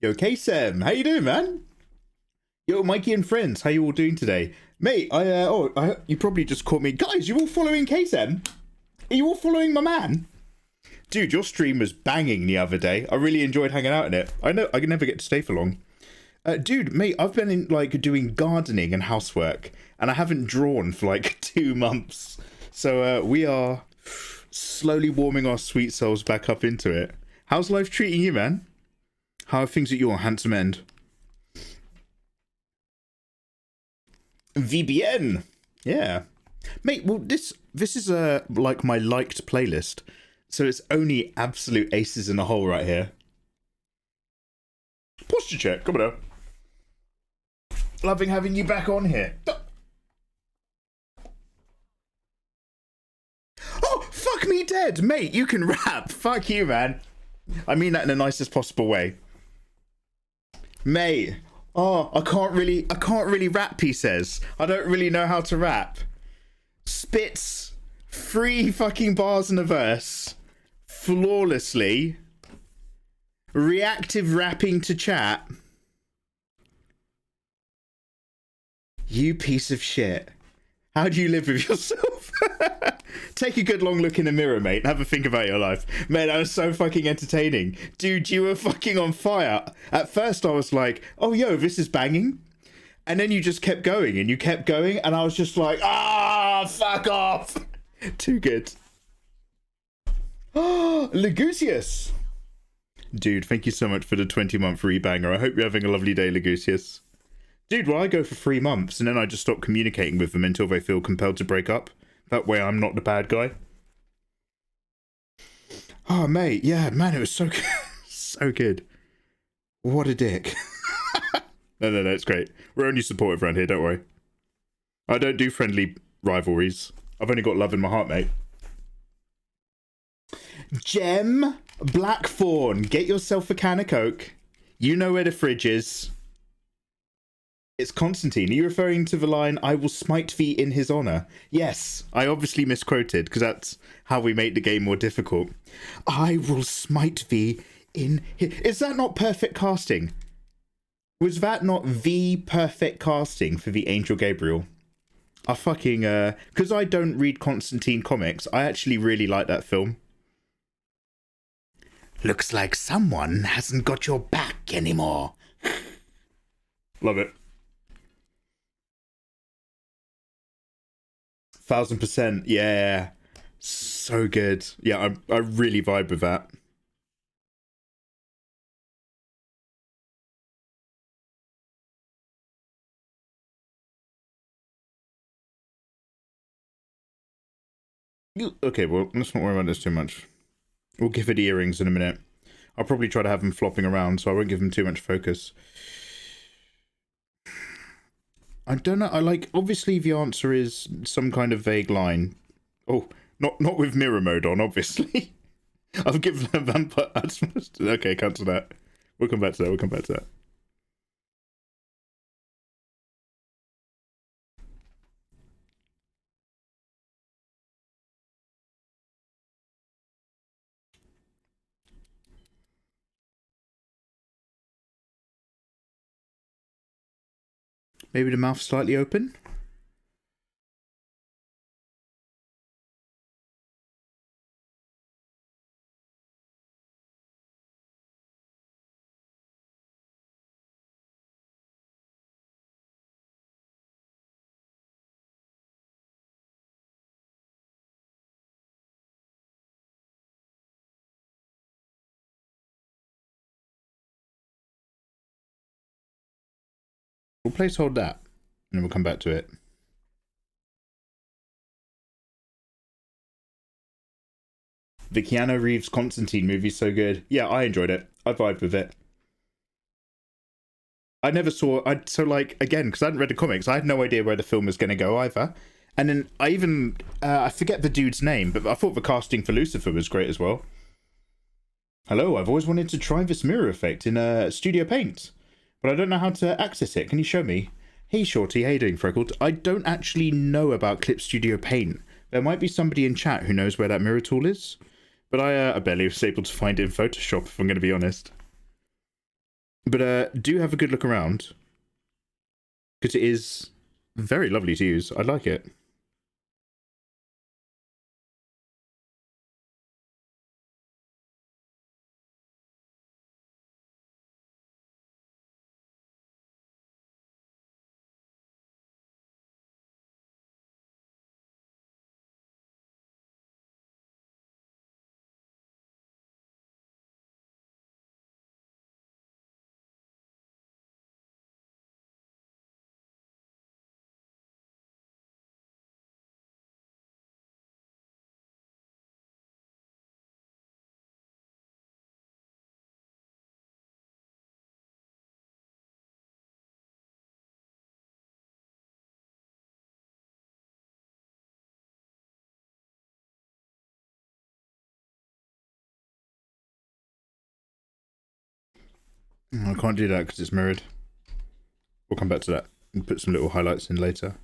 Yo, K-Sam, how you doing, man? Yo, Mikey and friends, how you all doing today? Mate, you probably just caught me. Guys, you all following K-Sam? Are you all following my man? Dude, your stream was banging the other day. I really enjoyed hanging out in it. I know I can never get to stay for long. Dude, mate, I've been in, like, doing gardening and housework, and I haven't drawn for like 2 months. So we are slowly warming our sweet souls back up into it. How's life treating you, man? How are things at your handsome end? VBN. Yeah. Mate, well, this is like my liked playlist, so it's only absolute aces in a hole right here. Posture check, come on now. Loving having you back on here. Oh, fuck me dead, mate. You can rap. Fuck you, man. I mean that in the nicest possible way, mate. Oh, I can't really rap. He says I don't really know how to rap. Spits 3 fucking bars in a verse flawlessly. Reactive rapping to chat. You piece of shit. How do you live with yourself? Take a good long look in the mirror, mate, and have a think about your life. Man, that was so fucking entertaining. Dude, you were fucking on fire. At first I was like, oh yo, this is banging. And then you just kept going, and you kept going, and I was just like, fuck off. Too good. Oh, Legusius. Dude, thank you so much for the 20-month rebanger. I hope you're having a lovely day, Legusius. Dude, well, I go for 3 months, and then I just stop communicating with them until they feel compelled to break up. That way I'm not the bad guy. Oh, mate, yeah, man, it was so good. So good. What a dick. No, it's great. We're only supportive around here, don't worry. I don't do friendly rivalries. I've only got love in my heart, mate. Gem Blackthorn, get yourself a can of Coke. You know where the fridge is. It's Constantine. Are you referring to the line, I will smite thee in his honour? Yes, I obviously misquoted, because that's how we make the game more difficult. I will smite thee in his... Is that not perfect casting? Was that not the perfect casting for the Angel Gabriel? I fucking, because I don't read Constantine comics, I actually really like that film. Looks like someone hasn't got your back anymore. Love it. 1000%, yeah. So good. Yeah, I really vibe with that. Okay, well, let's not worry about this too much. We'll give it earrings in a minute. I'll probably try to have them flopping around, so I won't give them too much focus. I don't know. I like, obviously the answer is some kind of vague line. Oh, not with mirror mode on, obviously. I've given a vampire. Okay, cancel that. We'll come back to that. Maybe the mouth slightly open. We'll placehold that, and then we'll come back to it. The Keanu Reeves Constantine movie's so good. Yeah, I enjoyed it. I vibed with it. I never saw... So, like, again, because I hadn't read the comics, I had no idea where the film was going to go either. And then I even... I forget the dude's name, but I thought the casting for Lucifer was great as well. Hello, I've always wanted to try this mirror effect in Studio Paint, but I don't know how to access it. Can you show me? Hey, Shorty, how you doing, Freckled? I don't actually know about Clip Studio Paint. There might be somebody in chat who knows where that mirror tool is, but I barely was able to find it in Photoshop, if I'm going to be honest. But do have a good look around, because it is very lovely to use. I like it. I can't do that because it's mirrored. We'll come back to that and put some little highlights in later.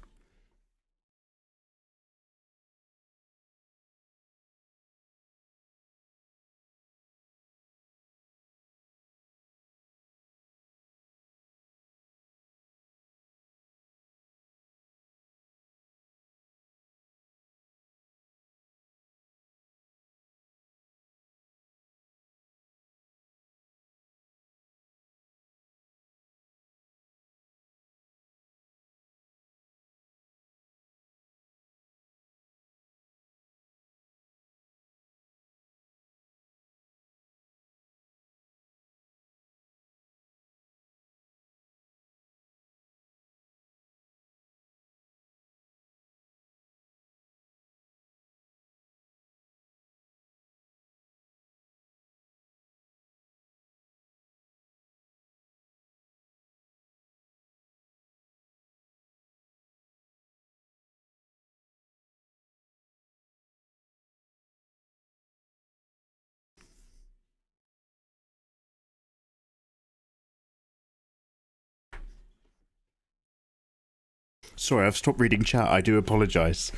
Sorry, I've stopped reading chat. I do apologise.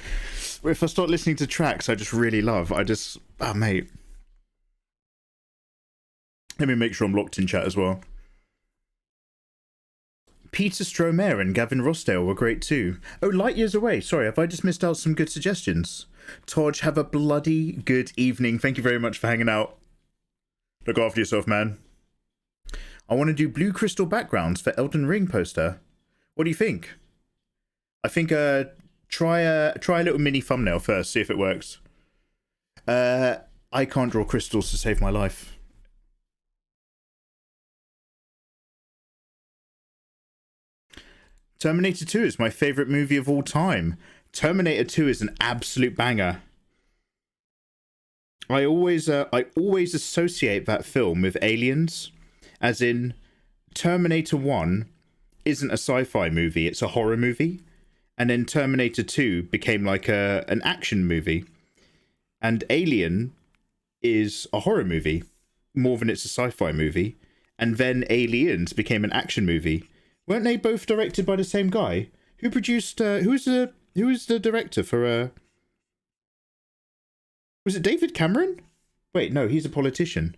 If I start listening to tracks I just really love, oh, mate. Let me make sure I'm locked in chat as well. Peter Stromer and Gavin Rossdale were great too. Oh, light years away. Sorry, have I just missed out some good suggestions? Todge, have a bloody good evening. Thank you very much for hanging out. Look after yourself, man. I want to do blue crystal backgrounds for Elden Ring poster. What do you think? I think try a little mini thumbnail first, see if it works. I can't draw crystals to save my life. Terminator 2 is my favourite movie of all time. Terminator 2 is an absolute banger. I always associate that film with aliens, as in Terminator 1 isn't a sci-fi movie, it's a horror movie. And then Terminator 2 became like an action movie. And Alien is a horror movie, more than it's a sci-fi movie. And then Aliens became an action movie. Weren't they both directed by the same guy? Who produced, who was the director for, was it David Cameron? Wait, no, he's a politician.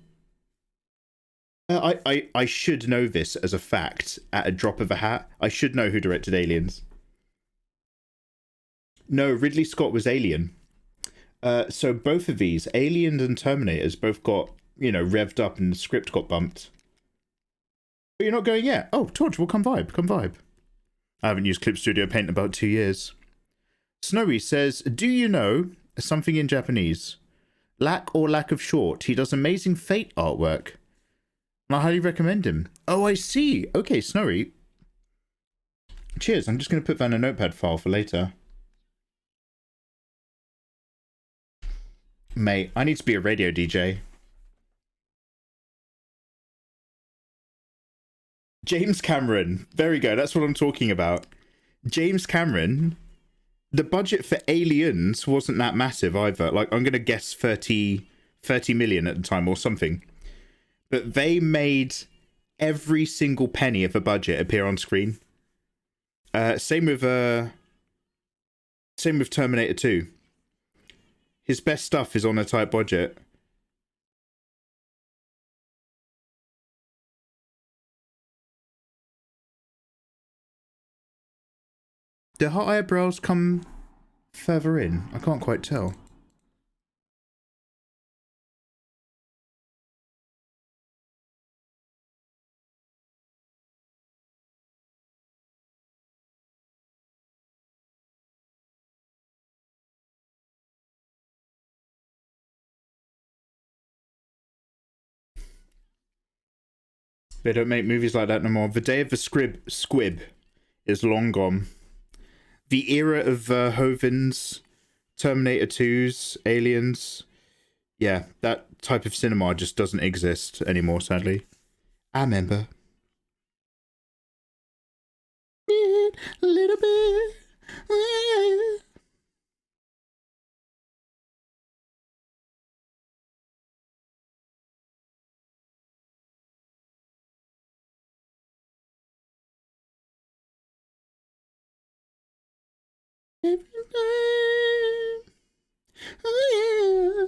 I should know this as a fact at a drop of a hat. I should know who directed Aliens. No, Ridley Scott was Alien. So both of these, Aliens and Terminators, both got, you know, revved up and the script got bumped. But you're not going yet? Oh, Torch, well, come vibe, come vibe. I haven't used Clip Studio Paint in about 2 years. Snowy says, do you know something in Japanese? Lack of short. He does amazing Fate artwork. And I highly recommend him. Oh, I see. Okay, Snowy. Cheers. I'm just going to put that in a notepad file for later. Mate, I need to be a radio DJ. James Cameron. There we go. That's what I'm talking about. James Cameron. The budget for Aliens wasn't that massive either. Like, I'm going to guess 30 million at the time or something. But they made every single penny of a budget appear on screen. Same with Terminator 2. His best stuff is on a tight budget. Do her eyebrows come further in? I can't quite tell. They don't make movies like that no more. The day of the squib is long gone. The era of Hovins, Terminator 2s, Aliens, yeah, that type of cinema just doesn't exist anymore, sadly. I remember. A little bit. Every time. Oh, yeah.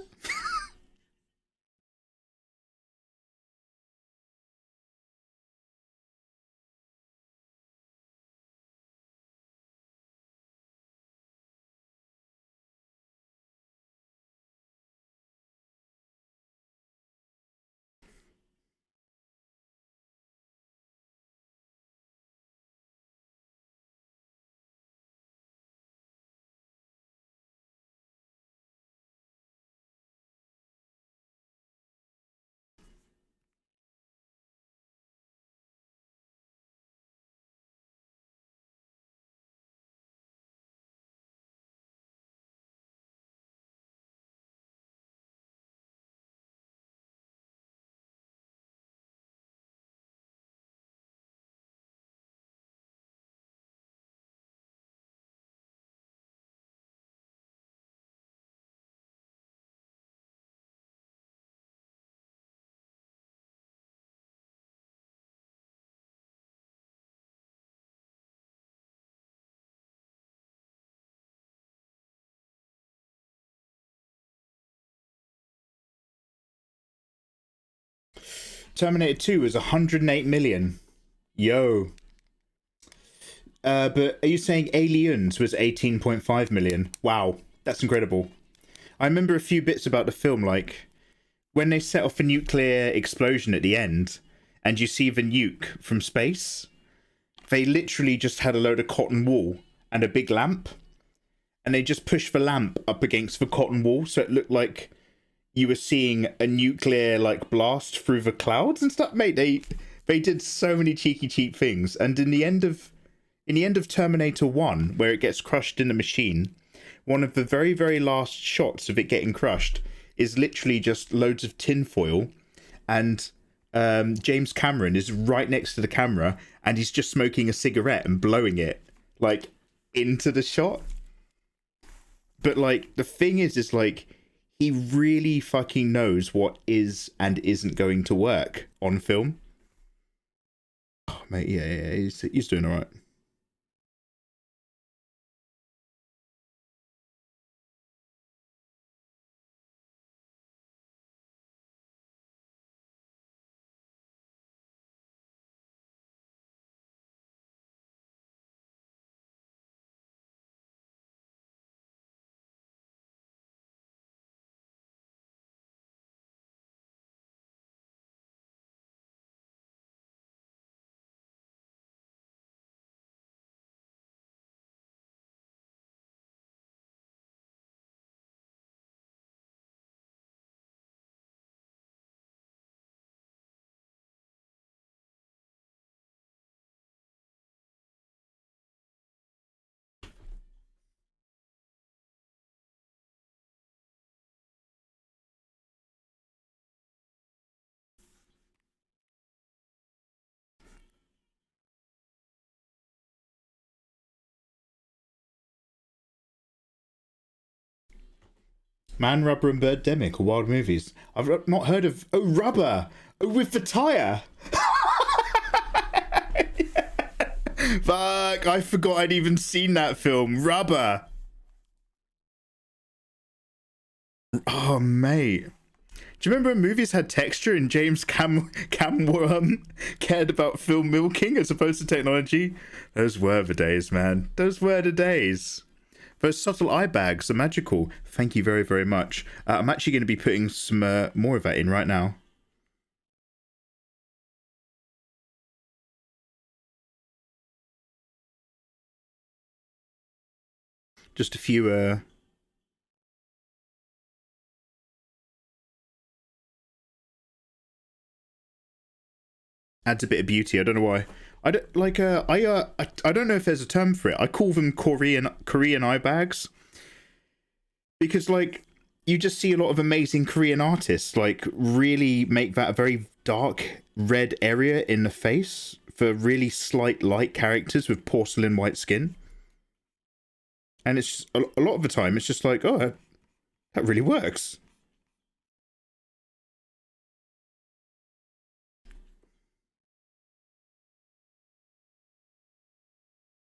Terminator 2 was 108 million. Yo. But are you saying Aliens was 18.5 million? Wow, that's incredible. I remember a few bits about the film, like when they set off a nuclear explosion at the end and you see the nuke from space, they literally just had a load of cotton wool and a big lamp, and they just pushed the lamp up against the cotton wool so it looked like you were seeing a nuclear like blast through the clouds and stuff. Mate, they did so many cheap things. And in the end of Terminator 1, where it gets crushed in the machine, one of the very, very last shots of it getting crushed is literally just loads of tinfoil, and James Cameron is right next to the camera and he's just smoking a cigarette and blowing it like into the shot. But like the thing is like he really fucking knows what is and isn't going to work on film. Oh, mate, yeah, he's doing all right. Man, Rubber and Birdemic or Wild Movies. I've not heard of... Oh, Rubber! Oh, with the tyre! Fuck, I forgot I'd even seen that film. Rubber! Oh, mate. Do you remember when movies had texture and James Cameron cared about film milking as opposed to technology? Those were the days, man. Those were the days. Those subtle eye bags are magical. Thank you very, very much. I'm actually going to be putting some more of that in right now. Just a few... adds a bit of beauty. I don't know why. I don't like. I don't know if there's a term for it. I call them Korean eye bags because like you just see a lot of amazing Korean artists like really make that a very dark red area in the face for really slight light characters with porcelain white skin. And it's just, a lot of the time it's just like, oh, that really works.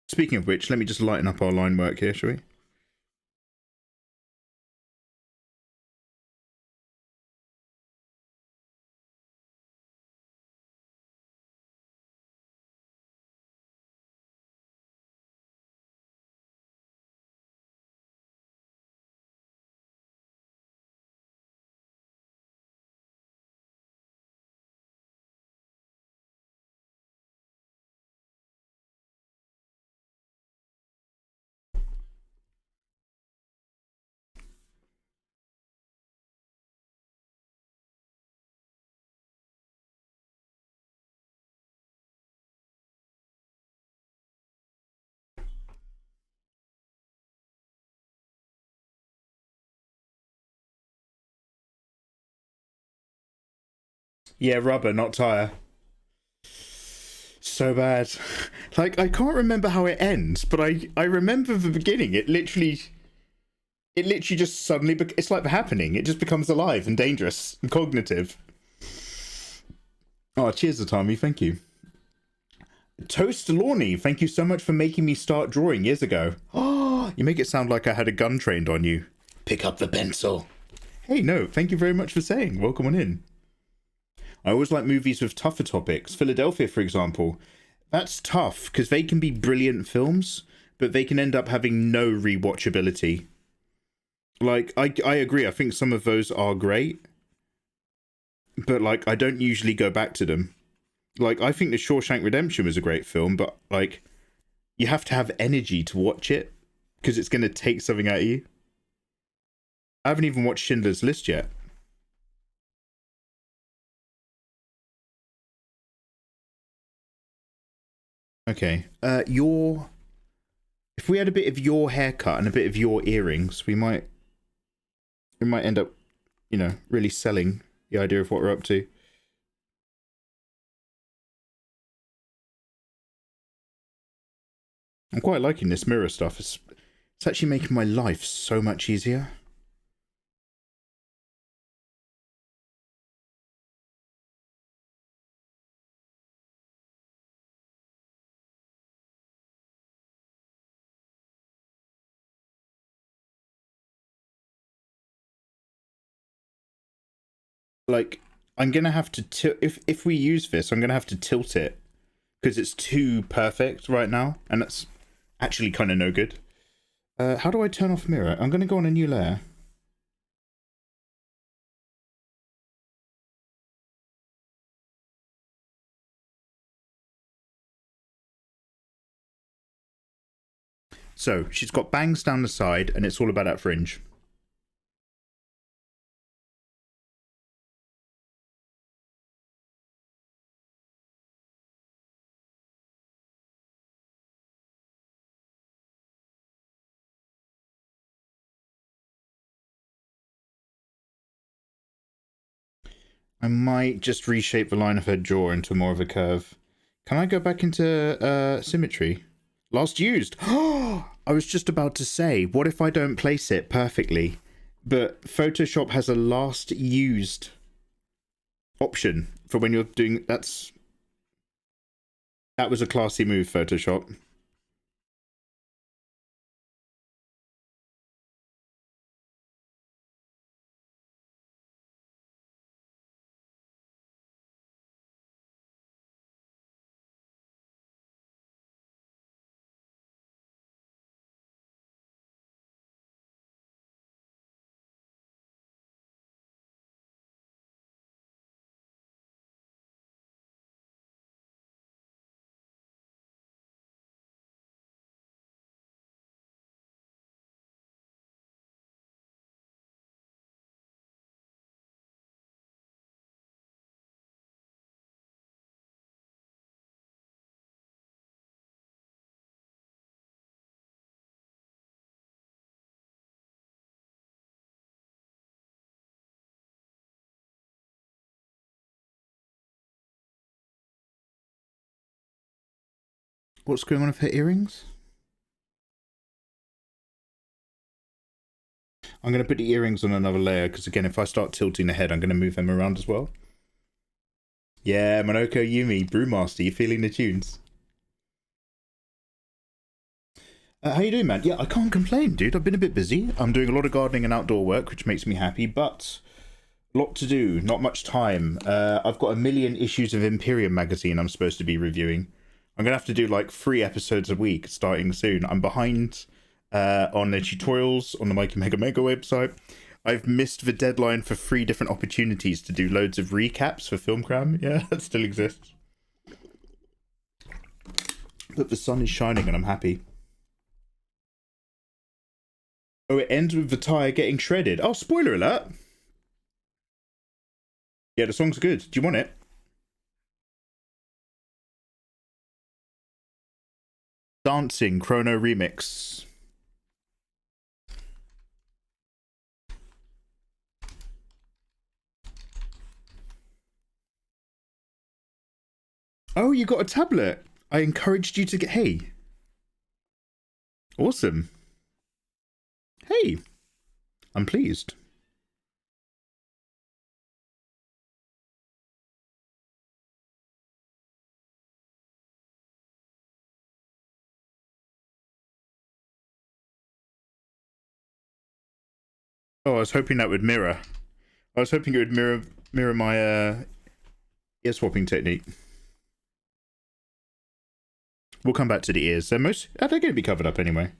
Speaking of which, let me just lighten up our line work here, shall we? Yeah, rubber, not tire. So bad. Like, I can't remember how it ends, but I remember the beginning. It literally just suddenly, it's like the happening. It just becomes alive and dangerous and cognitive. Oh, cheers, Atami. Thank you. Toast Lorney, thank you so much for making me start drawing years ago. Oh, you make it sound like I had a gun trained on you. Pick up the pencil. Hey, no, thank you very much for saying. Welcome on in. I always like movies with tougher topics. Philadelphia, for example. That's tough, because they can be brilliant films, but they can end up having no rewatchability. Like, I agree, I think some of those are great, but, like, I don't usually go back to them. Like, I think The Shawshank Redemption was a great film, but, like, you have to have energy to watch it, because it's going to take something out of you. I haven't even watched Schindler's List yet. Okay, if we had a bit of your haircut and a bit of your earrings, we might end up, you know, really selling the idea of what we're up to. I'm quite liking this mirror stuff. It's actually making my life so much easier. Like, I'm gonna have to tilt if we use this, I'm gonna have to tilt it because it's too perfect right now, and that's actually kind of no good. How do I turn off mirror? I'm gonna go on a new layer. So she's got bangs down the side, and it's all about that fringe. I might just reshape the line of her jaw into more of a curve. Can I go back into symmetry? Last used. I was just about to say, what if I don't place it perfectly? but Photoshop has a last used option for when you're doing. That was a classy move, Photoshop. What's going on with her earrings? I'm going to put the earrings on another layer, because again, if I start tilting the head, I'm going to move them around as well. Yeah, Monoko Yumi, Brewmaster, you feeling the tunes? How you doing, man? Yeah, I can't complain, dude. I've been a bit busy. I'm doing a lot of gardening and outdoor work, which makes me happy, but a lot to do, not much time. I've got a million issues of Imperium magazine I'm supposed to be reviewing. I'm going to have to do like 3 episodes a week starting soon. I'm behind on the tutorials on the Mikey Mega Mega website. I've missed the deadline for 3 different opportunities to do loads of recaps for Film Cram. Yeah, that still exists. But the sun is shining and I'm happy. Oh, it ends with the tire getting shredded. Oh, spoiler alert. Yeah, the song's good. Do you want it? Dancing Chrono Remix. Oh, you got a tablet. I encouraged you to get... Hey. Awesome. Hey. I'm pleased. Oh, I was hoping that would mirror. I was hoping it would mirror my ear swapping technique. We'll come back to the ears. They're going to be covered up anyway.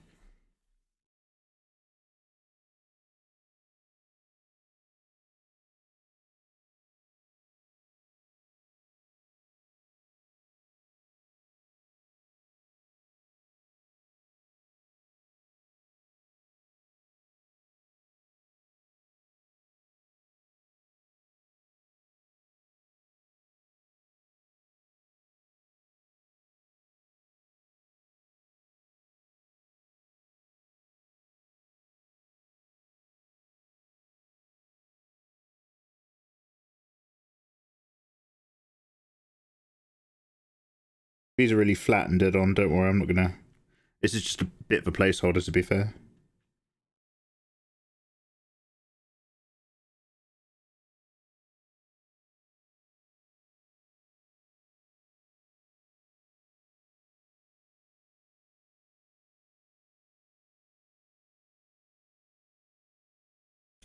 These are really flat and dead on. Don't worry, I'm not going to... This is just a bit of a placeholder, to be fair.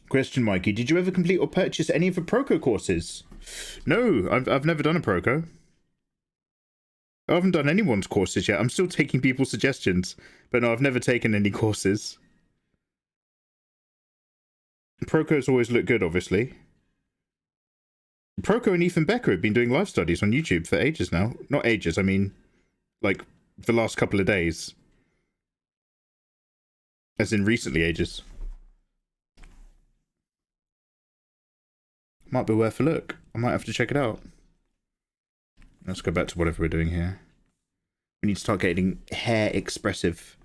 Question, Mikey. Did you ever complete or purchase any of the Proco courses? No, I've never done a Proco. I haven't done anyone's courses yet. I'm still taking people's suggestions. But no, I've never taken any courses. Procos always look good, obviously. Proco and Ethan Becker have been doing live studies on YouTube for ages now. Not ages, I mean, like, the last couple of days. As in recently ages. Might be worth a look. I might have to check it out. Let's go back to whatever we're doing here. We need to start getting hair expressive.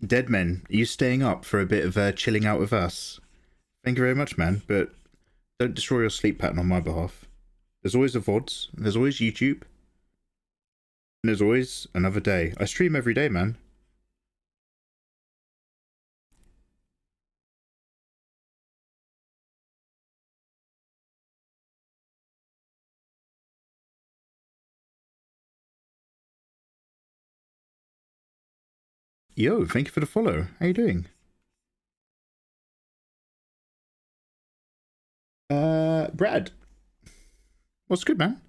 Deadmen, are you staying up for a bit of chilling out with us? Thank you very much, man, but don't destroy your sleep pattern on my behalf. There's always the VODs, there's always YouTube, and there's always another day. I stream every day, man. Yo, thank you for the follow. How you doing? Brad. What's good, man?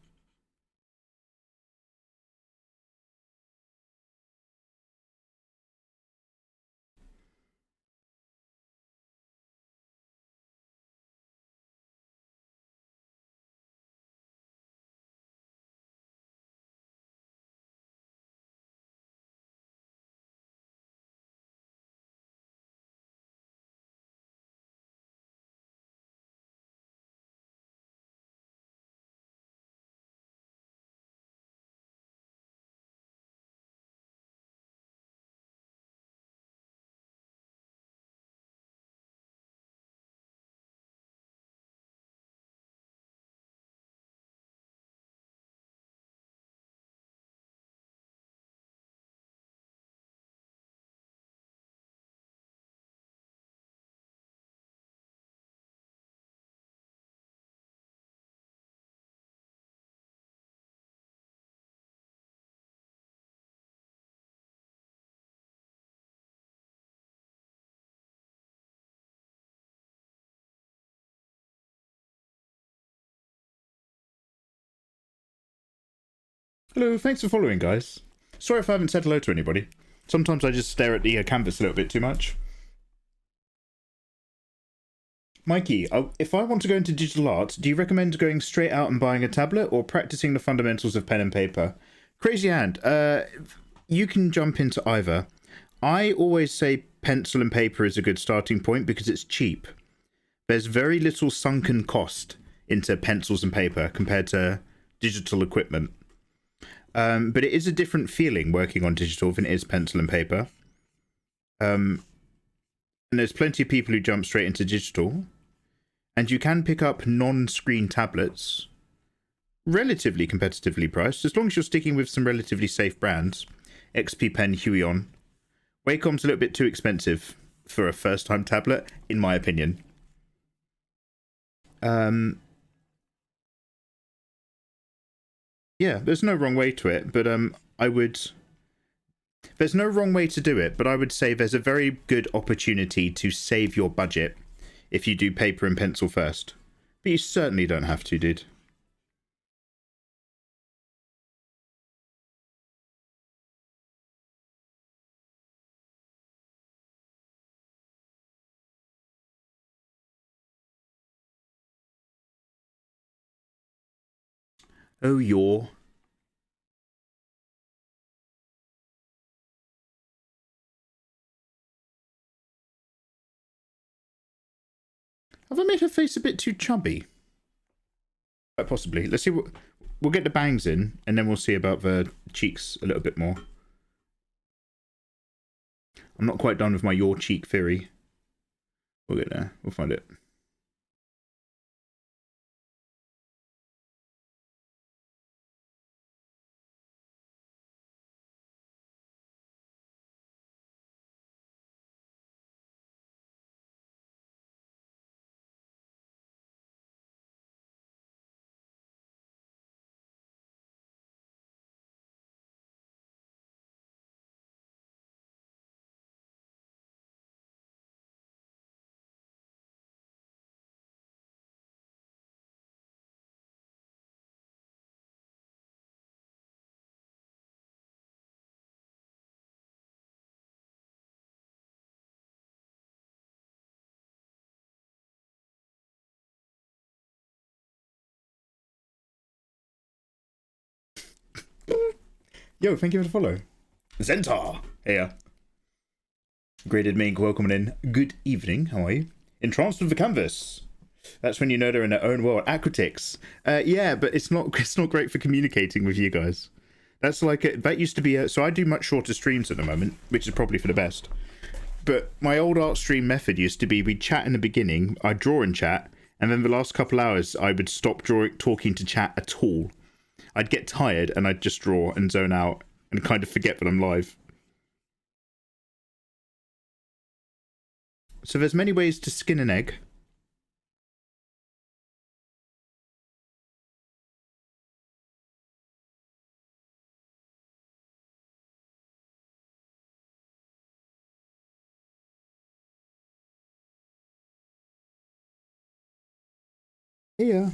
Hello, thanks for following, guys. Sorry if I haven't said hello to anybody. Sometimes I just stare at the canvas a little bit too much. Mikey, if I want to go into digital art, do you recommend going straight out and buying a tablet or practicing the fundamentals of pen and paper? Crazy Hand, you can jump into either. I always say pencil and paper is a good starting point because it's cheap. There's very little sunken cost into pencils and paper compared to digital equipment. But it is a different feeling working on digital than it is pencil and paper. And there's plenty of people who jump straight into digital. And you can pick up non-screen tablets, relatively competitively priced, as long as you're sticking with some relatively safe brands. XP Pen, Huion. Wacom's a little bit too expensive for a first-time tablet, in my opinion. Yeah, there's no wrong way to it, but there's no wrong way to do it, but I would say there's a very good opportunity to save your budget if you do paper and pencil first. But you certainly don't have to, dude. Oh, you're... Have I made her face a bit too chubby? Quite possibly. Let's see what... We'll get the bangs in, and then we'll see about the cheeks a little bit more. I'm not quite done with my your cheek theory. We'll get there. We'll find it. Yo, thank you for the follow. Zentar! Hey, Graded Mink, welcome in. Good evening, how are you? Entranced with the canvas. That's when you know they're in their own world. Aquatics. Yeah, but it's not great for communicating with you guys. That's like, that used to be, so I do much shorter streams at the moment, which is probably for the best. but my old art stream method used to be we'd chat in the beginning, I'd draw and chat, and then the last couple hours I would stop talking to chat at all. I'd get tired and I'd just draw and zone out and kind of forget that I'm live. So there's many ways to skin an egg. Yeah.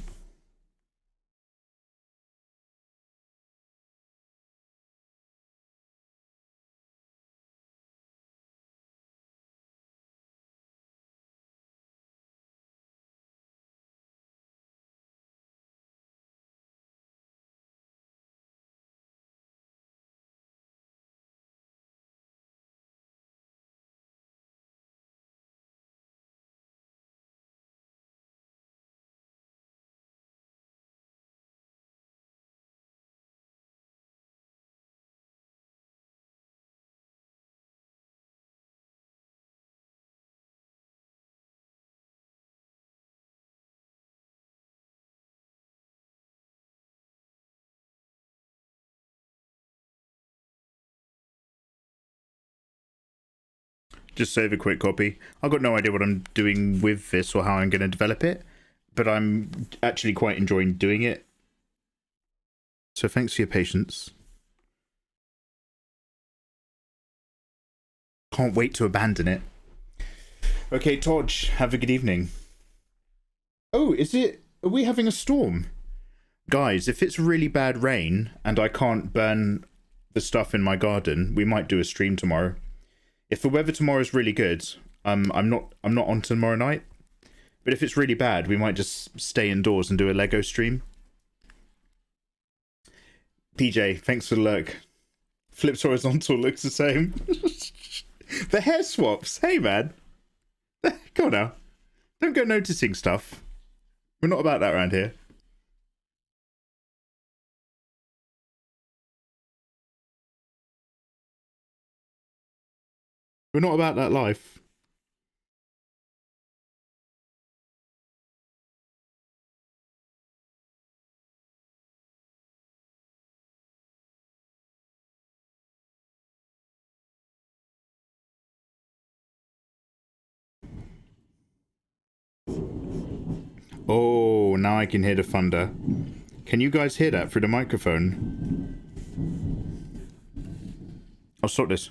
Just save a quick copy. I've got no idea what I'm doing with this or how I'm going to develop it, but I'm actually quite enjoying doing it. So thanks for your patience. Can't wait to abandon it. Okay, Todge, have a good evening. Oh, are we having a storm? Guys, if it's really bad rain and I can't burn the stuff in my garden, we might do a stream tomorrow. If the weather tomorrow is really good, I'm not on tomorrow night. But if it's really bad, we might just stay indoors and do a Lego stream. PJ, thanks for the lurk. Flips horizontal looks the same. The hair swaps. Hey, man. Come on now. Don't go noticing stuff. We're not about that around here. We're not about that life. Oh, now I can hear the thunder. Can you guys hear that through the microphone? I'll sort this.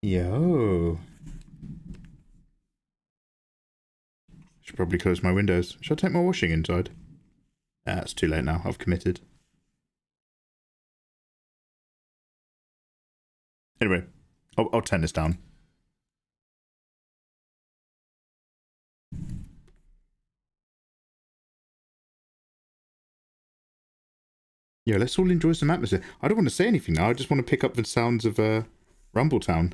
Yo. Should probably close my windows. Should I take my washing inside? It's too late now. I've committed. Anyway, I'll turn this down. Yeah, let's all enjoy some atmosphere. I don't want to say anything now. I just want to pick up the sounds of Rumbletown.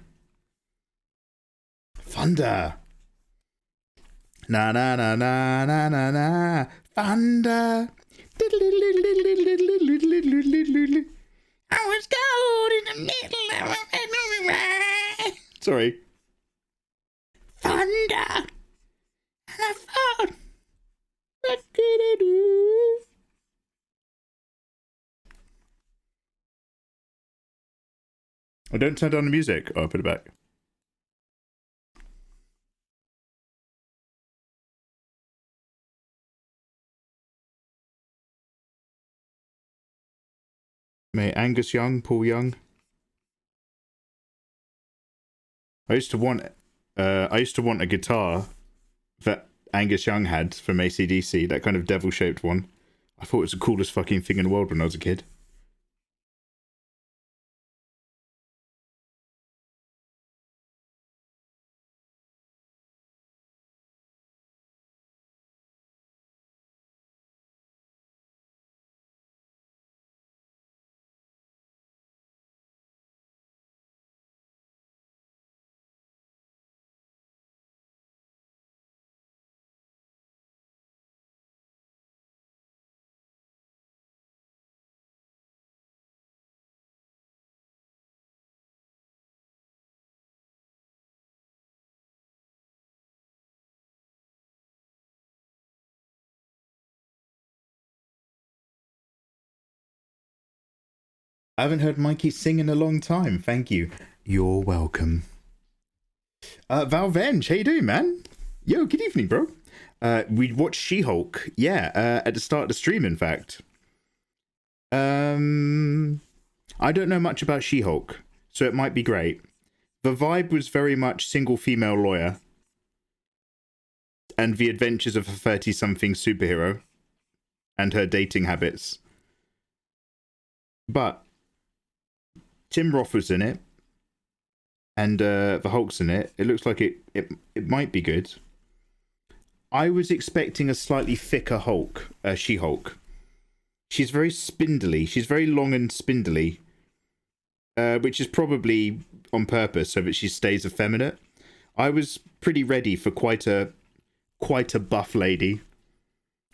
Thunder. Na na na na na na na. Thunder. I was cold in the middle of a... Sorry. Thunder. And I thought, what could I do? Oh, don't turn down the music. Oh, I'll put it back. May Angus Young, Paul Young. I used to want a guitar that Angus Young had from AC/DC, that kind of devil-shaped one. I thought it was the coolest fucking thing in the world when I was a kid. I haven't heard Mikey sing in a long time. Thank you. You're welcome. Valvenge, how you doing, man? Yo, good evening, bro. We watched She-Hulk. Yeah, at the start of the stream, in fact. I don't know much about She-Hulk, so it might be great. The vibe was very much single female lawyer and the adventures of a 30-something superhero and her dating habits. But Tim Roth was in it, and the Hulk's in it. It looks like it might be good. I was expecting a slightly thicker Hulk, She-Hulk. She's very spindly. She's very long and spindly, which is probably on purpose so that she stays effeminate. I was pretty ready for quite a buff lady.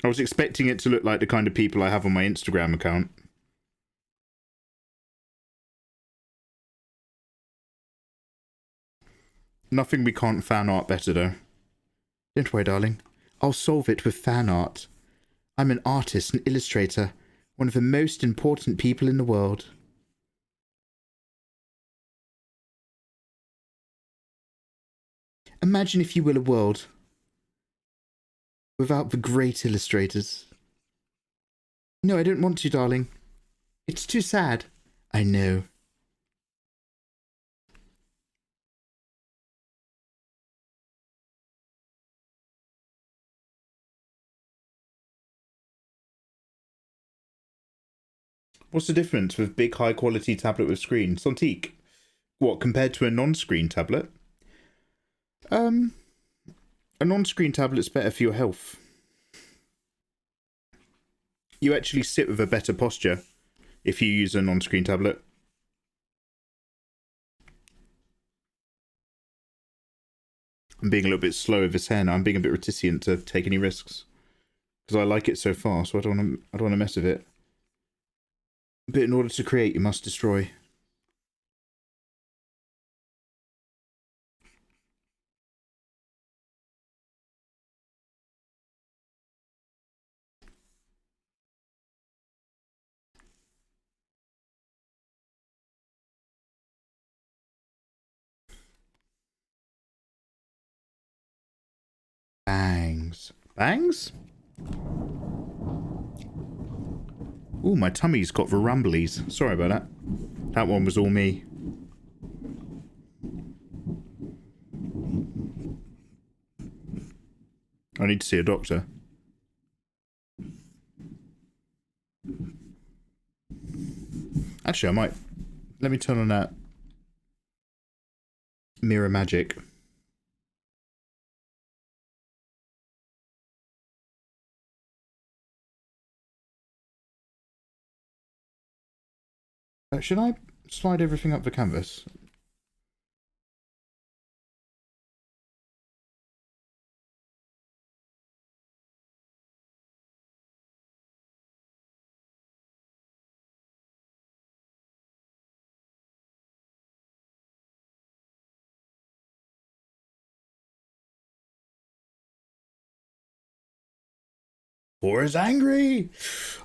I was expecting it to look like the kind of people I have on my Instagram account. Nothing we can't fan art better, though. Don't worry, darling. I'll solve it with fan art. I'm an artist and illustrator, one of the most important people in the world. Imagine, if you will, a world without the great illustrators. No, I don't want to, darling. It's too sad. I know. What's the difference with big high quality tablet with screen? Sontique. What, compared to a non-screen tablet? A non-screen tablet's better for your health. You actually sit with a better posture if you use a non-screen tablet. I'm being a little bit slow with this hair now. I'm being a bit reticent to take any risks because I like it so far, so I don't want to mess with it. But in order to create, you must destroy. Bangs. Bangs? Ooh, my tummy's got the rumblies. Sorry about that. That one was all me. I need to see a doctor. Actually, I might. Let me turn on that mirror magic. Should I slide everything up the canvas? Thor is angry!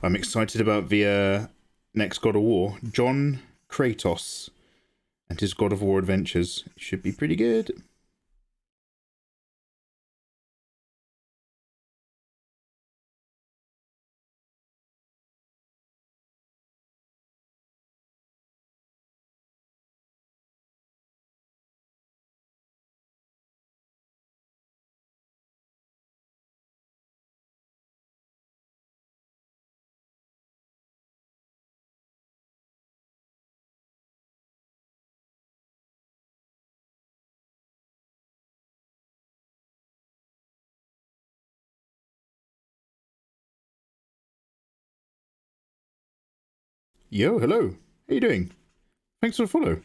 I'm excited about the next God of War. John Kratos and his God of War adventures. Should be pretty good. Yo, hello. How you doing? Thanks for the follow.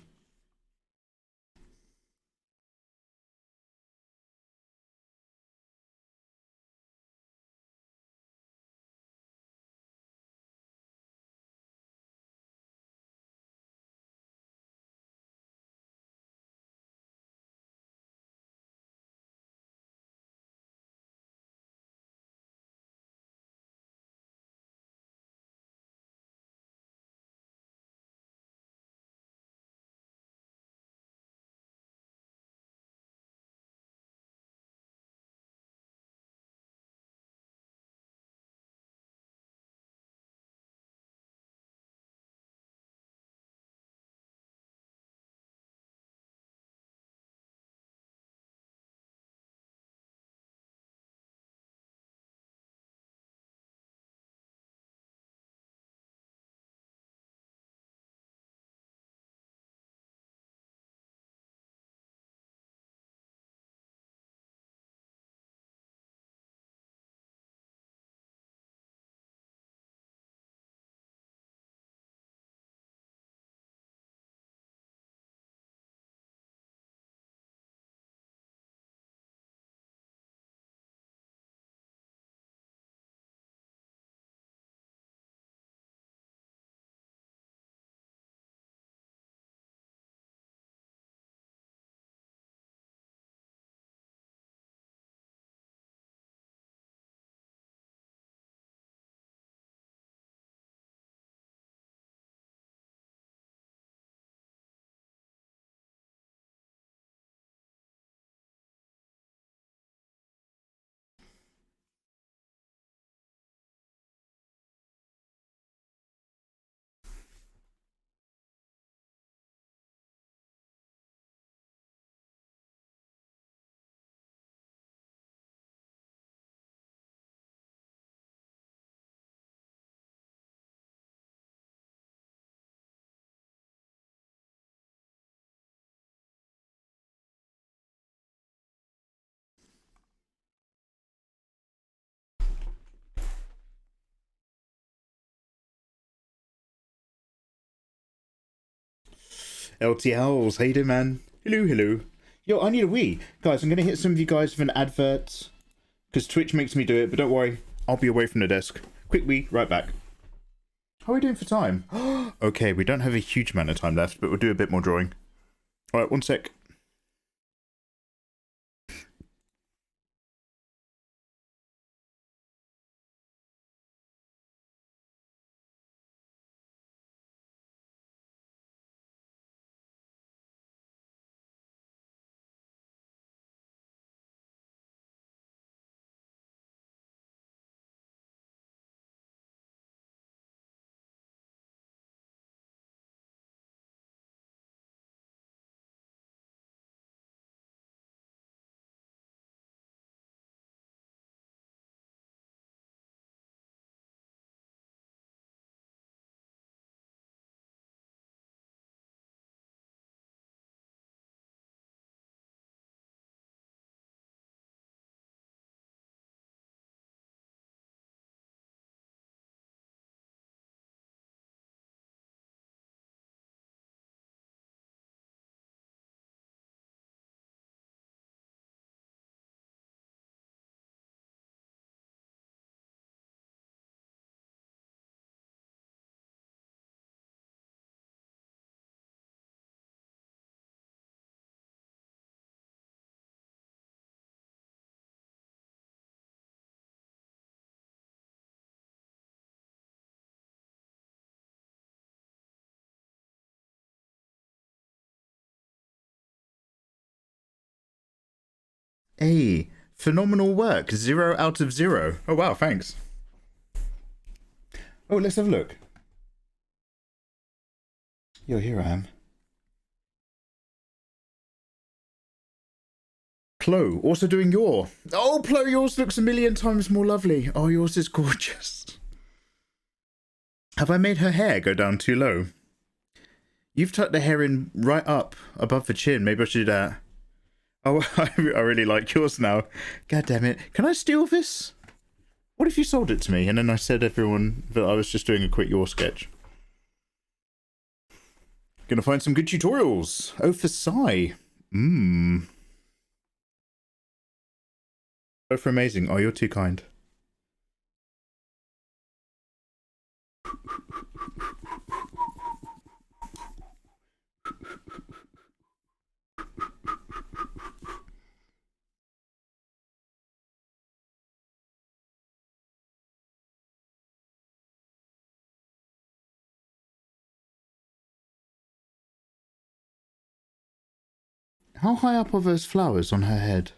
LTLs, how you doing, man? Hello, hello. Yo, I need a wee. Guys, I'm going to hit some of you guys with an advert, because Twitch makes me do it, but don't worry, I'll be away from the desk. Quick wee, right back. How are we doing for time? Okay, we don't have a huge amount of time left, but we'll do a bit more drawing. Alright, one sec. Hey, phenomenal work. 0 out of 0. Oh, wow, thanks. Oh, let's have a look. Yo, here I am. Plo, also doing your. Oh, Plo, yours looks a million times more lovely. Oh, yours is gorgeous. Have I made her hair go down too low? You've tucked the hair in right up above the chin. Maybe I should do that. Oh, I really like yours now. God damn it. Can I steal this? What if you sold it to me and then I said everyone that I was just doing a quick your sketch? Gonna find some good tutorials. Oh, for Psy. Oh, for amazing. Oh, you're too kind. How high up are those flowers on her head?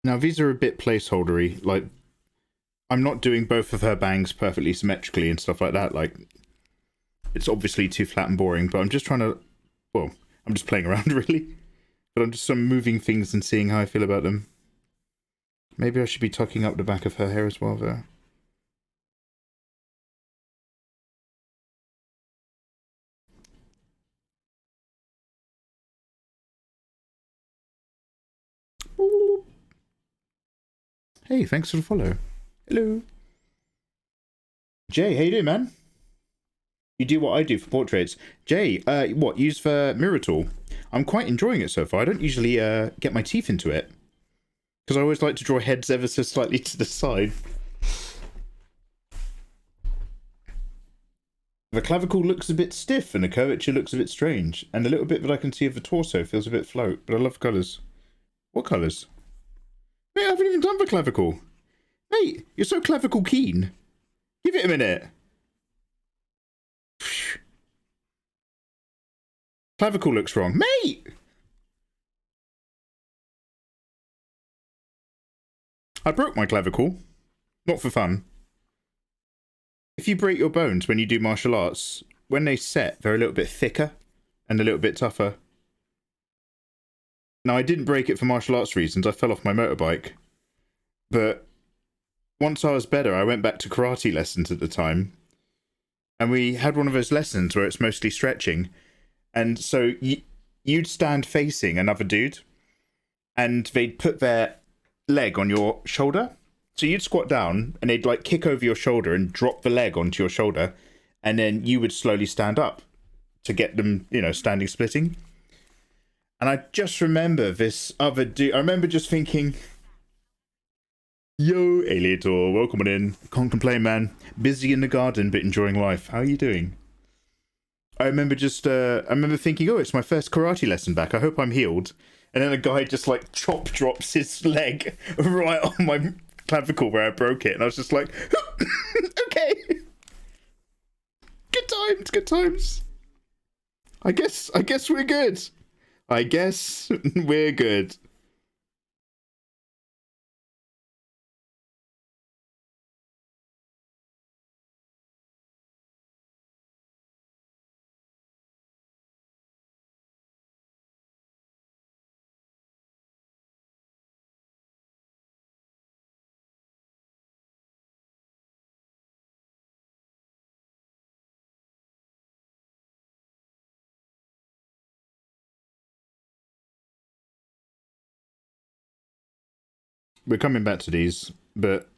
Now, these are a bit placeholdery. Like, I'm not doing both of her bangs perfectly symmetrically and stuff like that. Like, it's obviously too flat and boring, but I'm just trying to... Well, I'm just playing around, really. But I'm just moving things and seeing how I feel about them. Maybe I should be tucking up the back of her hair as well, though. Hey, thanks for the follow. Hello. Jay, how you doing, man? You do what I do for portraits. Jay, what, use the mirror tool? I'm quite enjoying it so far. I don't usually get my teeth into it, because I always like to draw heads ever so slightly to the side. The clavicle looks a bit stiff and the curvature looks a bit strange. And the little bit that I can see of the torso feels a bit float, but I love colours. What colours? Mate, I haven't even done the clavicle. Mate, you're so clavicle keen. Give it a minute. Clavicle looks wrong. Mate! I broke my clavicle. Not for fun. If you break your bones when you do martial arts, when they set, they're a little bit thicker and a little bit tougher. Now, I didn't break it for martial arts reasons. I fell off my motorbike. But once I was better, I went back to karate lessons at the time. And we had one of those lessons where it's mostly stretching. And so you'd stand facing another dude. And they'd put their leg on your shoulder. So you'd squat down and they'd like kick over your shoulder and drop the leg onto your shoulder. And then you would slowly stand up to get them, you know, standing splitting. And I just remember this other dude. I remember just thinking, yo, Alietor, welcome on in. Can't complain, man. Busy in the garden, but enjoying life. How are you doing? I remember just, I remember thinking, oh, it's my first karate lesson back. I hope I'm healed. And then a guy just like chop drops his leg right on my clavicle where I broke it. And I was just like, okay. Good times, good times. I guess we're good. I guess we're good. We're coming back to these, but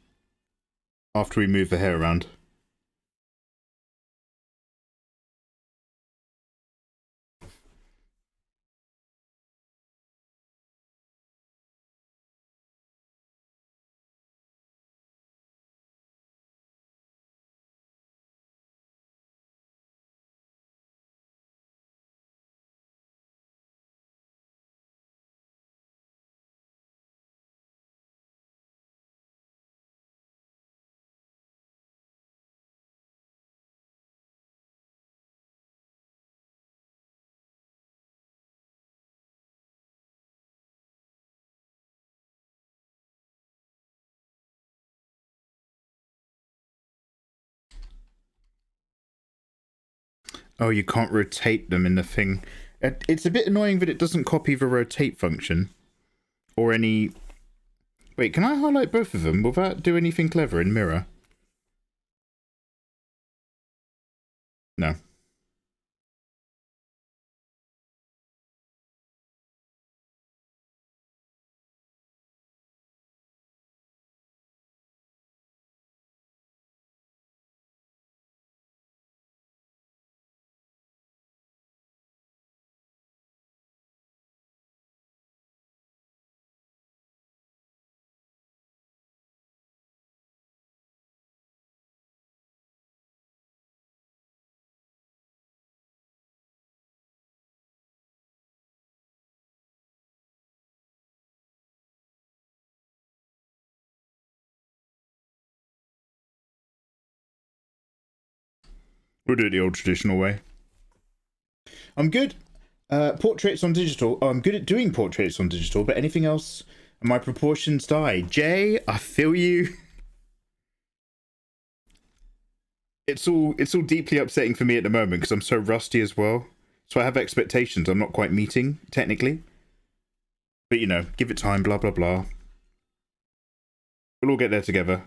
after we move the hair around. Oh, you can't rotate them in the thing. It's a bit annoying that it doesn't copy the rotate function. Or any... Wait, can I highlight both of them? Will that do anything clever in mirror? No. We'll do it the old traditional way. I'm good. Portraits on digital. Oh, I'm good at doing portraits on digital, but anything else, my proportions die. Jay, I feel you. It's all deeply upsetting for me at the moment because I'm so rusty as well. So I have expectations I'm not quite meeting, technically. But, you know, give it time, blah, blah, blah. We'll all get there together.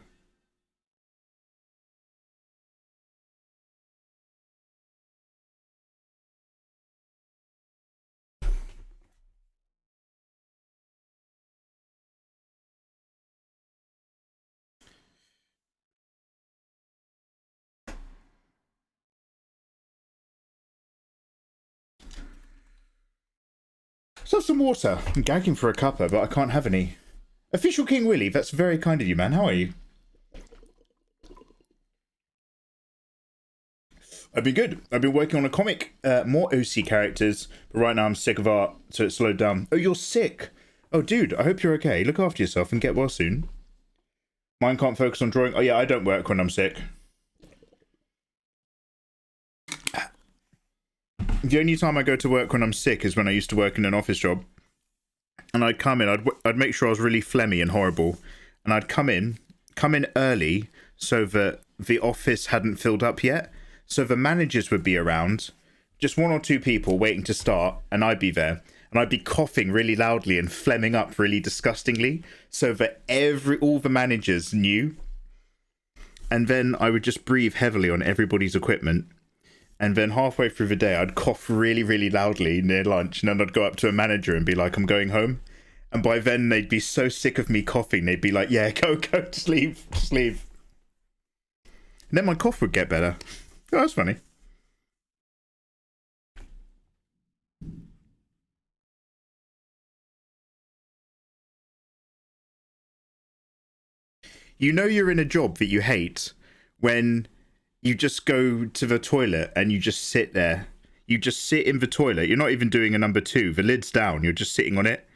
Let's have some water. I'm gagging for a cuppa, but I can't have any. Official King Willie, that's very kind of you, man. How are you? I've been good. I've been working on a comic, more OC characters, but right now I'm sick of art, so it's slowed down. Oh, you're sick? Oh, dude, I hope you're okay. Look after yourself and get well soon. Mine can't focus on drawing. Oh, yeah, I don't work when I'm sick. The only time I go to work when I'm sick is when I used to work in an office job. And I'd come in, I'd make sure I was really phlegmy and horrible. And I'd come in early so that the office hadn't filled up yet. So the managers would be around, just one or two people waiting to start, and I'd be there. And I'd be coughing really loudly and phlegming up really disgustingly so that all the managers knew. And then I would just breathe heavily on everybody's equipment. And then halfway through the day, I'd cough really, really loudly near lunch. And then I'd go up to a manager and be like, I'm going home. And by then, they'd be so sick of me coughing. They'd be like, yeah, go, just leave. And then my cough would get better. Oh, that's funny. You know you're in a job that you hate when you just go to the toilet and you just sit there. You just sit in the toilet. You're not even doing a number two. The lid's down. You're just sitting on it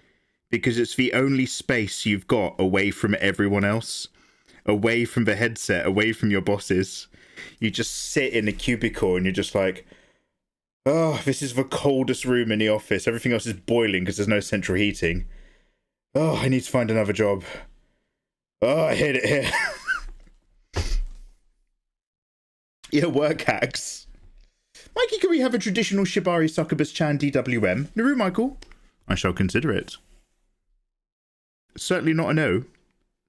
because it's the only space you've got away from everyone else, away from the headset, away from your bosses. You just sit in a cubicle and you're just like, oh, this is the coldest room in the office. Everything else is boiling because there's no central heating. Oh, I need to find another job. Oh, I hate it here. Yeah, work hacks. Mikey, can we have a traditional Shibari Succubus Chan DWM? Naru, Michael? I shall consider it. Certainly not a no.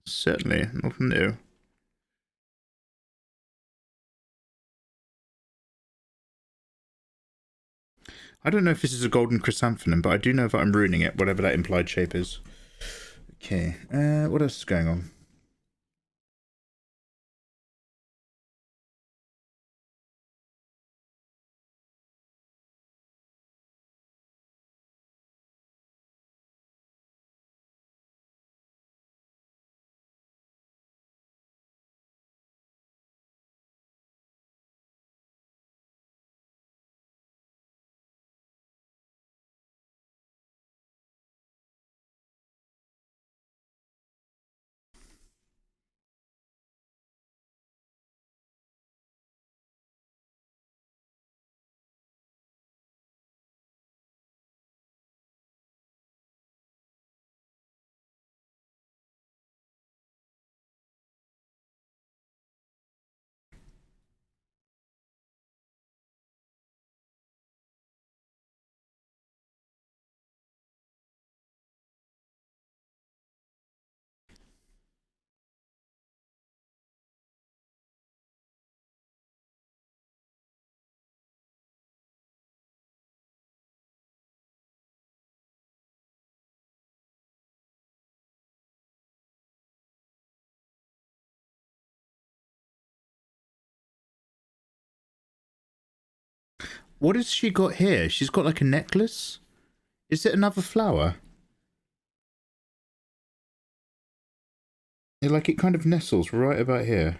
Certainly not a no. I don't know if this is a golden chrysanthemum, but I do know that I'm ruining it, whatever that implied shape is. Okay, what else is going on? What has she got here? She's got like a necklace? Is it another flower? Like it kind of nestles right about here.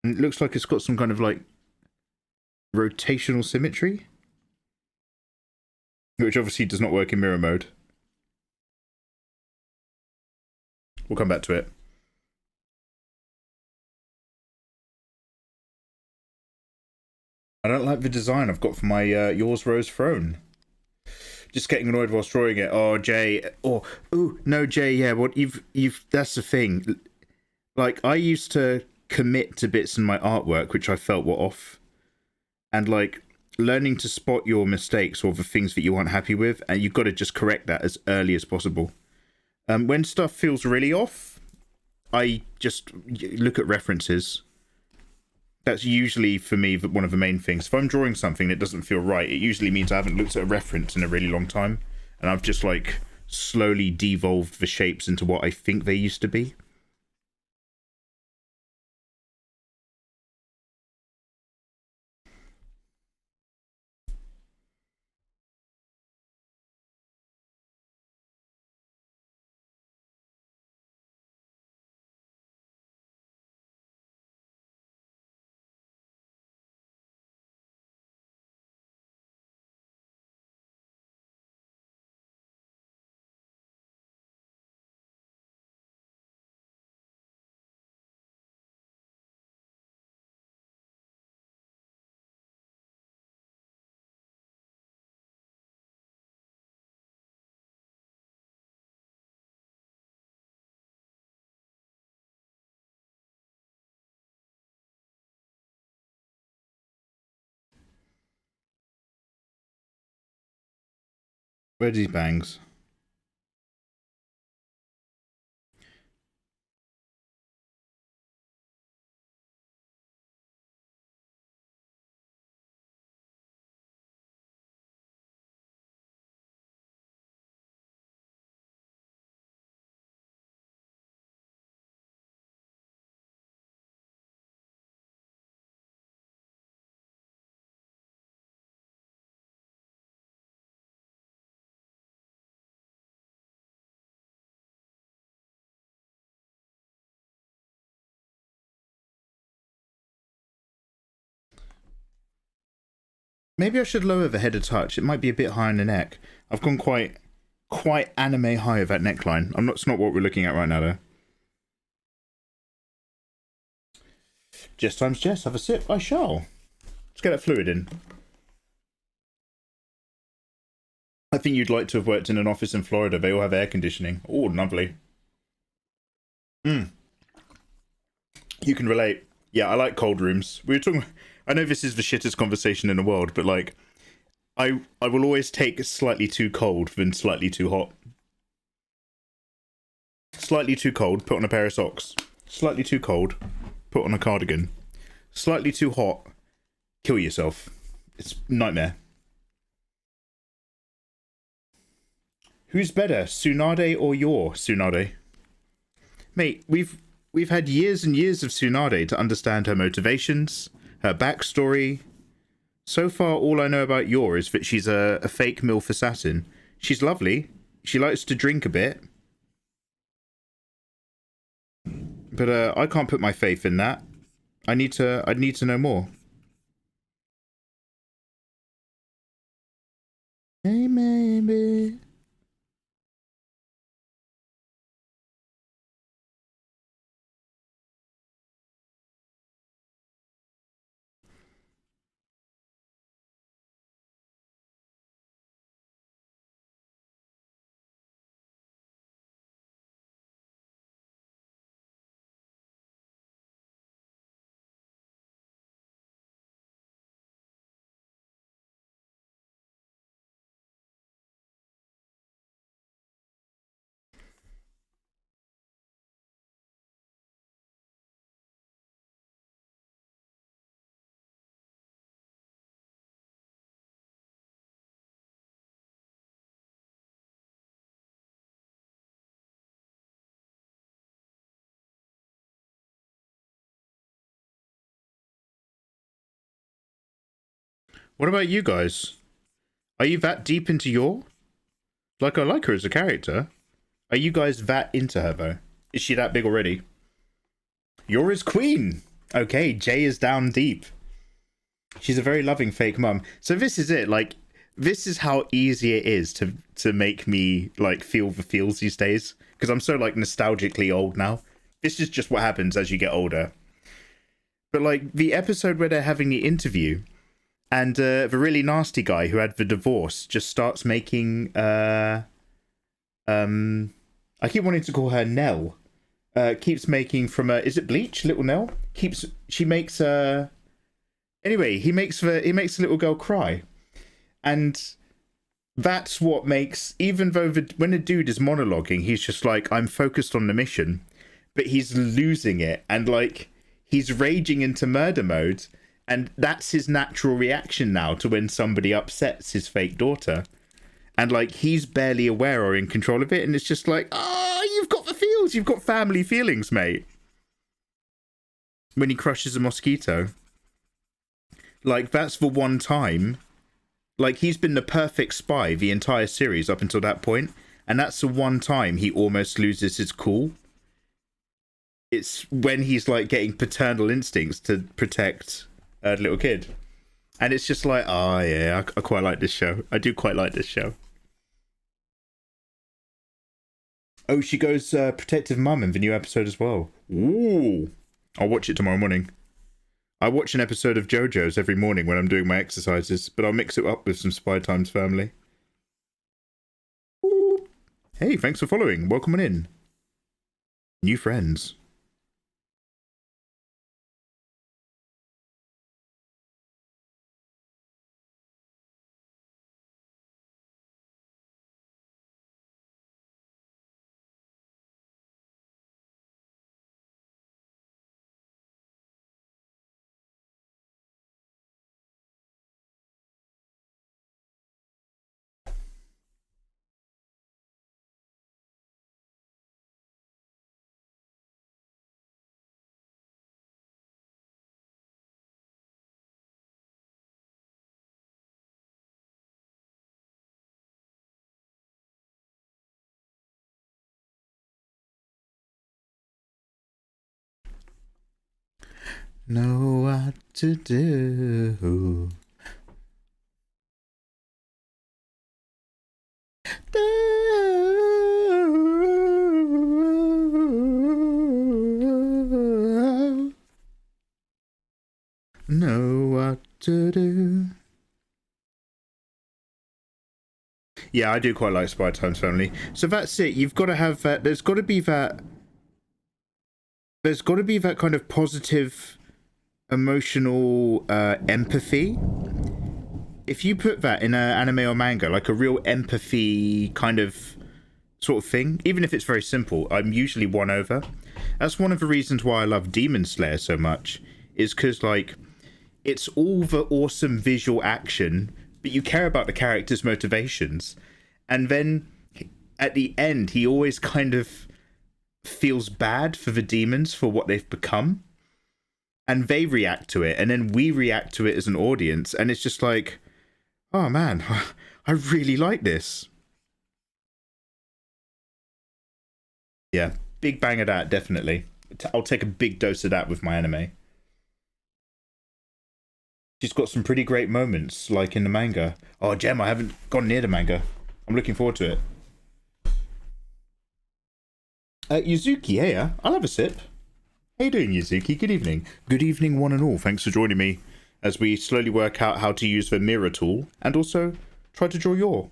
And it looks like it's got some kind of like rotational symmetry. Which obviously does not work in mirror mode. We'll come back to it. I don't like the design I've got for my Yours Rose throne. Just getting annoyed whilst drawing it. Oh, Jay. Oh, no, Jay. Yeah, what you've. That's the thing. Like I used to commit to bits in my artwork which I felt were off, and like learning to spot your mistakes or the things that you aren't happy with, and you've got to just correct that as early as possible. When stuff feels really off, I just look at references. That's usually, for me, one of the main things. If I'm drawing something that doesn't feel right, it usually means I haven't looked at a reference in a really long time. And I've just, like, slowly devolved the shapes into what I think they used to be. Where's these bangs? Maybe I should lower the head a touch. It might be a bit high on the neck. I've gone quite anime high of that neckline. It's not what we're looking at right now, though. Jess times Jess. Have a sip. I shall. Let's get that fluid in. I think you'd like to have worked in an office in Florida. They all have air conditioning. Oh, lovely. You can relate. Yeah, I like cold rooms. We were talking... I know this is the shittest conversation in the world, but like, I will always take slightly too cold than slightly too hot. Slightly too cold, put on a pair of socks. Slightly too cold, put on a cardigan. Slightly too hot, kill yourself. It's a nightmare. Who's better, Tsunade or your Tsunade? Mate, we've had years and years of Tsunade to understand her motivations, her backstory. So far, all I know about Yor is that she's a fake MILF assassin. She's lovely. She likes to drink a bit. But I can't put my faith in that. I'd need to know more. Hey, maybe. What about you guys? Are you that deep into Yor? Like, I like her as a character. Are you guys that into her, though? Is she that big already? Yor is queen! Okay, Jay is down deep. She's a very loving fake mum. So this is it, like, this is how easy it is to make me, like, feel the feels these days. Because I'm so, like, nostalgically old now. This is just what happens as you get older. But, like, the episode where they're having the interview, and the really nasty guy who had the divorce just starts making, I keep wanting to call her Nell. Keeps making from is it Bleach, Little Nell? She makes anyway, he makes a little girl cry. And that's what makes, even though when a dude is monologuing, he's just like, I'm focused on the mission, but he's losing it, and like he's raging into murder mode, and that's his natural reaction now to when somebody upsets his fake daughter. And like he's barely aware or in control of it, and it's just like, you've got the feels, you've got family feelings, mate. When he crushes a mosquito, like that's the one time, like he's been the perfect spy the entire series up until that point, and that's the one time he almost loses his cool. It's when he's like getting paternal instincts to protect a little kid, and it's just like, yeah, I quite like this show. I do quite like this show. Oh, she goes protective mum in the new episode as well. Ooh. I'll watch it tomorrow morning. I watch an episode of JoJo's every morning when I'm doing my exercises, but I'll mix it up with some Spy Times family. Ooh. Hey, thanks for following. Welcome on in. New friends. know what to do. Know what to do. Yeah, I do quite like Spy Times Family. So that's it. You've got to have that. There's got to be that kind of positive emotional empathy. If you put that in an anime or manga, like a real empathy kind of sort of thing, even if it's very simple, I'm usually won over. That's one of the reasons why I love Demon Slayer so much, is because, like, it's all the awesome visual action, but you care about the character's motivations. And then at the end, he always kind of feels bad for the demons for what they've become. And they react to it, and then we react to it as an audience, and it's just like, oh man, I really like this. Yeah, big bang of that, definitely. I'll take a big dose of that with my anime. She's got some pretty great moments, like in the manga. Oh, Gem, I haven't gone near the manga. I'm looking forward to it. Yuzuki, hey, I'll have a sip. How you doing, Yuzuki? Good evening. Good evening, one and all. Thanks for joining me as we slowly work out how to use the mirror tool and also try to draw your.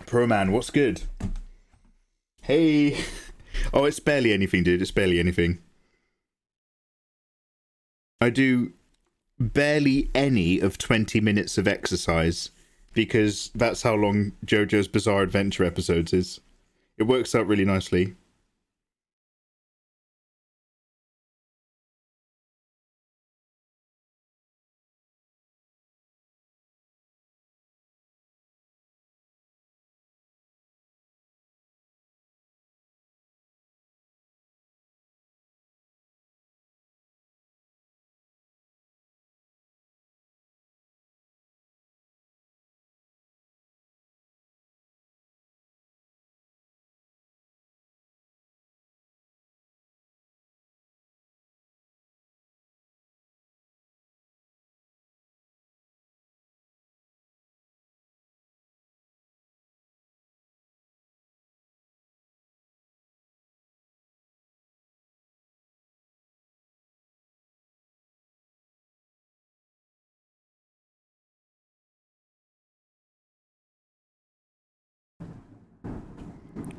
Pro man, what's good? Hey. Oh, it's barely anything, dude. It's barely anything. I do barely any of 20 minutes of exercise because that's how long JoJo's Bizarre Adventure episodes is. It works out really nicely.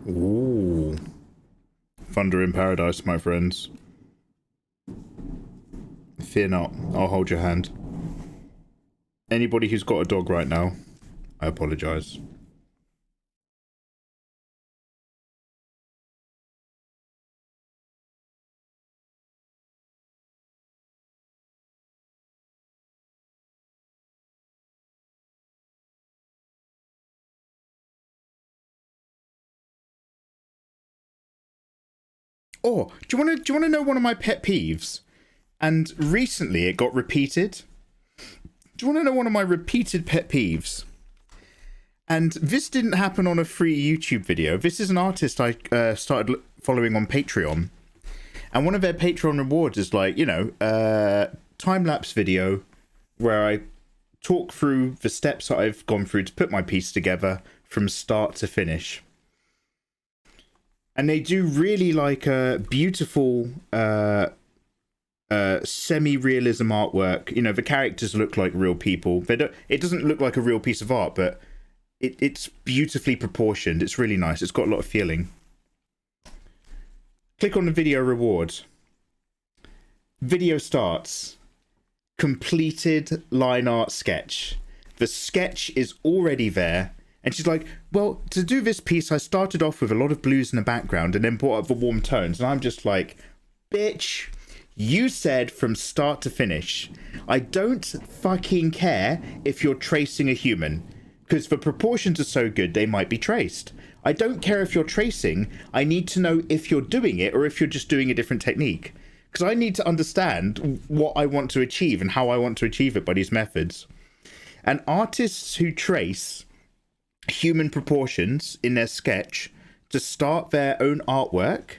Ooh. Thunder in paradise, my friends. Fear not, I'll hold your hand. Anybody who's got a dog right now, I apologize. Oh, do you want to know one of my pet peeves? And recently it got repeated. Do you want to know one of my repeated pet peeves? And this didn't happen on a free YouTube video. This is an artist I started following on Patreon. And one of their Patreon rewards is like, you know, time-lapse video where I talk through the steps that I've gone through to put my piece together from start to finish. And they do really like a beautiful semi-realism artwork. You know, the characters look like real people. It doesn't look like a real piece of art, but it's beautifully proportioned. It's really nice. It's got a lot of feeling. Click on the video reward. Video starts. Completed line art sketch. The sketch is already there. And she's like, well, to do this piece, I started off with a lot of blues in the background and then brought up the warm tones. And I'm just like, bitch, you said from start to finish. I don't fucking care if you're tracing a human, because the proportions are so good, they might be traced. I don't care if you're tracing. I need to know if you're doing it or if you're just doing a different technique. Because I need to understand what I want to achieve and how I want to achieve it by these methods. And artists who trace human proportions in their sketch to start their own artwork,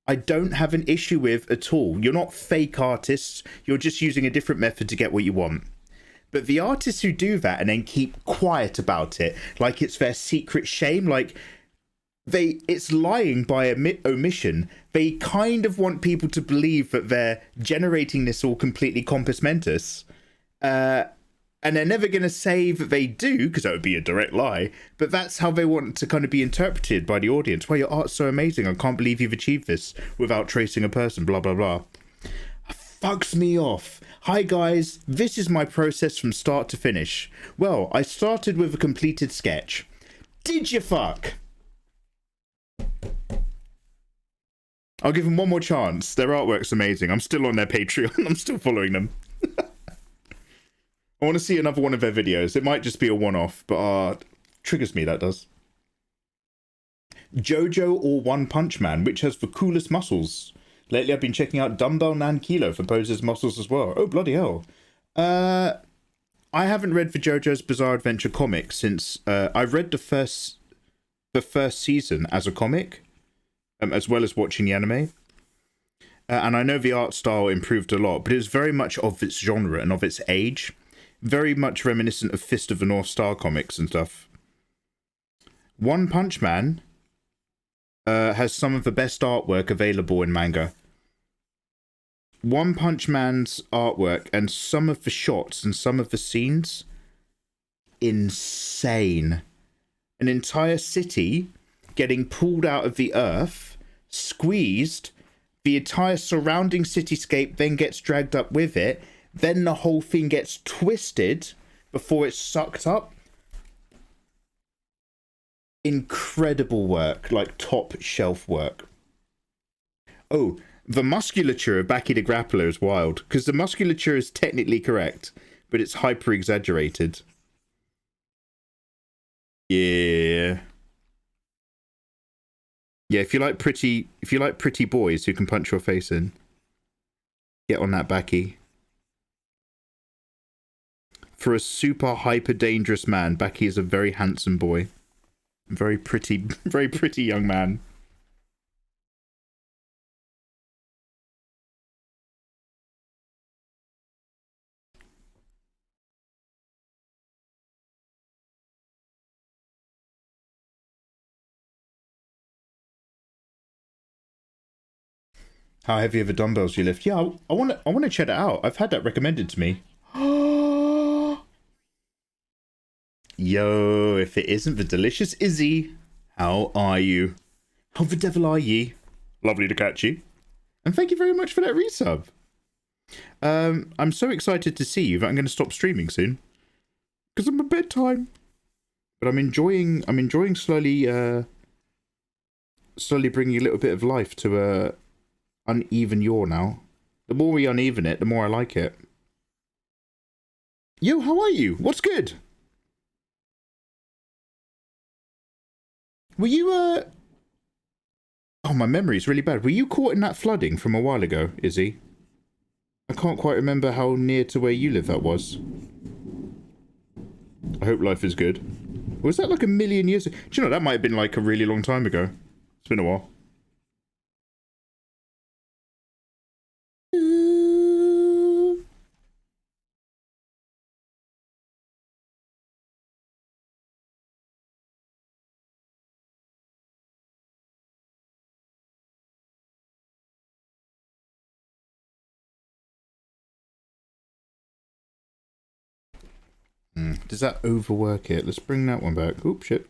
I don't have an issue with at all. You're not fake artists. You're just using a different method to get what you want. But the artists who do that and then keep quiet about it, like it's their secret shame, like it's lying by omission. They kind of want people to believe that they're generating this all completely compos mentis. And they're never going to say that they do, because that would be a direct lie. But that's how they want to kind of be interpreted by the audience. Well, your art's so amazing. I can't believe you've achieved this without tracing a person, blah, blah, blah. Fucks me off. Hi, guys. This is my process from start to finish. Well, I started with a completed sketch. Did you fuck? I'll give them one more chance. Their artwork's amazing. I'm still on their Patreon. I'm still following them. I want to see another one of their videos. It might just be a one-off, but triggers me, that does. Jojo or One Punch Man, which has the coolest muscles? Lately, I've been checking out Dumbbell Nan Kilo for poses muscles as well. Oh, bloody hell. I haven't read the JoJo's Bizarre Adventure comic since I've read the first season as a comic, as well as watching the anime. And I know the art style improved a lot, but it was very much of its genre and of its age. Very much reminiscent of Fist of the North Star comics and stuff. One Punch Man has some of the best artwork available in manga. One Punch Man's artwork and some of the shots and some of the scenes, insane. An entire city getting pulled out of the earth, squeezed, the entire surrounding cityscape then gets dragged up with it. Then the whole thing gets twisted before it's sucked up. Incredible work, like top shelf work. Oh, the musculature of Baki the Grappler is wild, because the musculature is technically correct, but it's hyper exaggerated. Yeah. Yeah, if you like pretty boys who can punch your face in, get on that Baki. For a super hyper dangerous man, Baki is a very handsome boy. Very pretty young man. How heavy are the dumbbells you lift? Yeah, I want to check it out. I've had that recommended to me. Yo, if it isn't the delicious Izzy, how are you? How the devil are ye? Lovely to catch you. And thank you very much for that resub. I'm so excited to see you that I'm going to stop streaming soon. Because I'm at bedtime. But I'm enjoying slowly bringing a little bit of life to uneven yaw now. The more we uneven it, the more I like it. Yo, how are you? What's good? Were you, oh, my memory's really bad. Were you caught in that flooding from a while ago, Izzy? I can't quite remember how near to where you live that was. I hope life is good. Was that like a million years ago? Do you know, that might have been like a really long time ago. It's been a while. Does that overwork it? Let's bring that one back. Oops, shit.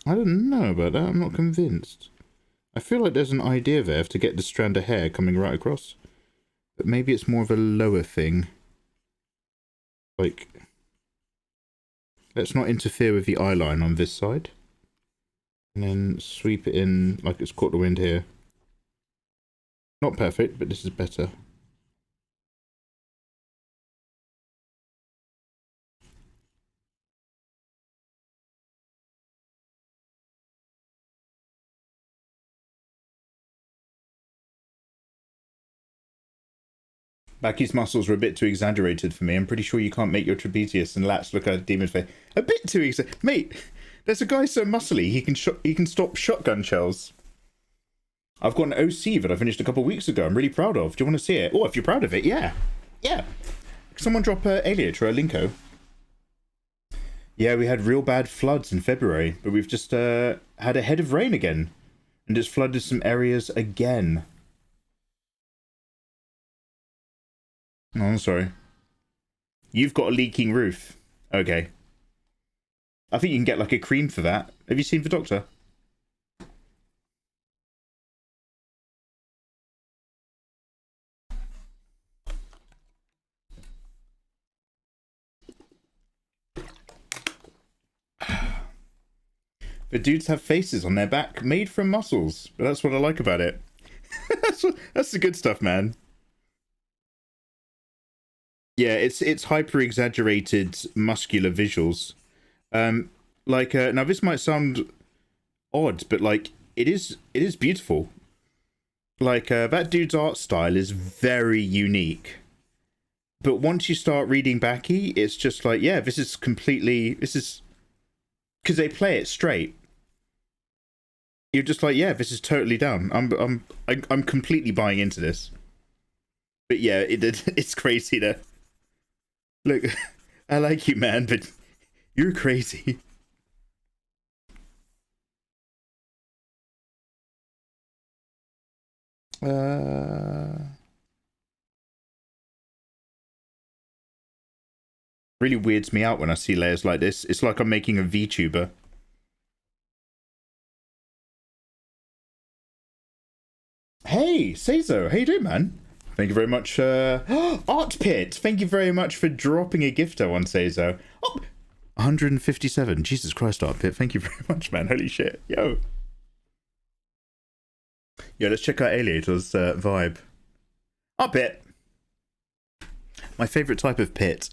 I don't know about that. I'm not convinced. I feel like there's an idea there to get the strand of hair coming right across. But maybe it's more of a lower thing. Like, let's not interfere with the eye line on this side. And then sweep it in like it's caught the wind here. Not perfect, but this is better. Backy's muscles were a bit too exaggerated for me. I'm pretty sure you can't make your trapezius and lats look like a demon's face. A bit too mate, there's a guy so muscly he can stop shotgun shells. I've got an OC that I finished a couple of weeks ago. I'm really proud of. Do you want to see it? Oh, if you're proud of it, yeah. Yeah. Someone drop a Aliot or a Linko. Yeah, we had real bad floods in February, but we've just had a head of rain again. And it's flooded some areas again. Oh, I'm sorry. You've got a leaking roof. Okay. I think you can get like a cream for that. Have you seen the doctor? The dudes have faces on their back made from muscles. But that's what I like about it. That's the good stuff, man. Yeah, it's hyper exaggerated muscular visuals. Now this might sound odd, but like it is beautiful. Like that dude's art style is very unique. But once you start reading Backy, it's just like, yeah, this is because they play it straight. You're just like, yeah, this is totally down. I'm completely buying into this. But yeah, it's crazy to look. I like you, man, but you're crazy. Really weirds me out when I see layers like this. It's like I'm making a VTuber. Hey, Seizo, how you doing, man? Thank you very much. Art Pit, thank you very much for dropping a gifter on Seizo. Oh, 157. Jesus Christ, Art Pit. Thank you very much, man. Holy shit. Yo, let's check out Aliator's vibe. Art Pit. My favorite type of pit.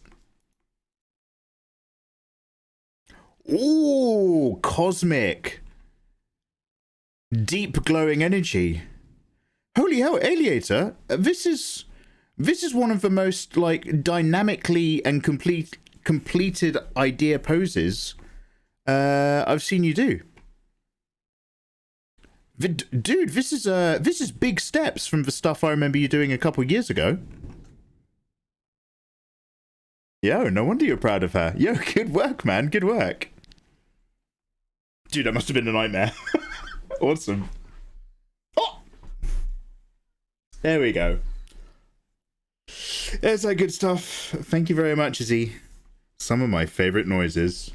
Ooh, cosmic. Deep glowing energy. Holy hell, Aliator, this is one of the most like dynamically and completed idea poses I've seen you do. Dude, this is big steps from the stuff I remember you doing a couple years ago. Yo, no wonder you're proud of her. Yo, good work, man. Good work. Dude, that must have been a nightmare. Awesome. Oh! There we go. There's that good stuff. Thank you very much, Izzy. Some of my favorite noises.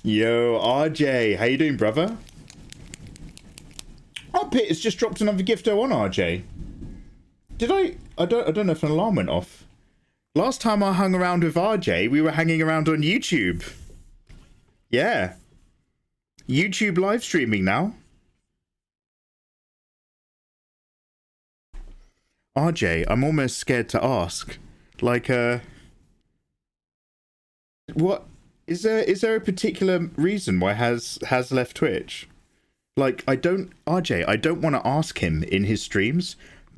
Yo, RJ. How you doing, brother? Oh, Pit has just dropped another gifto on RJ. Did I don't know if an alarm went off. Last time I hung around with RJ, we were hanging around on YouTube. Yeah. YouTube live streaming now. RJ, I'm almost scared to ask. Like, what is there a particular reason why has left Twitch? Like, RJ, I don't want to ask him in his streams,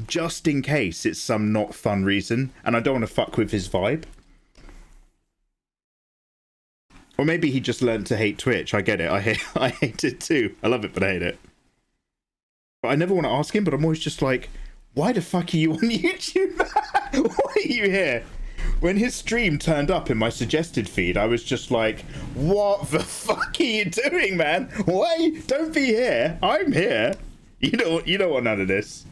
just in case it's some not fun reason, and I don't want to fuck with his vibe. Or maybe he just learned to hate Twitch. I get it. I hate it too. I love it, but I hate it. But I never want to ask him, but I'm always just like, why the fuck are you on YouTube? Why are you here? When his stream turned up in my suggested feed, I was just like, what the fuck are you doing, man? Why? Don't be here. I'm here. You don't want none of this.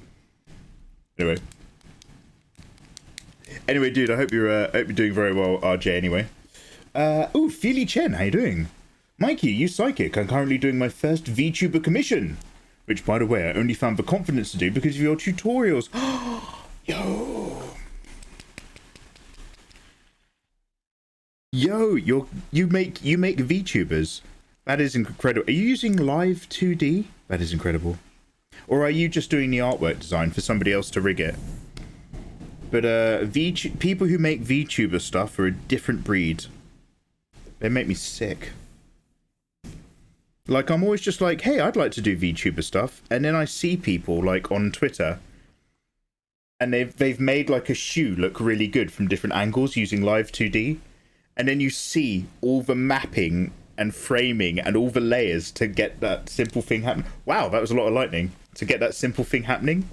Anyway, dude, I hope you're doing very well, RJ. Anyway, ooh, Feely Chen, how you doing? Mikey, you psychic. I'm currently doing my first VTuber commission. Which, by the way, I only found the confidence to do because of your tutorials. Yo. Yo, you make VTubers. That is incredible. Are you using Live 2D? That is incredible. Or are you just doing the artwork design for somebody else to rig it? But people who make VTuber stuff are a different breed. They make me sick. Like, I'm always just like, hey, I'd like to do VTuber stuff. And then I see people, like, on Twitter. And they've made, like, a shoe look really good from different angles using Live 2D. And then you see all the mapping and framing and all the layers to get that simple thing happen. Wow, that was a lot of lightning. To get that simple thing happening.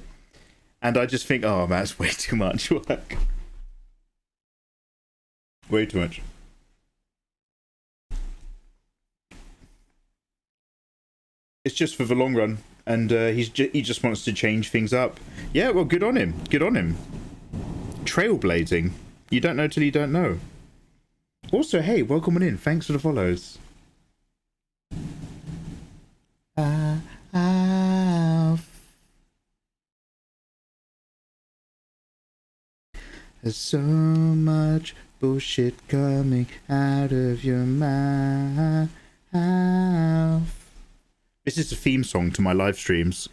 And I just think, oh man, that's way too much work. Way too much. It's just for the long run. And he just wants to change things up. Yeah, well, good on him. Good on him. Trailblazing. You don't know till you don't know. Also, hey, welcome on in. Thanks for the follows. There's so much bullshit coming out of your mouth. This is a theme song to my live streams.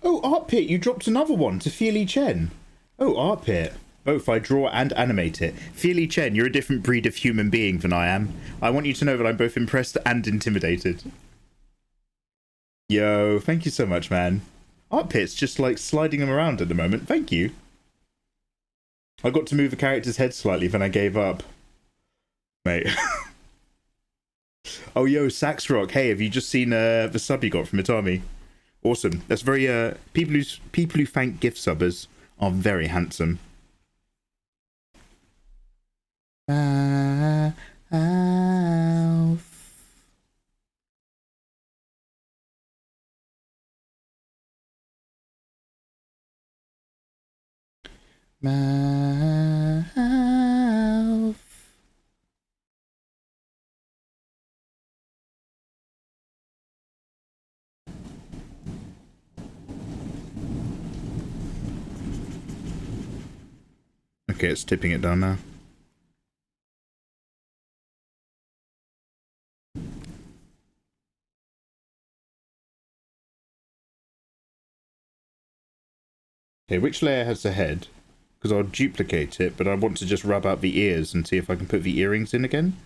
Oh, Art Pit, you dropped another one to Feely Chen. Oh, Art Pit. Both I draw and animate it. Feely Chen, you're a different breed of human being than I am. I want you to know that I'm both impressed and intimidated. Yo, thank you so much, man. Art Pit's just like sliding them around at the moment. Thank you. I got to move the character's head slightly, then I gave up. Mate. Oh, yo, Sax Rock. Hey, have you just seen the sub you got from Itami? Awesome. That's very people who thank gift subbers are very handsome. Mouth. Okay, it's tipping it down now. Okay, which layer has the head? Because I'll duplicate it, but I want to just rub out the ears and see if I can put the earrings in again.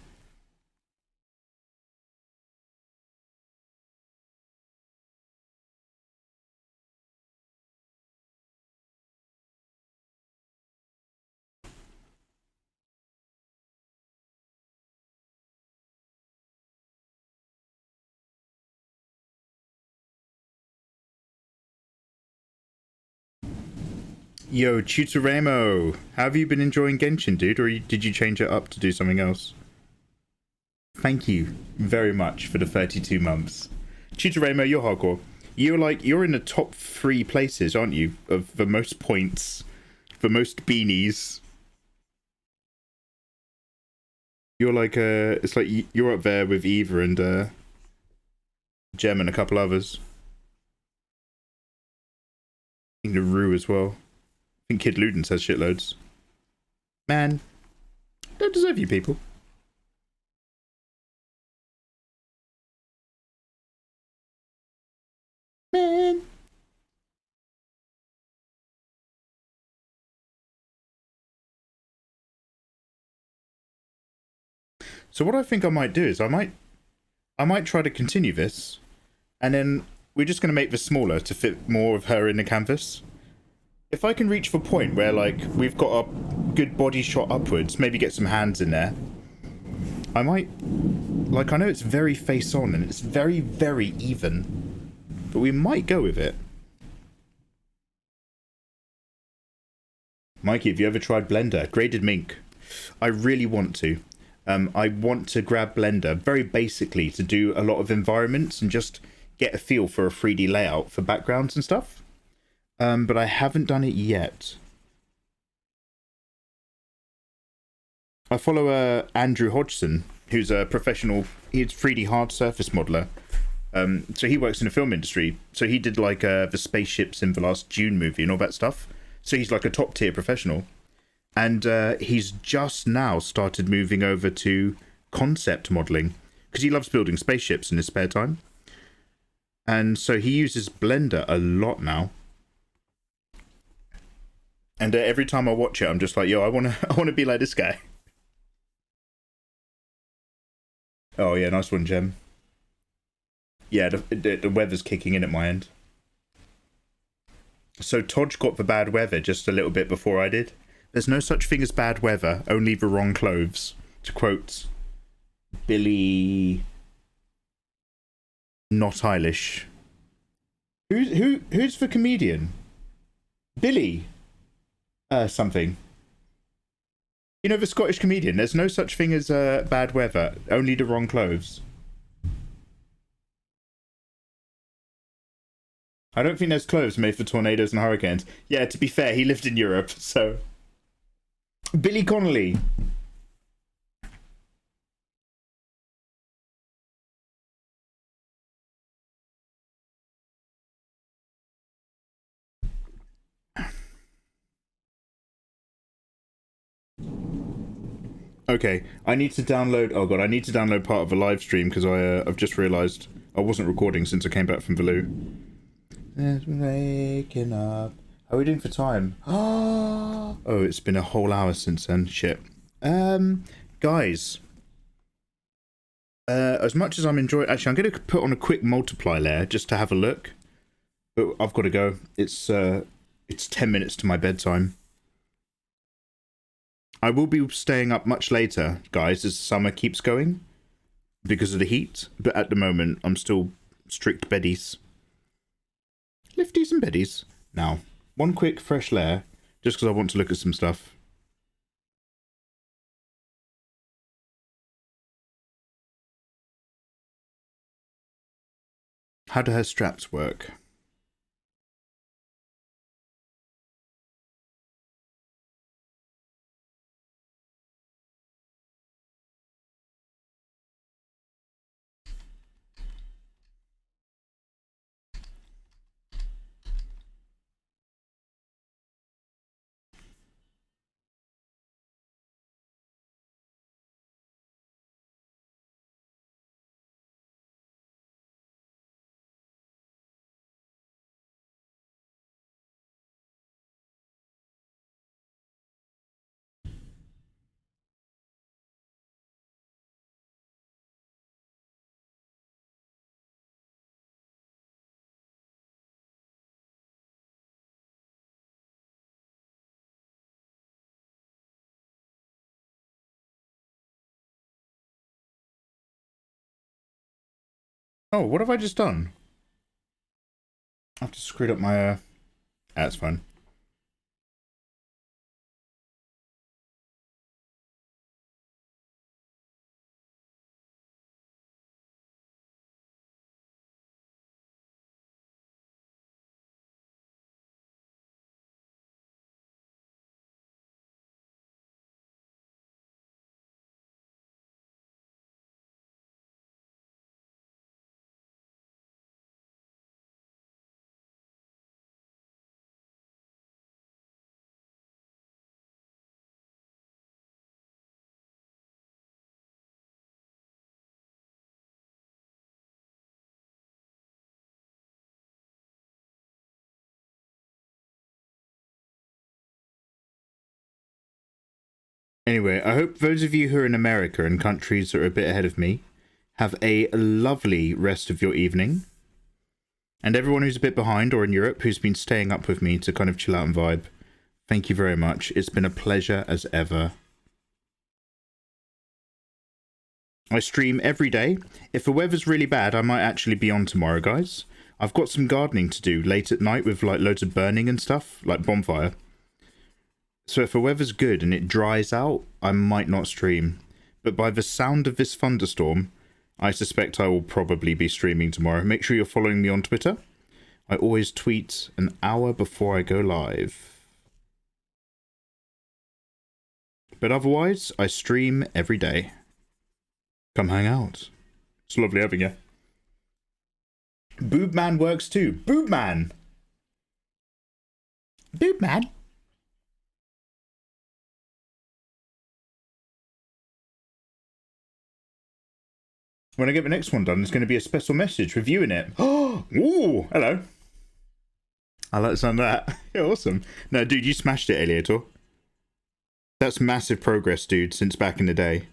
Yo, Tutoremo, how have you been enjoying Genshin, dude? Or did you change it up to do something else? Thank you very much for the 32 months. Tutoremo, you're hardcore. You're in the top 3 places, aren't you? Of the most points, the most beanies. You're like it's like you're up there with Eva and Gem and a couple others. I think the Rue as well. I think Kid Ludens has shitloads. Man, don't deserve you people. Man. So what I think I might do is I might try to continue this, and then we're just going to make this smaller to fit more of her in the canvas. If I can reach the point where, like, we've got a good body shot upwards, maybe get some hands in there, I might... Like, I know it's very face-on, and it's very, very even, but we might go with it. Mikey, have you ever tried Blender? Graded Mink. I really want to. I want to grab Blender very basically to do a lot of environments and just get a feel for a 3D layout for backgrounds and stuff. But I haven't done it yet. I follow Andrew Hodgson, who's a professional, he's 3D hard surface modeler. So he works in the film industry. So he did like the spaceships in the last Dune movie and all that stuff. So he's like a top tier professional. And he's just now started moving over to concept modeling because he loves building spaceships in his spare time. And so he uses Blender a lot now. And every time I watch it, I'm just like, yo, I wanna be like this guy. Oh yeah, nice one, Gem. Yeah, the weather's kicking in at my end. So Todge got the bad weather just a little bit before I did. There's no such thing as bad weather, only the wrong clothes. To quote Billy Not Eilish. Who's the comedian? Billy something. You know, the Scottish comedian. There's no such thing as bad weather, only the wrong clothes. I don't think there's clothes made for tornadoes and hurricanes. Yeah, to be fair, he lived in Europe, so... Billy Connolly. Okay, I need to download... Oh god, I need to download part of a live stream because I've just realised I wasn't recording since I came back from the loo. Waking up. How are we doing for time? Oh, it's been a whole hour since then. Shit. Guys. As much as I'm enjoying... Actually, I'm going to put on a quick multiply layer just to have a look. But I've got to go. It's 10 minutes to my bedtime. I will be staying up much later, guys, as summer keeps going. Because of the heat. But at the moment, I'm still strict beddies. Lifties and beddies. Now, one quick fresh layer, just because I want to look at some stuff. How do her straps work? Oh, what have I just done? I've just screwed up my... That's fine. Anyway, I hope those of you who are in America and countries that are a bit ahead of me have a lovely rest of your evening. And everyone who's a bit behind or in Europe who's been staying up with me to kind of chill out and vibe, thank you very much. It's been a pleasure as ever. I stream every day. If the weather's really bad, I might actually be on tomorrow, guys. I've got some gardening to do late at night with like loads of burning and stuff, like bonfire. So if the weather's good and it dries out, I might not stream. but by the sound of this thunderstorm, I suspect I will probably be streaming tomorrow. Make sure you're following me on Twitter. I always tweet an hour before I go live. But otherwise, I stream every day. Come hang out. It's lovely having you. Boob Man works too. Boob Man! Boob Man! When I get the next one done, there's going to be a special message reviewing it. Oh, ooh, hello. I like the sound of that. Yeah, awesome. No, dude, you smashed it, Eliator. That's massive progress, dude, since back in the day.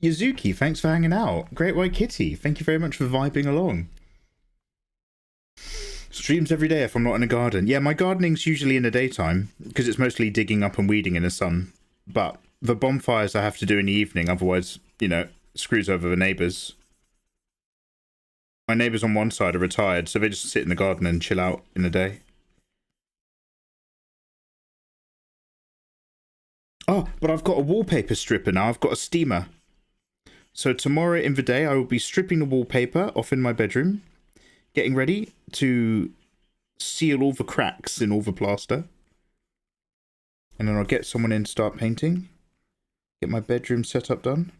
Yuzuki, thanks for hanging out. Great White Kitty, thank you very much for vibing along. Streams every day if I'm not in a garden. Yeah, my gardening's usually in the daytime, because it's mostly digging up and weeding in the sun. But the bonfires I have to do in the evening, otherwise, you know, screws over the neighbours. My neighbours on one side are retired, so they just sit in the garden and chill out in the day. Oh, but I've got a wallpaper stripper now. I've got a steamer. So tomorrow in the day, I will be stripping the wallpaper off in my bedroom, getting ready to seal all the cracks in all the plaster. And then I'll get someone in to start painting. Get my bedroom setup done.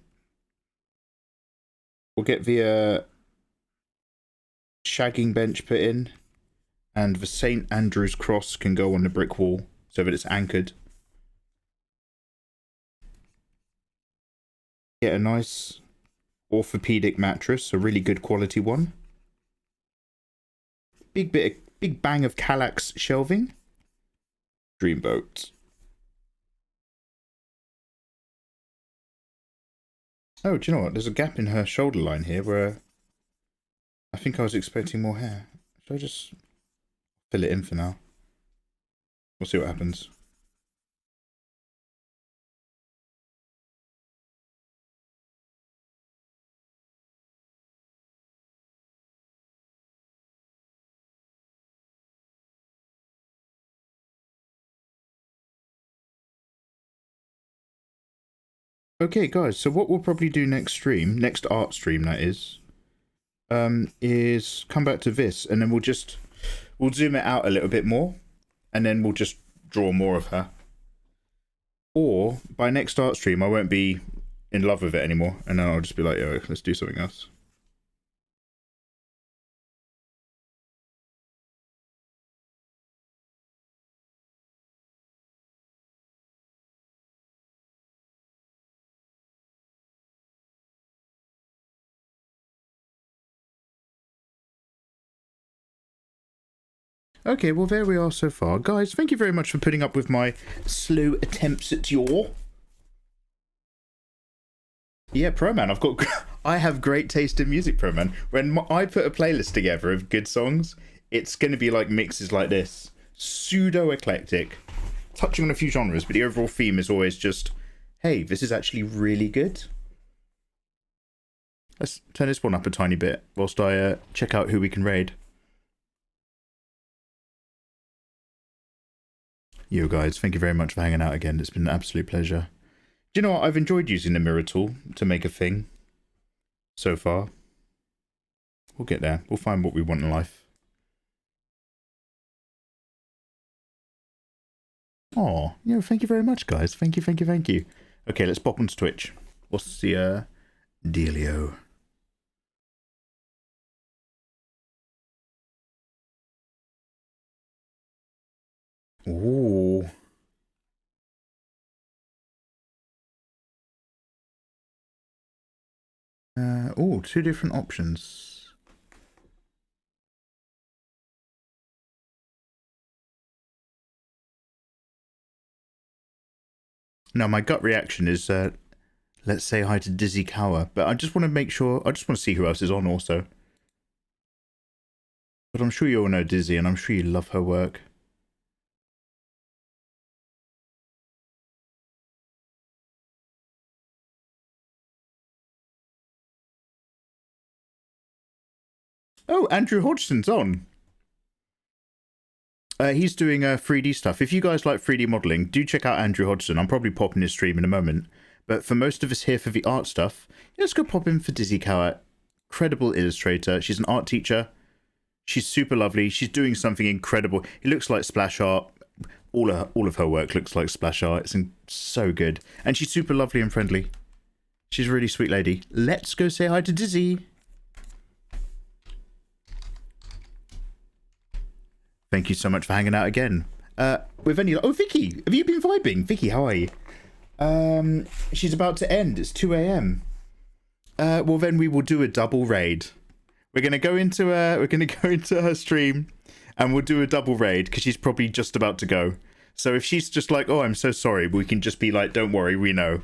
We'll get the shagging bench put in. And the St. Andrew's cross can go on the brick wall so that it's anchored. Get a nice orthopedic mattress, a really good quality one. Big bang of Kallax shelving. Dreamboat. Oh, do you know what? There's a gap in her shoulder line here where I think I was expecting more hair. Should I just fill it in for now? We'll see what happens. Okay, guys, so what we'll probably do next stream, next art stream that is come back to this, and then we'll zoom it out a little bit more, and then we'll just draw more of her. Or, by next art stream, I won't be in love with it anymore, and then I'll just be like, yo, let's do something else. Okay, well, there we are so far. Guys, thank you very much for putting up with my slow attempts at your... Yeah, Pro Man, I have great taste in music, Pro Man. When I put a playlist together of good songs, it's going to be like mixes like this. pseudo-eclectic, touching on a few genres, but the overall theme is always just, hey, this is actually really good. Let's turn this one up a tiny bit whilst I check out who we can raid. Yo guys, thank you very much for hanging out again. It's been an absolute pleasure. Do you know what? I've enjoyed using the mirror tool to make a thing so far. We'll get there. We'll find what we want in life. Oh, thank you very much, guys. Thank you, thank you, thank you. Okay, let's pop onto Twitch. What's the dealio? Ooh. Oh, two different options. Now, my gut reaction is, let's say hi to Dizzy Cower, but I just want to make sure, I just want to see who else is on also. But I'm sure you all know Dizzy, and I'm sure you love her work. Oh, Andrew Hodgson's on. He's doing 3D stuff. If you guys like 3D modeling, do check out Andrew Hodgson. I'm probably popping his stream in a moment. But for most of us here for the art stuff, let's go pop in for Dizzy Cower. Incredible illustrator. She's an art teacher. She's super lovely. She's doing something incredible. It looks like splash art. All of her work looks like splash art. It's so good. And she's super lovely and friendly. She's a really sweet lady. Let's go say hi to Dizzy. Thank you so much for hanging out again. With any... Oh, Vicky! Have you been vibing? Vicky, how are you? She's about to end. It's 2 a.m. Well, then we will do a double raid. We're gonna go into her stream, and we'll do a double raid because she's probably just about to go. So if she's just like, "Oh, I'm so sorry," we can just be like, "Don't worry, we know."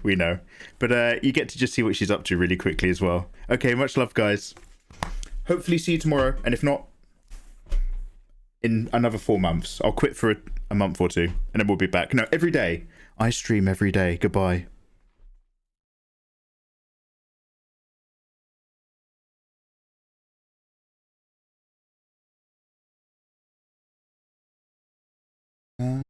But you get to just see what she's up to really quickly as well. Okay, much love, guys. Hopefully, see you tomorrow, and if not, in another 4 months. I'll quit for a month or two, and then we'll be back. No, every day. I stream every day. Goodbye.